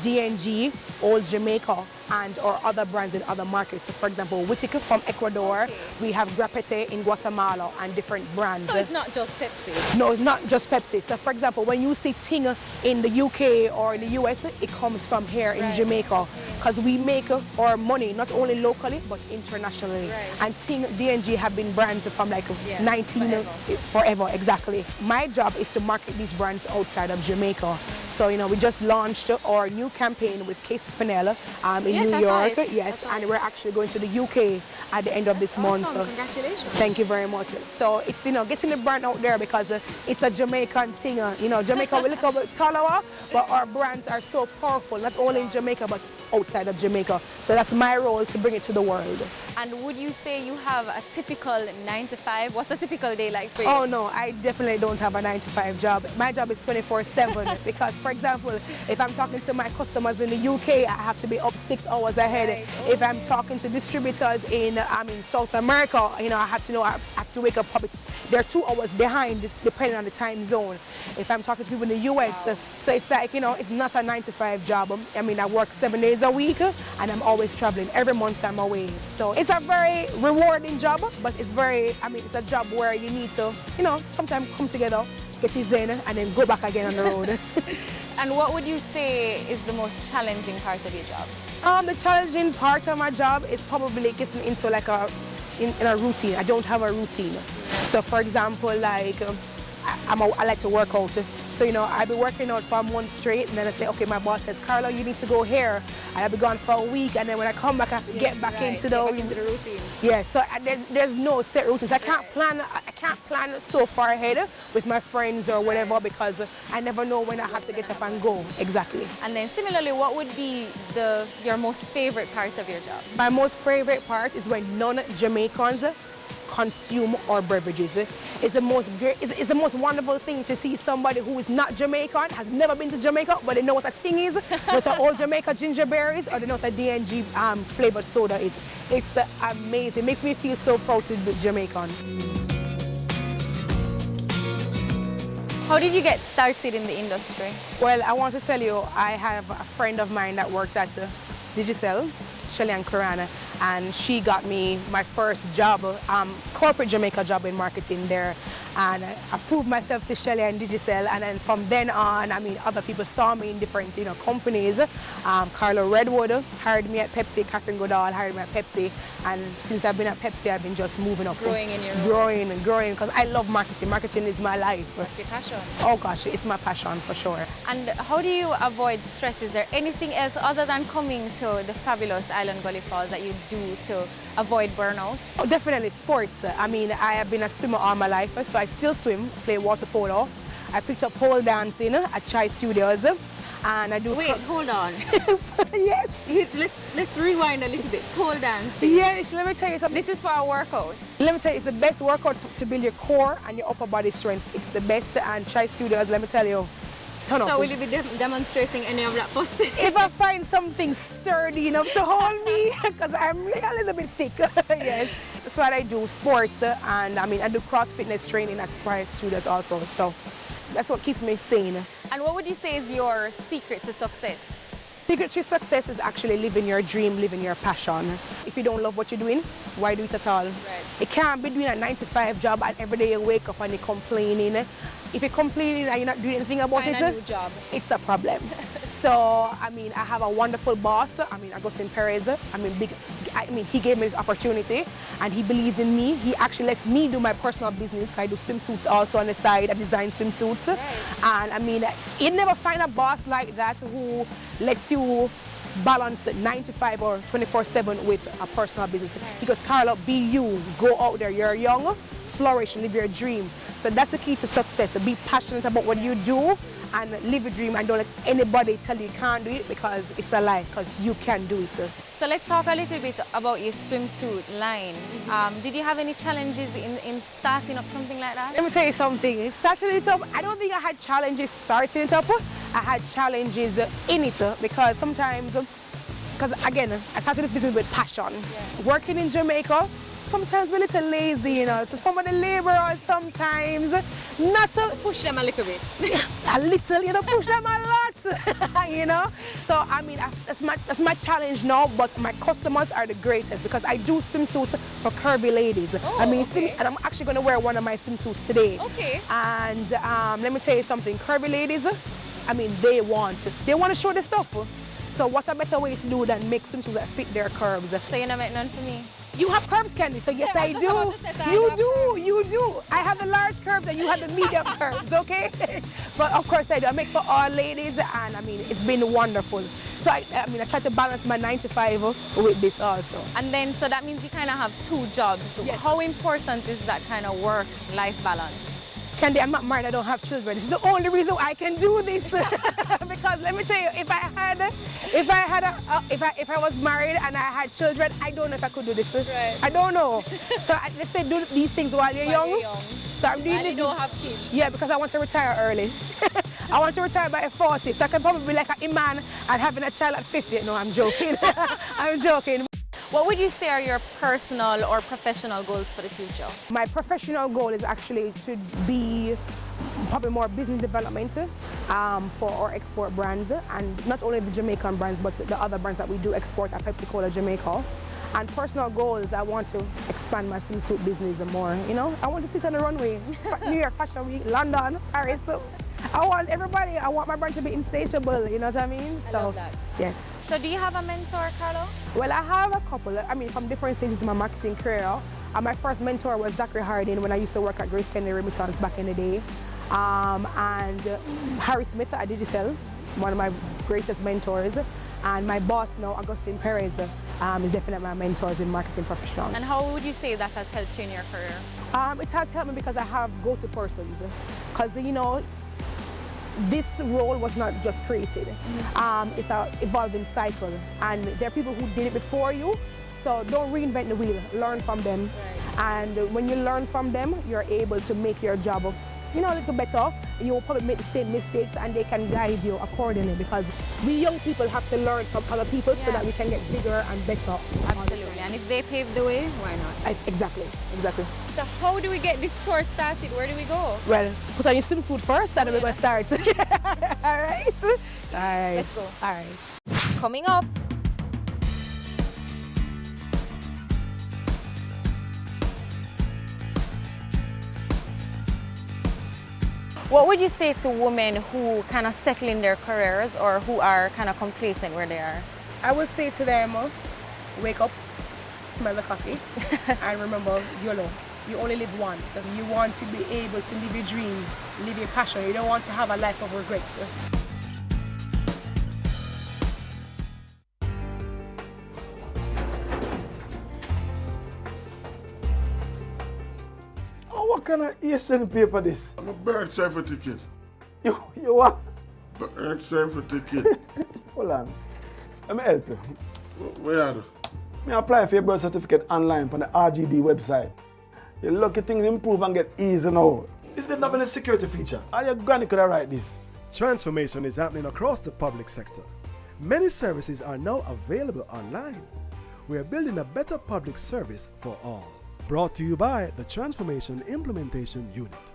D&G, Old Jamaica, and or other brands in other markets. So for example, Whittaker from Ecuador, we have Grapete in Guatemala, and different brands. So it's not just Pepsi? No, it's not just Pepsi. So for example, when you see Ting in the UK or in the US, it comes from here in Jamaica, because we make our money not only locally but internationally. And Ting, D&G have been brands from like 19 forever, exactly. My job is to market these brands outside of Jamaica. So we just launched our new campaign with Casey Fennell in New York. Yes, and we're actually going to the UK at the end of this month. Congratulations. Thank you very much. So it's getting the brand out there, because it's a Jamaican thing. Jamaica we look a bit taller, but our brands are so powerful, not only in Jamaica but outside of Jamaica. So that's my role, to bring it to the world. And would you say you have a typical 9 to 5? What's a typical day like for you? Oh no, I definitely don't have a 9 to 5 job. My job is 24/7 because, for example, if I'm talking to my customers in the UK, I have to be up 6 hours ahead. If I'm talking to distributors in South America, I have to know I have to wake up probably, they're 2 hours behind depending on the time zone. If I'm talking to people in the US, so it's like, it's not a 9 to 5 job. I work 7 days a week, and I'm always traveling. Every month I'm away. So it's a very rewarding job, but it's it's a job where you need to, sometimes come together, get your zen, and then go back again on the road. And what would you say is the most challenging part of your job? The challenging part of my job is probably getting into like in a routine. I don't have a routine. So for example, like I like to work out. So, I'll be working out for a month straight, and then I say, okay, my boss says, Carla, you need to go here. And I'll be gone for a week, and then when I come back, I have to get back into the routine. Yeah, so there's no set routines. I can't plan so far ahead with my friends or whatever, because I never know when I have to get up and go. Exactly. And then similarly, what would be your most favorite part of your job? My most favorite part is when non-Jamaicans consume our beverages. It's the most wonderful thing to see somebody who is not Jamaican, has never been to Jamaica, but they know what a Ting is, what an Old Jamaica ginger berries, or they know what a D&G flavored soda is. It's amazing. It makes me feel so proud to be Jamaican. How did you get started in the industry? Well, I want to tell you, I have a friend of mine that works at Digicel, Shelly and Karana, and she got me my first job, corporate Jamaica job in marketing there. And I proved myself to Shelly and Digicel, and then from then on, other people saw me in different, companies. Carlo Redwood hired me at Pepsi, Catherine Goodall hired me at Pepsi, and since I've been at Pepsi, I've been just moving up. Growing in your role. Growing, because I love marketing. Marketing is my life. That's your passion. Oh gosh, it's my passion for sure. And how do you avoid stress? Is there anything else other than coming to the fabulous Island Gully Falls that you do to avoid burnout? Oh, definitely sports. I have been a swimmer all my life, so I still swim, play water polo. I picked up pole dancing at Chai Studios, and I do. Wait, hold on. Yes. Let's rewind a little bit. Pole dancing. Yes. Let me tell you something. This is for a workout. Let me tell you, it's the best workout to build your core and your upper body strength. It's the best, and Chai Studios. Let me tell you. So will you be demonstrating any of that posture? If I find something sturdy enough to hold me, because I'm a little bit thick. Yes, that's what I do, sports, and I do cross fitness training at Spire Studios also. So that's what keeps me sane. And what would you say is your secret to success? Secret to success is actually living your dream, living your passion. If you don't love what you're doing, why do it at all? Right. You can't be doing a 9 to 5 job and every day you wake up and you're complaining. If you're complaining and you're not doing anything about Find a new job. It's a problem. So, I have a wonderful boss, Agustin Perez. He gave me this opportunity and he believes in me. He actually lets me do my personal business. I do swimsuits also on the side. I design swimsuits. Right. And you never find a boss like that who lets you balance 9 to 5 or 24/7 with a personal business. Right. Because Carla, be you. Go out there. You're young, flourish, live your dream. So that's the key to success. Be passionate about what you do and live your dream and don't let anybody tell you can't do it, because it's a lie, because you can do it. So let's talk a little bit about your swimsuit line. Did you have any challenges in starting up something like that? Let me tell you something. Starting it up, I don't think I had challenges starting it up. I had challenges in it, because sometimes, because again, I started this business with passion. Working in Jamaica, sometimes we're a little lazy, you know. So some of the laborers sometimes not to push them a little bit. A little, you know, push them a lot, you know. So I mean, that's my challenge now. But my customers are the greatest, because I do swimsuits for curvy ladies. I mean, see me, and I'm actually going to wear one of my swimsuits today. Okay. And let me tell you something, curvy ladies, I mean, they want to show their stuff. So what a better way to do than make swimsuits that fit their curves. So you don't make none for me? You have curves, Candy, so yes, I do. You do. I have the large curves and you have the medium curves, okay? But of course I do. I make for all ladies, and I mean, it's been wonderful. So I try to balance my 9 to 5 with this also. And then, so that means you kind of have 2 jobs. Yes. How important is that kind of work-life balance? Candy, I'm not married, I don't have children. This is the only reason I can do this. Because let me tell you, if I was married and I had children, I don't know if I could do this. Right. I don't know. So let's say do these things while you're young. So I'm doing this. You don't have kids. Yeah, because I want to retire early. I want to retire by 40, so I can probably be like a man and having a child at 50. No, I'm joking. I'm joking. What would you say are your personal or professional goals for the future? My professional goal is actually to be probably more business development for our export brands, and not only the Jamaican brands, but the other brands that we do export at Pepsi Cola Jamaica. And personal goals, I want to expand my swimsuit business more. You know, I want to sit on the runway, New York Fashion Week, London, Paris. So I want everybody, I want my brand to be insatiable, you know what I mean? I love that. Yes. So do you have a mentor, Carlo? Well, I have a couple, I mean, from different stages in my marketing career. My first mentor was Zachary Hardin when I used to work at Grace Kennedy Remittance back in the day. And Harry Smith at Digicel, one of my greatest mentors. And my boss now, Augustine Perez, is definitely my mentors in marketing professionals. And how would you say that has helped you in your career? It has helped me because I have go-to persons. Because, you know, this role was not just created. It's an evolving cycle. And there are people who did it before you, so don't reinvent the wheel. Learn from them. Right. And when you learn from them, you're able to make your job, you know, a little better. You will probably make the same mistakes and they can guide you accordingly, because we young people have to learn from other people so that we can get bigger and better. Absolutely. And if they pave the way, why not? Exactly. So how do we get this tour started? Where do we go? Well, put on your swimsuit first and then we're going to start. All right? Let's go. All right. Coming up. What would you say to women who kind of settle in their careers or who are kind of complacent where they are? I would say to them, wake up, smell the coffee, and remember, YOLO. You only live once. You want to be able to live your dream, live your passion. You don't want to have a life of regrets. What kind of ESN paper this? I'm a birth certificate. You what? Birth certificate. Hold on. Let me help you. Where are you? Me apply for your birth certificate online on the RGD website. Your lucky things improve and get easy now. This didn't have any security feature. All your granny could have write this. Transformation is happening across the public sector. Many services are now available online. We are building a better public service for all. Brought to you by the Transformation Implementation Unit.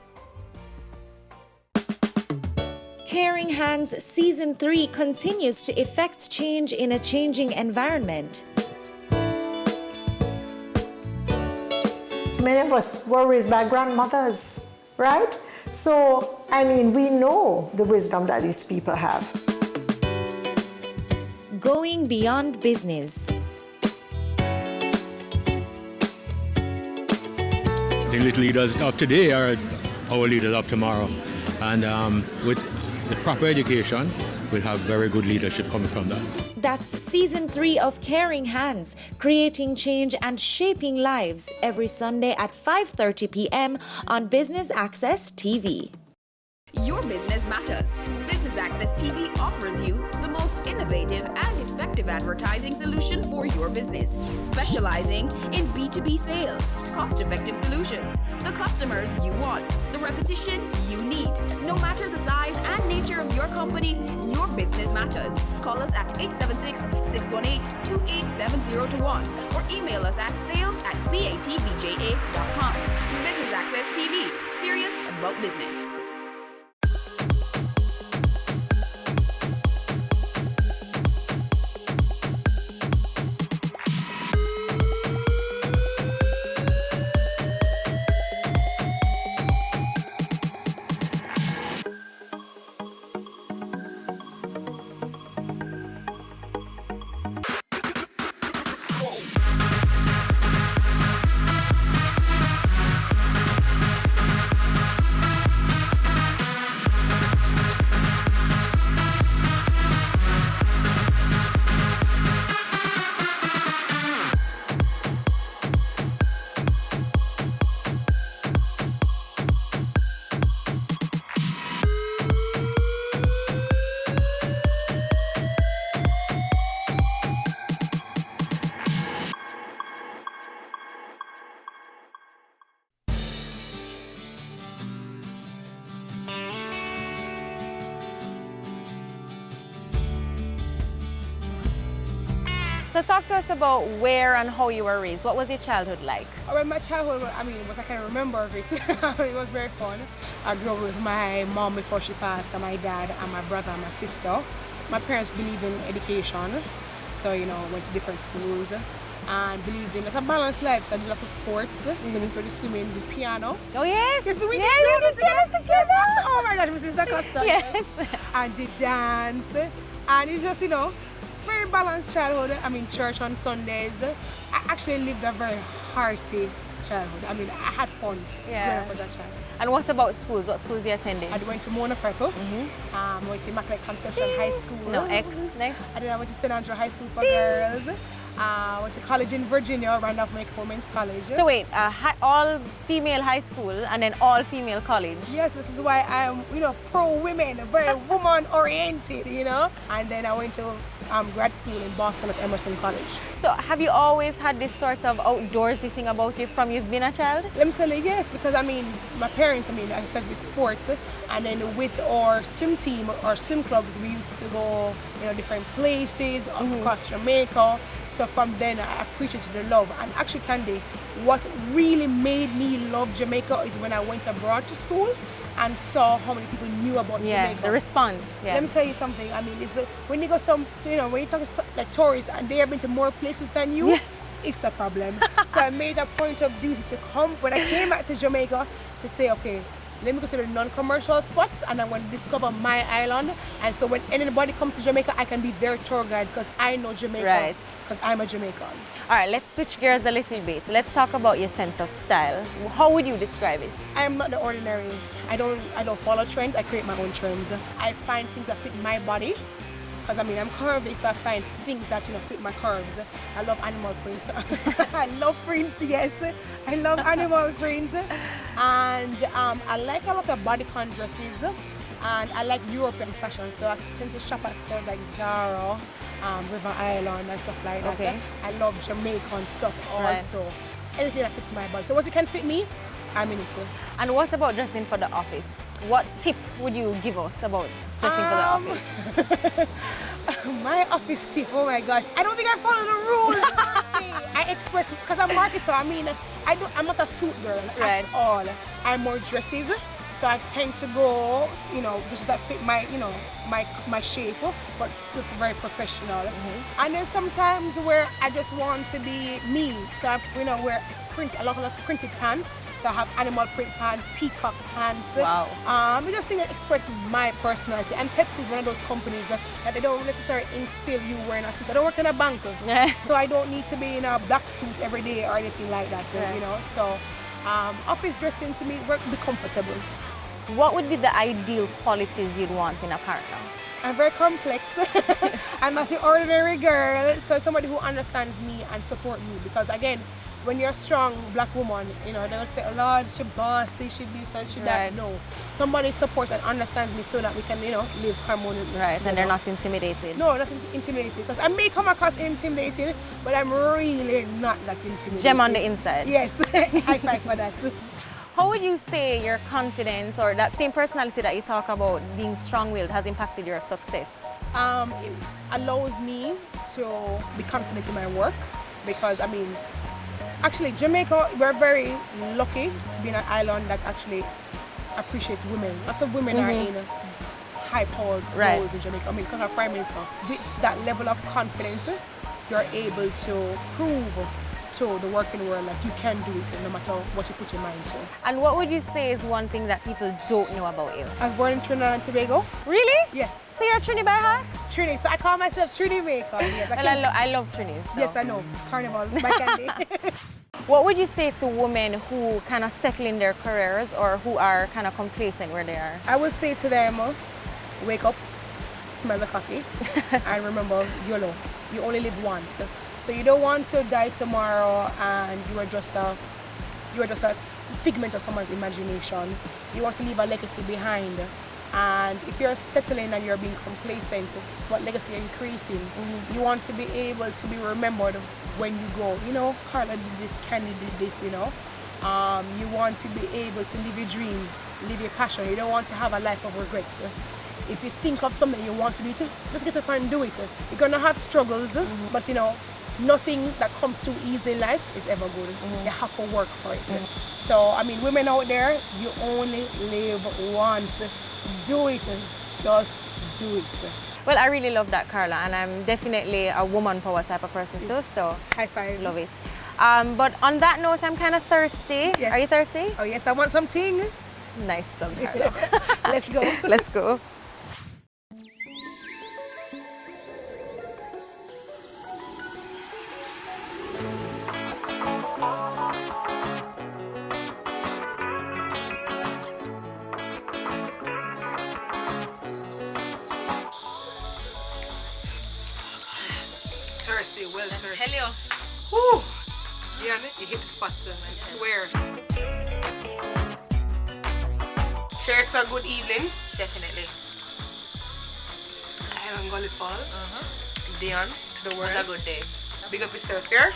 Caring Hands Season 3 continues to effect change in a changing environment. Many of us were raised by grandmothers, right? So, I mean, we know the wisdom that these people have. Going beyond business. The little leaders of today are our leaders of tomorrow. And with the proper education, we'll have very good leadership coming from that. That's Season 3 of Caring Hands, creating change and shaping lives, every Sunday at 5:30 p.m. on Business Access TV. Your business matters. Business Access TV offers you the most innovative and effective advertising solution for your business, specializing in B2B sales, cost-effective solutions, the customers you want, the repetition you need. No matter the size and nature of your company, your business matters. Call us at 876-618-2870 or email us at sales@batvja.com. Business Access TV, serious about business. So talk to us about where and how you were raised. What was your childhood like? Well, my childhood, I mean, what I can remember of it, it was very fun. I grew up with my mom before she passed, and my dad, and my brother, and my sister. My parents believed in education, so, you know, went to different schools, and believed in a balanced life, so I did lots of sports. So this was the swimming, the piano. Oh, yes. Yes, we yeah, you did piano together. Oh my gosh, Mrs. Costa. Yes. And did dance, and it's just, you know, very balanced childhood. I mean, church on Sundays. I actually lived a very hearty childhood. I mean, I had fun growing up as a child. And what about schools? What schools you attended? I went to Mona Prepo. Went to Immaculate Conception High School. No, X. Next. And then I went to St. Andrew High School for girls. Went to college in Virginia, Randolph Macon Women's College. So wait, all female high school and then all female college? Yes, this is why I'm, you know, pro-women, very woman-oriented, you know. And then I went to grad school in Boston at Emerson College. So have you always had this sort of outdoorsy thing about you from you've been a child? Let me tell you, yes, because I mean, my parents, I mean, I said with sports, and then with our swim team, our swim clubs, we used to go, you know, different places across Jamaica. So from then I appreciated the love. And actually, Candy, what really made me love Jamaica is when I went abroad to school and saw how many people knew about Jamaica. The response. Yeah. Let me tell you something. I mean, it's when you go when you talk to like tourists and they have been to more places than you, it's a problem. So I made a point of duty to come when I came back to Jamaica to say, okay, let me go to the non-commercial spots and I'm going to discover my island. And so when anybody comes to Jamaica, I can be their tour guide because I know Jamaica. Right. Because I'm a Jamaican. All right, let's switch gears a little bit. Let's talk about your sense of style. How would you describe it? I'm not the ordinary. I don't follow trends. I create my own trends. I find things that fit my body. Because I mean, I'm curvy, so I find things that, you know, fit my curves. I love animal prints. I love prints, yes. I love animal prints. And I like a lot of bodycon dresses. And I like European fashion, so I tend to shop at stores like Zara, River Island and stuff like that. Okay. I love Jamaican stuff also. Right. Anything that fits my body. So once it can fit me, I'm in it too. And what about dressing for the office? What tip would you give us about dressing for the office? My office tip, oh my gosh. I don't think I follow the rules. I express, because I'm a marketer, I mean, I'm not a suit girl at all. I'm more dresses. So I tend to go, you know, just that fit my, you know, my shape, but still very professional. And then sometimes where I just want to be me, so I, you know, wear a lot of printed pants. So I have animal print pants, peacock pants. Wow. I just think I express my personality. And Pepsi is one of those companies that they don't necessarily instill you wearing a suit. I don't work in a bank, so I don't need to be in a black suit every day or anything like that. You know, so office dressing to me work be comfortable. What would be the ideal qualities you'd want in a partner? I'm very complex. I'm not an ordinary girl, so somebody who understands me and support me. Because again, when you're a strong black woman, you know, they'll say, oh Lord, she bossy, she this and she that. No. Somebody supports and understands me so that we can, you know, live harmoniously. Right, and they're not intimidated. No, not intimidated. Because I may come across intimidated, but I'm really not that intimidated. Gem on the inside. Yes, high five for that. How would you say your confidence or that same personality that you talk about, being strong-willed, has impacted your success? It allows me to be confident in my work because, I mean, actually Jamaica, we're very lucky to be in an island that actually appreciates women. Lots of women are in high-powered roles in Jamaica. I mean, because our Prime Minister, with that level of confidence, you're able to prove to the working world that you can do it no matter what you put your mind to. And what would you say is one thing that people don't know about you? I was born in Trinidad and Tobago. Really? Yes. So you're Trini by heart? Trini, so I call myself Trini Maker. Yes, I love Trini. So. Yes, I know. Carnival by Candy. What would you say to women who kind of settle in their careers or who are kind of complacent where they are? I would say to them, wake up, smell the coffee, and remember, you only live once. So you don't want to die tomorrow and you are just a figment of someone's imagination. You want to leave a legacy behind. And if you're settling and you're being complacent, what legacy are you creating? You want to be able to be remembered when you go. You know, Carla did this, Kenny did this, you know. You want to be able to live your dream, live your passion. You don't want to have a life of regrets. If you think of something you want to do, just get up and do it. You're going to have struggles, but you know, nothing that comes too easy in life is ever good. You have to work for it. So, I mean, women out there, you only live once. Do it. Just do it. Well, I really love that, Carla, and I'm definitely a woman power type of person too, so high five. Love it. But on that note, I'm kind of thirsty. Yes. Are you thirsty? Oh yes, I want something. Nice plug, Carla. Let's go. Let's go. Thirsty, well thirsty. I tell you. Whew. Yeah, you hit the spot, son, I swear. Cheers for a good evening. Definitely. Island Gully Falls. Dion to the world. It's a good day. Big up yourself here.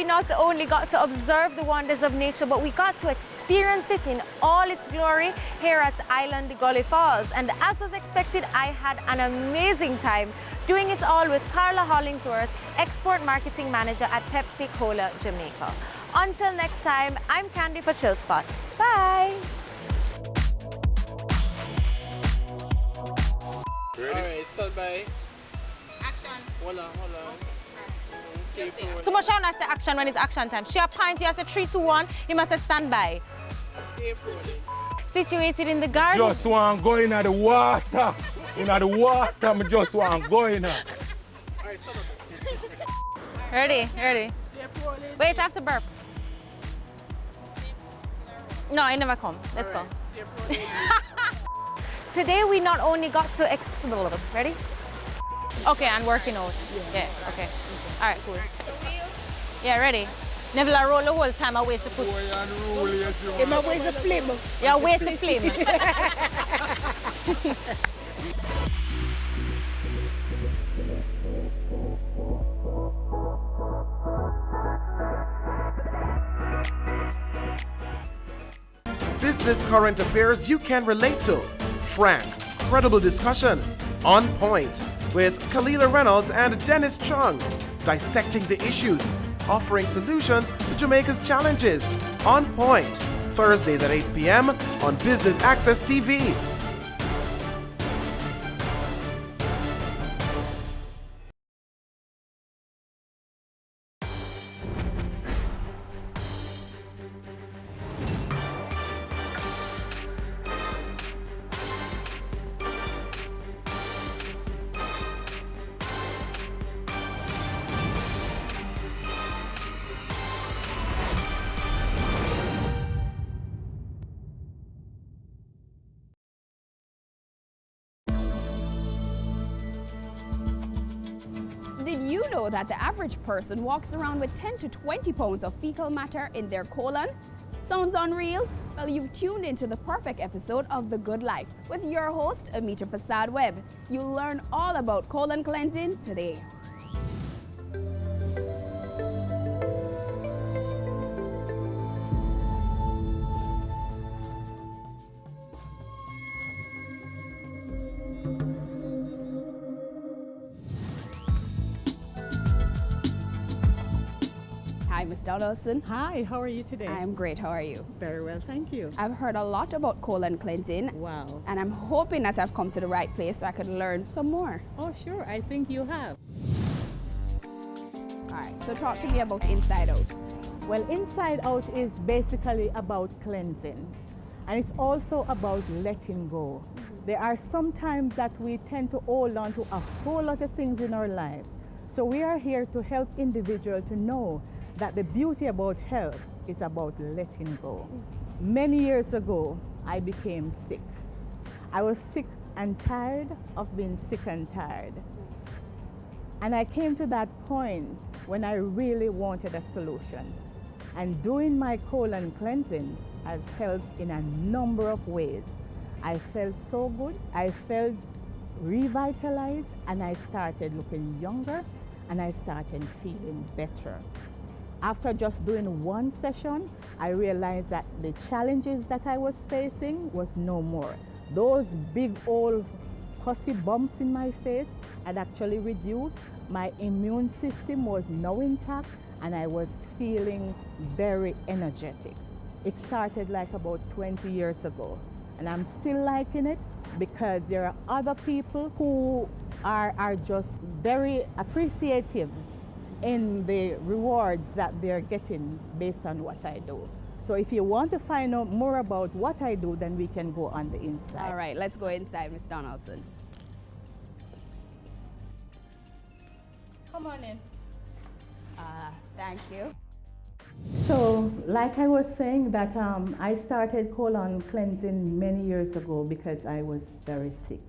Not only got to observe the wonders of nature, but we got to experience it in all its glory here at Island Gully Falls. And as was expected, I had an amazing time doing it all with Carla Hollingsworth, Export Marketing Manager at Pepsi Cola Jamaica. Until next time, I'm Candy for Chill Spot. Bye! Ready? Alright, start by action. Hold on. Too much when I say action when it's action time. She a point, you have to say 3, 2, 1, you must say stand by. Situated in the garden. Just want to go in the water. In the water, I just want to go in. Ready. Wait, I have to burp. No, I never come. Let's go. Today we not only got to explore. Ready? Okay, and working out. Yeah, okay. All right, cool. Yeah, ready? Never I roll the whole time, I waste the foot. Am I waste the flame? Yeah, waste the flame. Business current affairs you can relate to. Frank, credible discussion. On point with Kalila Reynolds and Dennis Chung. Dissecting the issues, offering solutions to Jamaica's challenges. On point. Thursdays at 8 p.m. on Business Access TV. Did you know that the average person walks around with 10 to 20 pounds of fecal matter in their colon? Sounds unreal? Well, you've tuned into the perfect episode of The Good Life with your host, Amita Prasad Webb. You'll learn all about colon cleansing today. Hi, Ms. Donaldson. Hi, how are you today? I'm great. How are you? Very well, thank you. I've heard a lot about colon cleansing. Wow. And I'm hoping that I've come to the right place so I could learn some more. Oh, sure. I think you have. All right, so talk to me about Inside Out. Well, Inside Out is basically about cleansing. And it's also about letting go. There are some times that we tend to hold on to a whole lot of things in our lives. So we are here to help individuals to know that the beauty about health is about letting go. Many years ago, I became sick. I was sick and tired of being sick and tired. And I came to that point when I really wanted a solution. And doing my colon cleansing has helped in a number of ways. I felt so good, I felt revitalized, and I started looking younger, and I started feeling better. After just doing one session, I realized that the challenges that I was facing was no more. Those big old pussy bumps in my face had actually reduced. My immune system was now intact, and I was feeling very energetic. It started like about 20 years ago, and I'm still liking it because there are other people who are just very appreciative in the rewards that they're getting based on what I do. So if you want to find out more about what I do, then we can go on the inside. All right, let's go inside, Ms. Donaldson. Come on in. Thank you. So, like I was saying that I started colon cleansing many years ago because I was very sick.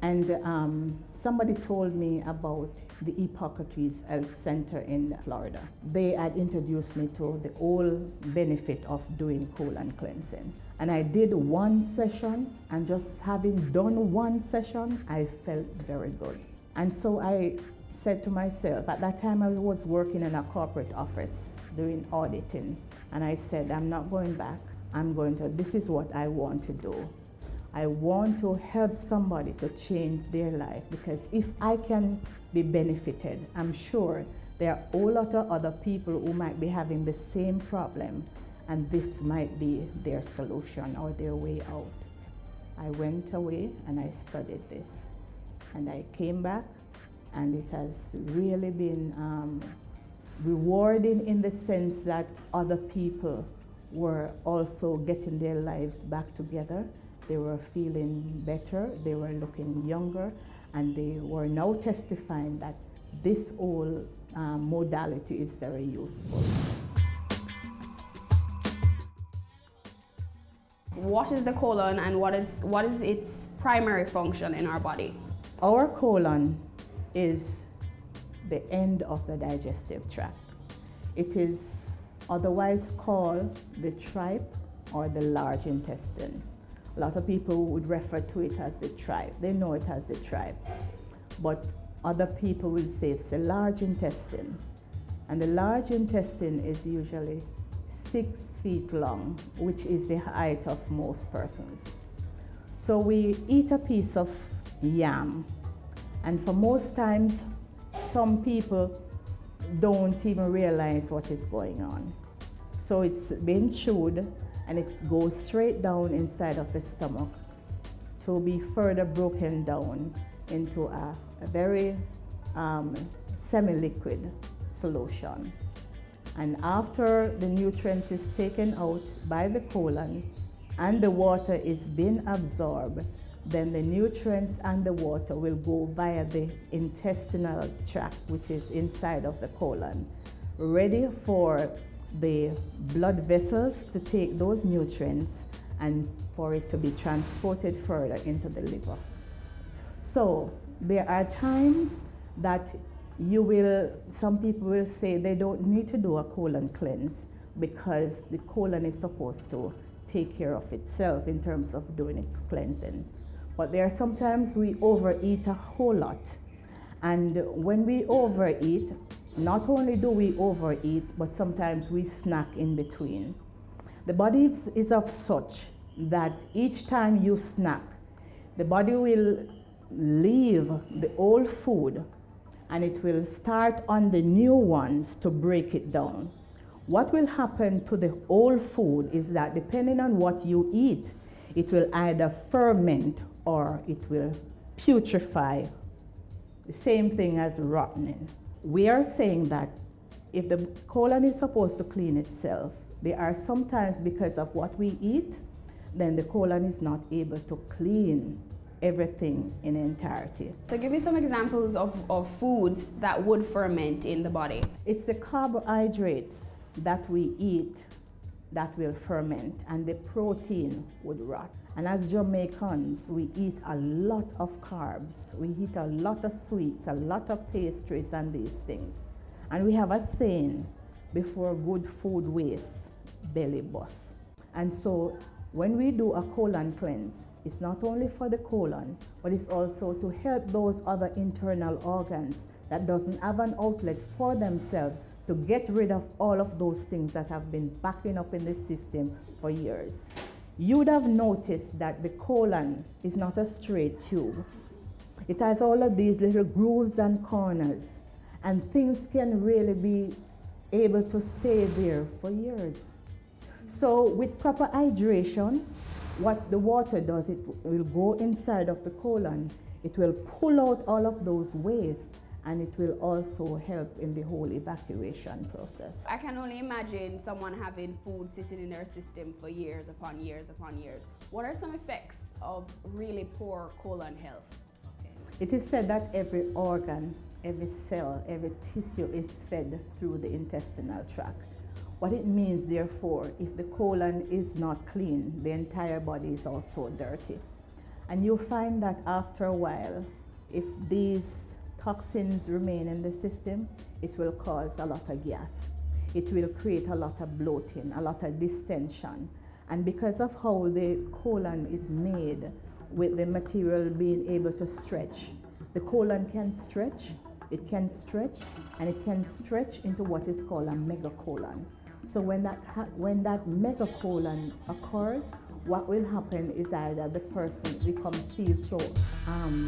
And somebody told me about the Hippocrates Health Center in Florida. They had introduced me to the whole benefit of doing colon cleansing. And I did one session, and just having done one session, I felt very good. And so I said to myself, at that time I was working in a corporate office doing auditing. And I said, I'm not going back. This is what I want to do. I want to help somebody to change their life, because if I can be benefited, I'm sure there are a whole lot of other people who might be having the same problem, and this might be their solution or their way out. I went away and I studied this, and I came back, and it has really been rewarding in the sense that other people were also getting their lives back together. They were feeling better, they were looking younger, and they were now testifying that this whole modality is very useful. What is the colon, and what is its primary function in our body? Our colon is the end of the digestive tract. It is otherwise called the tripe or the large intestine. A lot of people would refer to it as the tripe. They know it as the tripe. But other people will say it's the large intestine. And the large intestine is usually 6 feet long, which is the height of most persons. So we eat a piece of yam. And for most times, some people don't even realize what is going on. So it's being chewed, and it goes straight down inside of the stomach to be further broken down into a very semi-liquid solution. And after the nutrients is taken out by the colon and the water is being absorbed, then the nutrients and the water will go via the intestinal tract, which is inside of the colon, ready for the blood vessels to take those nutrients and for it to be transported further into the liver. So there are times that some people will say they don't need to do a colon cleanse because the colon is supposed to take care of itself in terms of doing its cleansing. But there are sometimes we overeat a whole lot. And when we overeat, not only do we overeat, but sometimes we snack in between. The body is of such that each time you snack, the body will leave the old food and it will start on the new ones to break it down. What will happen to the old food is that depending on what you eat, it will either ferment or it will putrefy. The same thing as rotting. We are saying that if the colon is supposed to clean itself, there are sometimes because of what we eat, then the colon is not able to clean everything in entirety. So give me some examples of foods that would ferment in the body. It's the carbohydrates that we eat that will ferment, and the protein would rot. And as Jamaicans, we eat a lot of carbs, we eat a lot of sweets, a lot of pastries and these things. And we have a saying, before good food wastes, belly bust. And so when we do a colon cleanse, it's not only for the colon, but it's also to help those other internal organs that doesn't have an outlet for themselves to get rid of all of those things that have been backing up in the system for years. You would have noticed that the colon is not a straight tube. It has all of these little grooves and corners, and things can really be able to stay there for years. So with proper hydration, what the water does, it will go inside of the colon, it will pull out all of those waste, and it will also help in the whole evacuation process. I can only imagine someone having food sitting in their system for years upon years upon years. What are some effects of really poor colon health? It is said that every organ, every cell, every tissue is fed through the intestinal tract. What it means, therefore, if the colon is not clean, the entire body is also dirty. And you'll find that after a while, if these toxins remain in the system, it will cause a lot of gas. It will create a lot of bloating, a lot of distension. And because of how the colon is made, with the material being able to stretch, the colon can stretch, and it can stretch into what is called a megacolon. So when that megacolon occurs, what will happen is either the person feels so,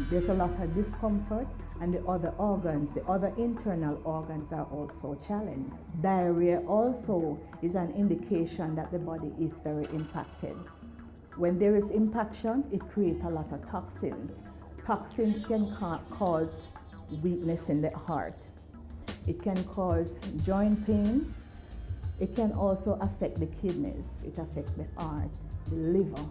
there's a lot of discomfort, and the other organs, the other internal organs are also challenged. Diarrhea also is an indication that the body is very impacted. When there is impaction, it creates a lot of toxins. Toxins can cause weakness in the heart. It can cause joint pains. It can also affect the kidneys. It affects the heart, the liver,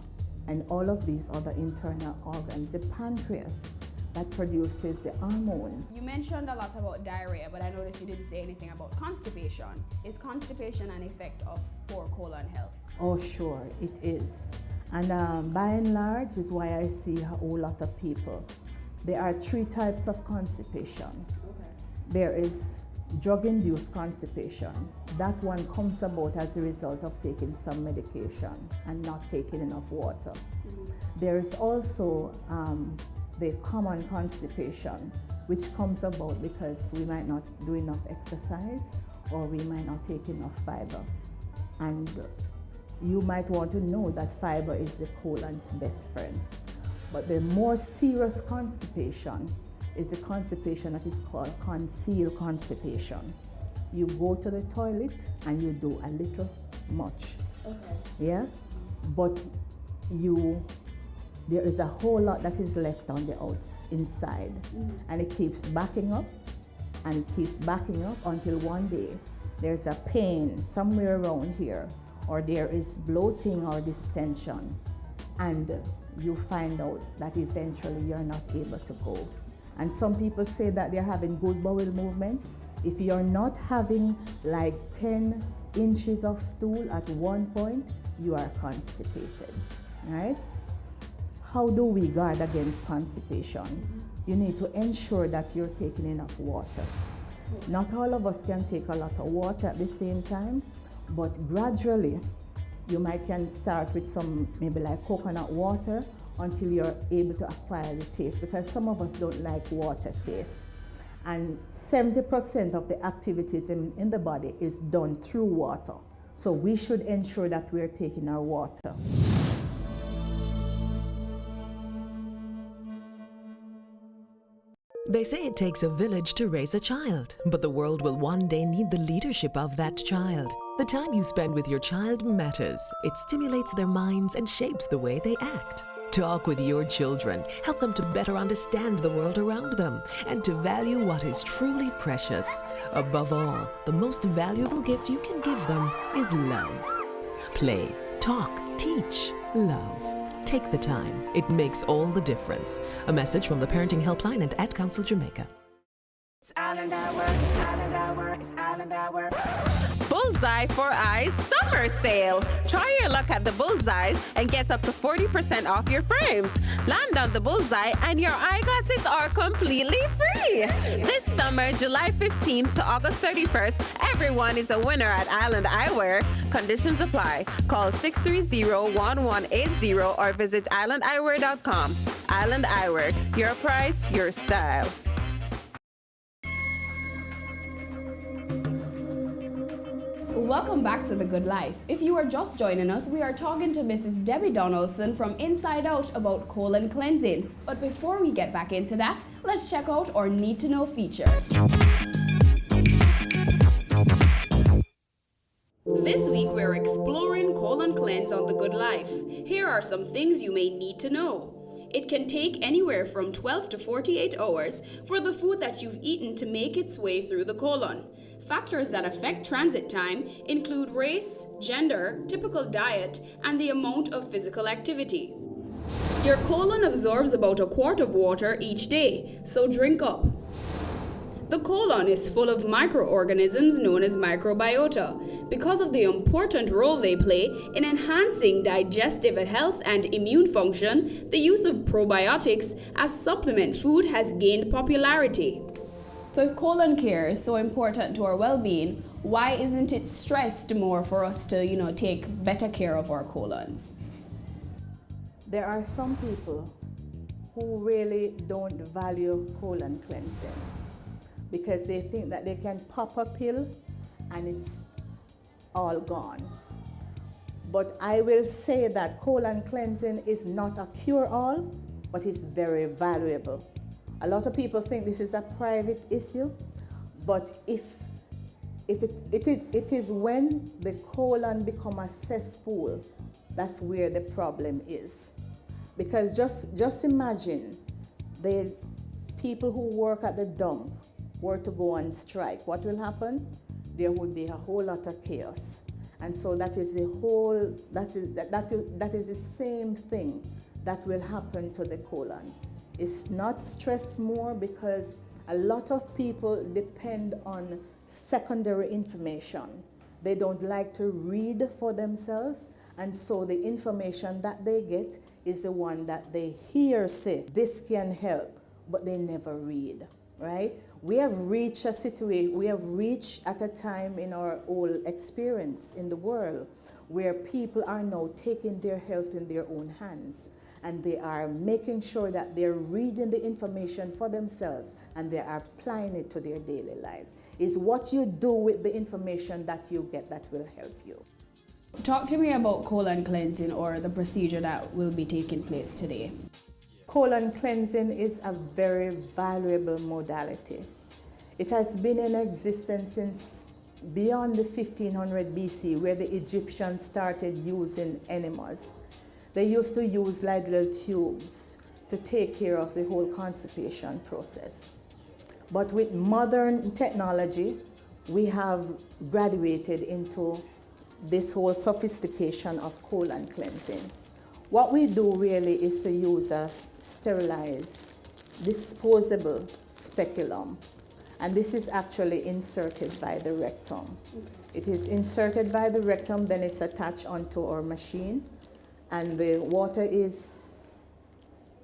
and all of these other internal organs. The pancreas that produces the hormones. You mentioned a lot about diarrhea, but I noticed you didn't say anything about constipation. Is constipation an effect of poor colon health? Oh, sure, it is. And by and large is why I see a whole lot of people. There are 3 types of constipation. Okay. There is drug-induced constipation. That one comes about as a result of taking some medication and not taking enough water. Mm-hmm. There is also the common constipation, which comes about because we might not do enough exercise or we might not take enough fiber. And you might want to know that fiber is the colon's best friend. But the more serious constipation is a constipation that is called concealed constipation. You go to the toilet and you do a little much. Okay. Yeah, but there is a whole lot that is left on the inside, and it keeps backing up, and it keeps backing up until one day there's a pain somewhere around here, or there is bloating or distension, and you find out that eventually you're not able to go. And some people say that they're having good bowel movement. If you're not having like 10 inches of stool at one point, you are constipated, right? How do we guard against constipation? You need to ensure that you're taking enough water. Not all of us can take a lot of water at the same time, but gradually you can start with some maybe like coconut water until you're able to acquire the taste, because some of us don't like water taste. And 70% of the activities in the body is done through water. So we should ensure that we're taking our water. They say it takes a village to raise a child, but the world will one day need the leadership of that child. The time you spend with your child matters. It stimulates their minds and shapes the way they act. Talk with your children. Help them to better understand the world around them and to value what is truly precious. Above all, the most valuable gift you can give them is love. Play, talk, teach, love. Take the time. It makes all the difference. A message from the Parenting Helpline and Ad Council Jamaica. It's Island Hour, it's Island Hour, it's Island Hour. Bullseye for Eyes Summer Sale. Try your luck at the Bullseye and get up to 40% off your frames. Land on the Bullseye and your eyeglasses are completely free. This summer, July 15th to August 31st, everyone is a winner at Island Eyewear. Conditions apply. Call 630-1180 or visit islandeyewear.com. Island Eyewear. Your price, your style. Welcome back to The Good Life. If you are just joining us, we are talking to Mrs. Debbie Donaldson from Inside Out about colon cleansing. But before we get back into that, let's check out our Need to Know feature. This week we're exploring colon cleanse on The Good Life. Here are some things you may need to know. It can take anywhere from 12 to 48 hours for the food that you've eaten to make its way through the colon. Factors that affect transit time include race, gender, typical diet, and the amount of physical activity. Your colon absorbs about a quart of water each day, so drink up. The colon is full of microorganisms known as microbiota. Because of the important role they play in enhancing digestive health and immune function, the use of probiotics as supplement food has gained popularity. So if colon care is so important to our well-being, why isn't it stressed more for us to, take better care of our colons? There are some people who really don't value colon cleansing because they think that they can pop a pill and it's all gone. But I will say that colon cleansing is not a cure-all, but it's very valuable. A lot of people think this is a private issue, but if it is when the colon become a cesspool, that's where the problem is. Because just imagine the people who work at the dump were to go on strike. What will happen? There would be a whole lot of chaos. And so that is the same thing that will happen to the colon. It's not stressed more because a lot of people depend on secondary information. They don't like to read for themselves, and so the information that they get is the one that they hear say, this can help, but they never read, right? We have reached a situation, we have reached at a time in our whole experience in the world where people are now taking their health in their own hands. And they are making sure that they're reading the information for themselves and they are applying it to their daily lives. It's what you do with the information that you get that will help you. Talk to me about colon cleansing or the procedure that will be taking place today. Colon cleansing is a very valuable modality. It has been in existence since beyond the 1500 BC, where the Egyptians started using enemas. They used to use like little tubes to take care of the whole constipation process. But with modern technology, we have graduated into this whole sophistication of colon cleansing. What we do really is to use a sterilized, disposable speculum. And this is actually inserted by the rectum. It is inserted by the rectum, then it's attached onto our machine, and the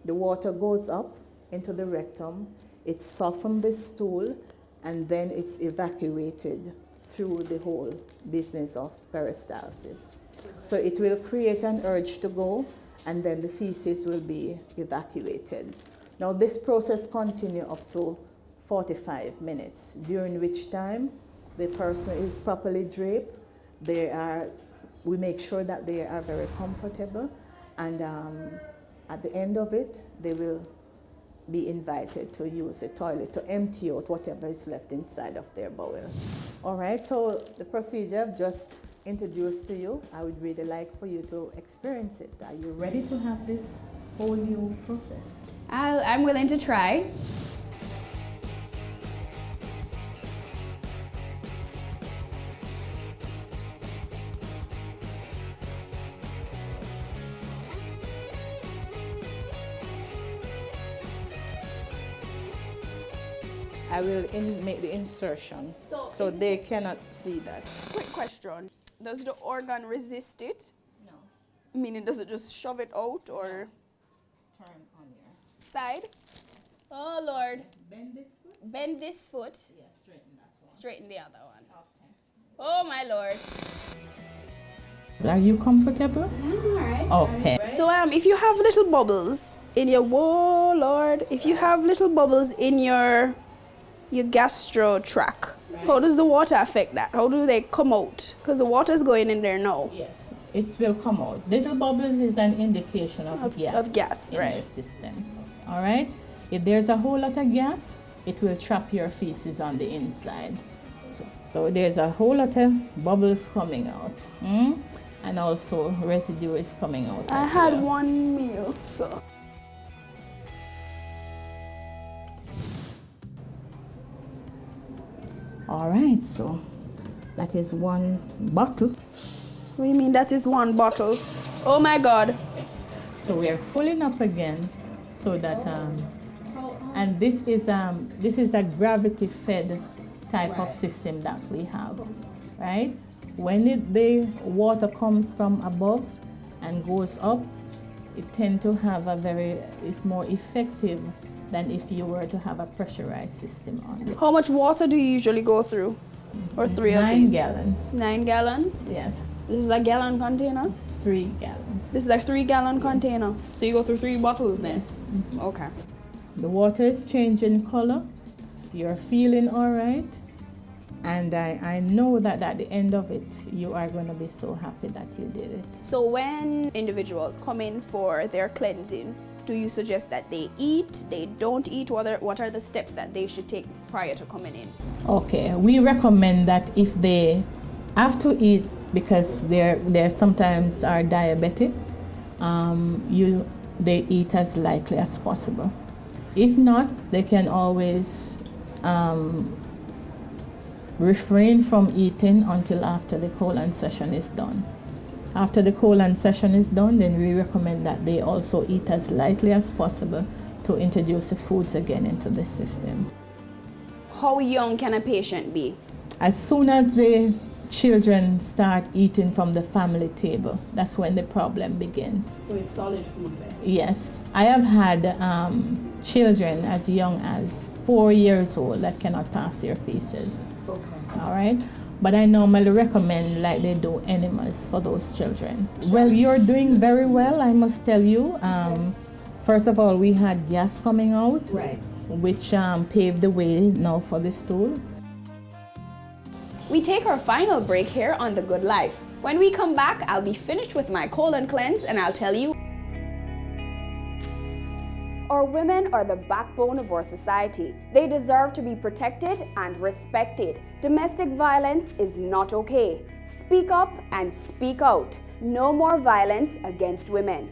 water goes up into the rectum, it softens the stool, and then it's evacuated through the whole business of peristalsis. So it will create an urge to go, and then the feces will be evacuated. Now this process continues up to 45 minutes, during which time the person is properly draped. We make sure that they are very comfortable, and at the end of it, they will be invited to use the toilet to empty out whatever is left inside of their bowel. All right, so the procedure I've just introduced to you, I would really like for you to experience it. Are you ready to have this whole new process? I'm willing to try. I will make the insertion so they cannot see that. Quick question. Does the organ resist it? No. Meaning, does it just shove it out or? Turn on your side? Oh, Lord. Bend this foot? Bend this foot. Yeah, straighten that one. Straighten the other one. Okay. Oh, my Lord. Are you comfortable? Yeah, all right. Okay. So, if you have little bubbles in your, whoa, Lord, if you have little bubbles in your gastro tract, how does the water affect that? How do they come out? Because the water is going in there now. Yes, it will come out. Little bubbles is an indication of gas in right. your system. All right? If there's a whole lot of gas, it will trap your feces on the inside. So there's a whole lot of bubbles coming out. And also residue is coming out. I had one meal, so. All right, so that is one bottle. What do you mean that is one bottle? Oh my God. So we are filling up again so that, and this is a gravity-fed type of system that we have, right? When the water comes from above and goes up, it tends to have it's more effective than if you were to have a pressurized system on it. How much water do you usually go through? Or 3 of 9 these? gallons. 9 gallons? Yes. This is a gallon container? 3 gallons. This is a 3-gallon container. So you go through 3 bottles then? Yes. Okay. The water is changing color. You're feeling all right. And I know that at the end of it, you are going to be so happy that you did it. So when individuals come in for their cleansing, do you suggest that they eat, they don't eat? What are the steps that they should take prior to coming in? Okay, we recommend that if they have to eat, because they sometimes are diabetic, they eat as lightly as possible. If not, they can always refrain from eating until after the colon session is done. After the colon session is done, then we recommend that they also eat as lightly as possible to introduce the foods again into the system. How young can a patient be? As soon as the children start eating from the family table, that's when the problem begins. So it's solid food then? Yes. I have had children as young as 4 years old that cannot pass their feces. Okay. All right? But I normally recommend like they do enemas for those children. Well, you're doing very well, I must tell you. First of all, we had gas coming out, right, which paved the way now for the stool. We take our final break here on The Good Life. When we come back, I'll be finished with my colon cleanse and I'll tell you. Our Our women are the backbone of our society. They deserve to be protected and respected. Domestic violence is not okay. Speak up and speak out. No more violence against women.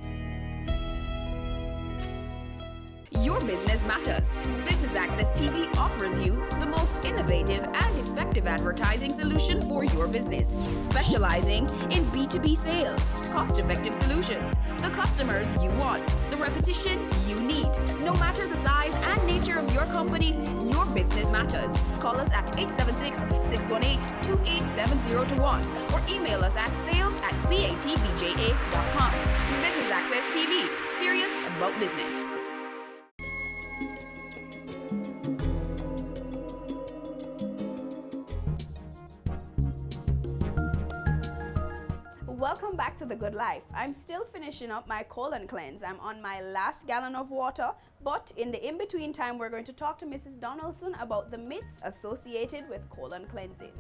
Your business matters. Business Access TV offers you the most innovative and effective advertising solution for your business, specializing in B2B sales, cost-effective solutions, the customers you want, the repetition you need. No matter the size and nature of your company, your business matters. Call us at 876-618-2870 or email us at sales@batvja.com. Business Access TV, serious about business. Welcome back to The Good Life. I'm still finishing up my colon cleanse. I'm on my last gallon of water, but in the in-between time, we're going to talk to Mrs. Donaldson about the myths associated with colon cleansing.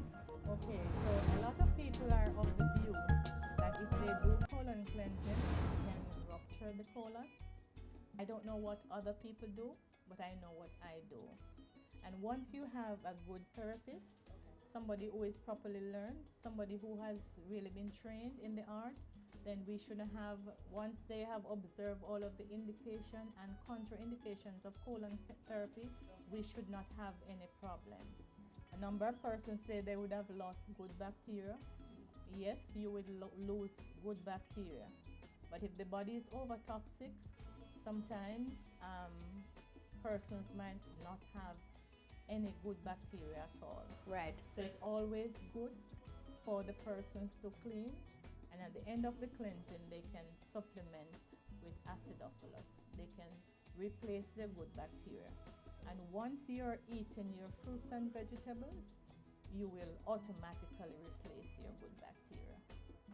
Okay, so a lot of people are of the view that if they do colon cleansing, it can rupture the colon. I don't know what other people do, but I know what I do. And once you have a good therapist, somebody who is properly learned, somebody who has really been trained in the art, then we should have, once they have observed all of the indication and contraindications of colon therapy, we should not have any problem. A number of persons say they would have lost good bacteria. Yes, you would lose good bacteria. But if the body is overtoxic, sometimes persons might not have any good bacteria at all. Right. So it's always good for the persons to clean, and at the end of the cleansing they can supplement with acidophilus. They can replace the good bacteria. And once you're eating your fruits and vegetables, you will automatically replace your good bacteria.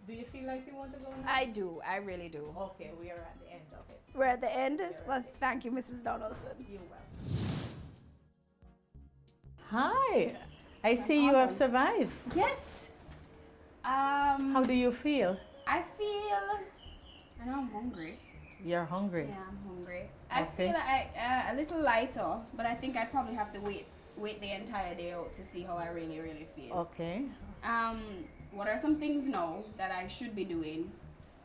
Do you feel like you want to go now? I do, I really do. Okay, we are at the end of it. We're at the end? Well, thank you, Mrs. Donaldson. You're welcome. Hi, I see you have survived. Yes. How do you feel? I know I'm hungry. You're hungry? Yeah, I'm hungry. I feel a little lighter, but I think I probably have to wait the entire day out to see how I really feel. Okay. What are some things now that I should be doing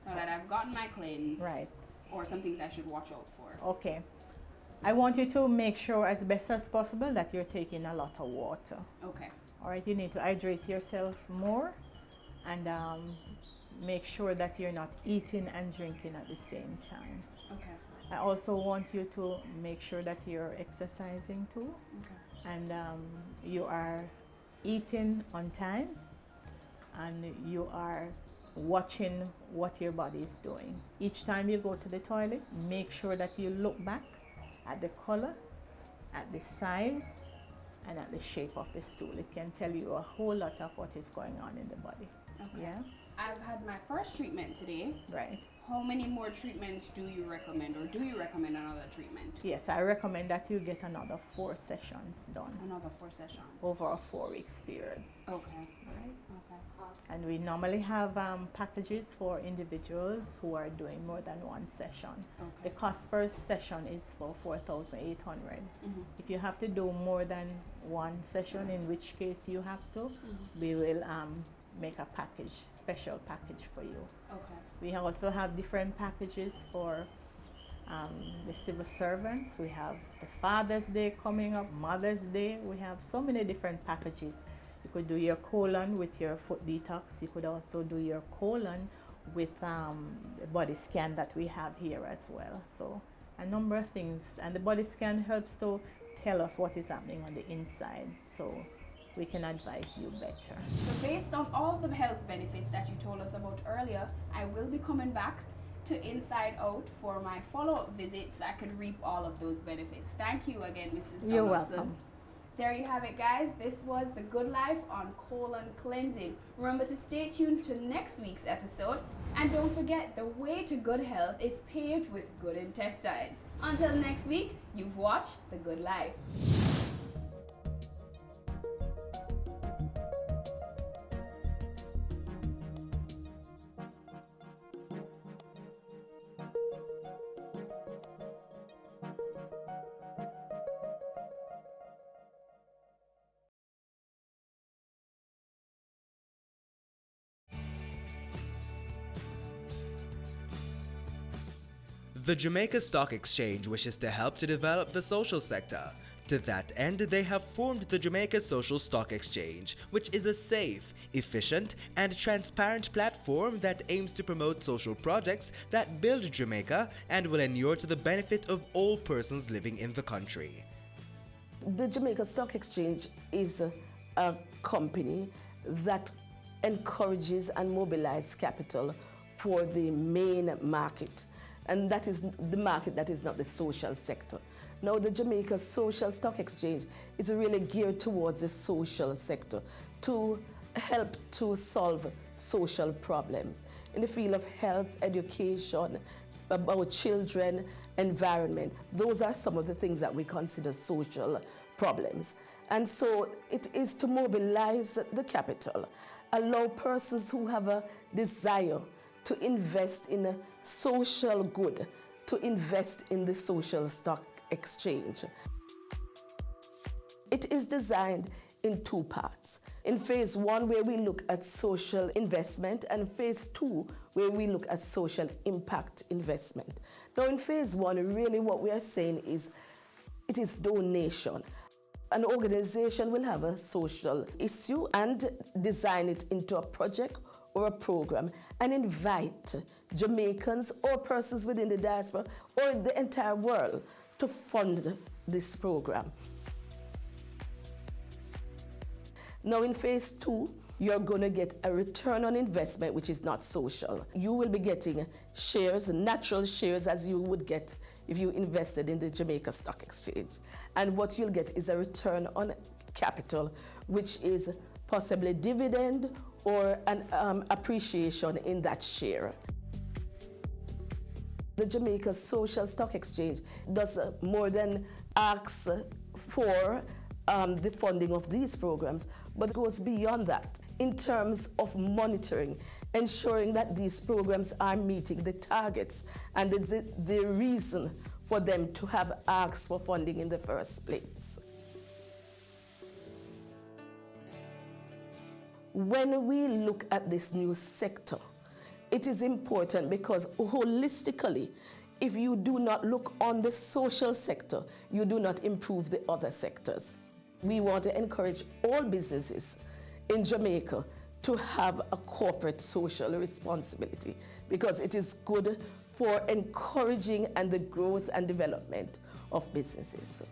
now that I've gotten my cleanse? Right. Or some things I should watch out for? Okay. I want you to make sure as best as possible that you're taking a lot of water. Okay. All right, you need to hydrate yourself more and make sure that you're not eating and drinking at the same time. Okay. I also want you to make sure that you're exercising too. Okay. And you are eating on time and you are watching what your body is doing. Each time you go to the toilet, make sure that you look back at the color, at the size, and at the shape of the stool. It can tell you a whole lot of what is going on in the body. Okay. Yeah? I've had my first treatment today. Right. How many more treatments do you recommend, or do you recommend another treatment? Yes, I recommend that you get another 4 sessions done. Another 4 sessions? Over a 4 weeks period. Okay. Right. Okay. And we normally have packages for individuals who are doing more than 1 session. Okay. The cost per session is for 4,800. If you have to do more than 1 session, in which case you have to, we will make a package, special package for you. Okay. We also have different packages for the civil servants. We have the Father's Day coming up, Mother's Day. We have so many different packages. You could do your colon with your foot detox. You could also do your colon with the body scan that we have here as well. So a number of things. And the body scan helps to tell us what is happening on the inside, so we can advise you better. So based on all the health benefits that you told us about earlier, I will be coming back to Inside Out for my follow-up visit so I could reap all of those benefits. Thank you again, Mrs. Donaldson. You're welcome. There you have it, guys. This was The Good Life on colon cleansing. Remember to stay tuned to next week's episode. And don't forget, the way to good health is paved with good intestines. Until next week, you've watched The Good Life. The Jamaica Stock Exchange wishes to help to develop the social sector. To that end, they have formed the Jamaica Social Stock Exchange, which is a safe, efficient, and transparent platform that aims to promote social projects that build Jamaica and will inure to the benefit of all persons living in the country. The Jamaica Stock Exchange is a company that encourages and mobilizes capital for the main market, and that is the market that is not the social sector. Now, the Jamaica Social Stock Exchange is really geared towards the social sector to help to solve social problems in the field of health, education, about children, environment. Those are some of the things that we consider social problems. And so it is to mobilize the capital, allow persons who have a desire to invest in a social good, to invest in the social stock exchange. It is designed in two parts. In phase one, where we look at social investment, and phase two, where we look at social impact investment. Now, in phase one, really what we are saying is it is donation. An organization will have a social issue and design it into a project or a program and invite Jamaicans or persons within the diaspora or the entire world to fund this program. Now, in phase two, you're going to get a return on investment, which is not social. You will be getting shares, natural shares, as you would get if you invested in the Jamaica Stock Exchange. And what you'll get is a return on capital, which is possibly dividend or an appreciation in that share. The Jamaica Social Stock Exchange does more than ask for the funding of these programs, but goes beyond that in terms of monitoring, ensuring that these programs are meeting the targets and the reason for them to have asked for funding in the first place. When we look at this new sector, it is important because holistically, if you do not look on the social sector, you do not improve the other sectors. We want to encourage all businesses in Jamaica to have a corporate social responsibility because it is good for encouraging and the growth and development of businesses.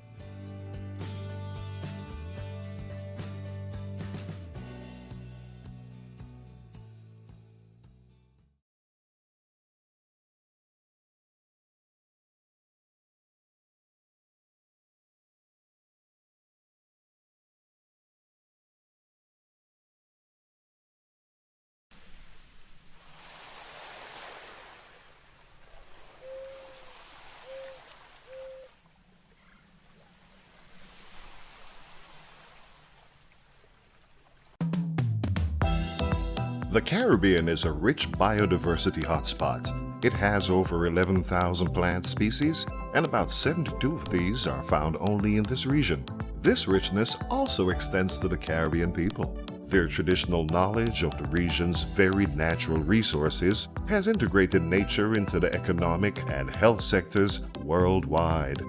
The Caribbean is a rich biodiversity hotspot. It has over 11,000 plant species, and about 72 of these are found only in this region. This richness also extends to the Caribbean people. Their traditional knowledge of the region's varied natural resources has integrated nature into the economic and health sectors worldwide.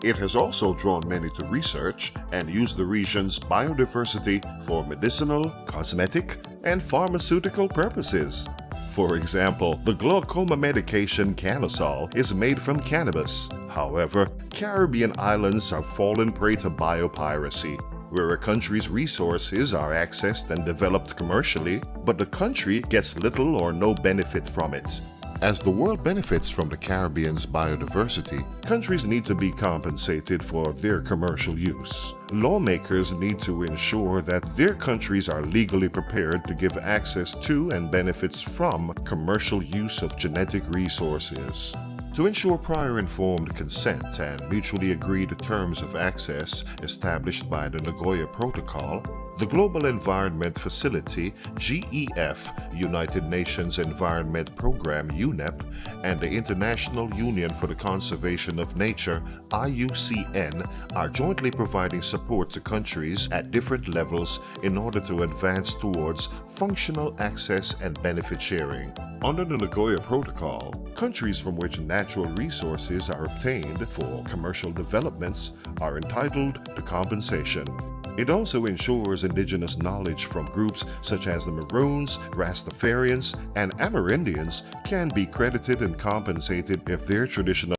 It has also drawn many to research and use the region's biodiversity for medicinal, cosmetic, and pharmaceutical purposes. For example, the glaucoma medication Canasol is made from cannabis. However, Caribbean islands have fallen prey to biopiracy, where a country's resources are accessed and developed commercially, but the country gets little or no benefit from it. As the world benefits from the Caribbean's biodiversity, countries need to be compensated for their commercial use. Lawmakers need to ensure that their countries are legally prepared to give access to and benefits from commercial use of genetic resources. To ensure prior informed consent and mutually agreed terms of access established by the Nagoya Protocol, The Global Environment Facility, GEF, United Nations Environment Program, UNEP, and the International Union for the Conservation of Nature, IUCN, are jointly providing support to countries at different levels in order to advance towards functional access and benefit sharing. Under the Nagoya Protocol, countries from which natural resources are obtained for commercial developments are entitled to compensation. It also ensures indigenous knowledge from groups such as the Maroons, Rastafarians, and Amerindians can be credited and compensated if their traditional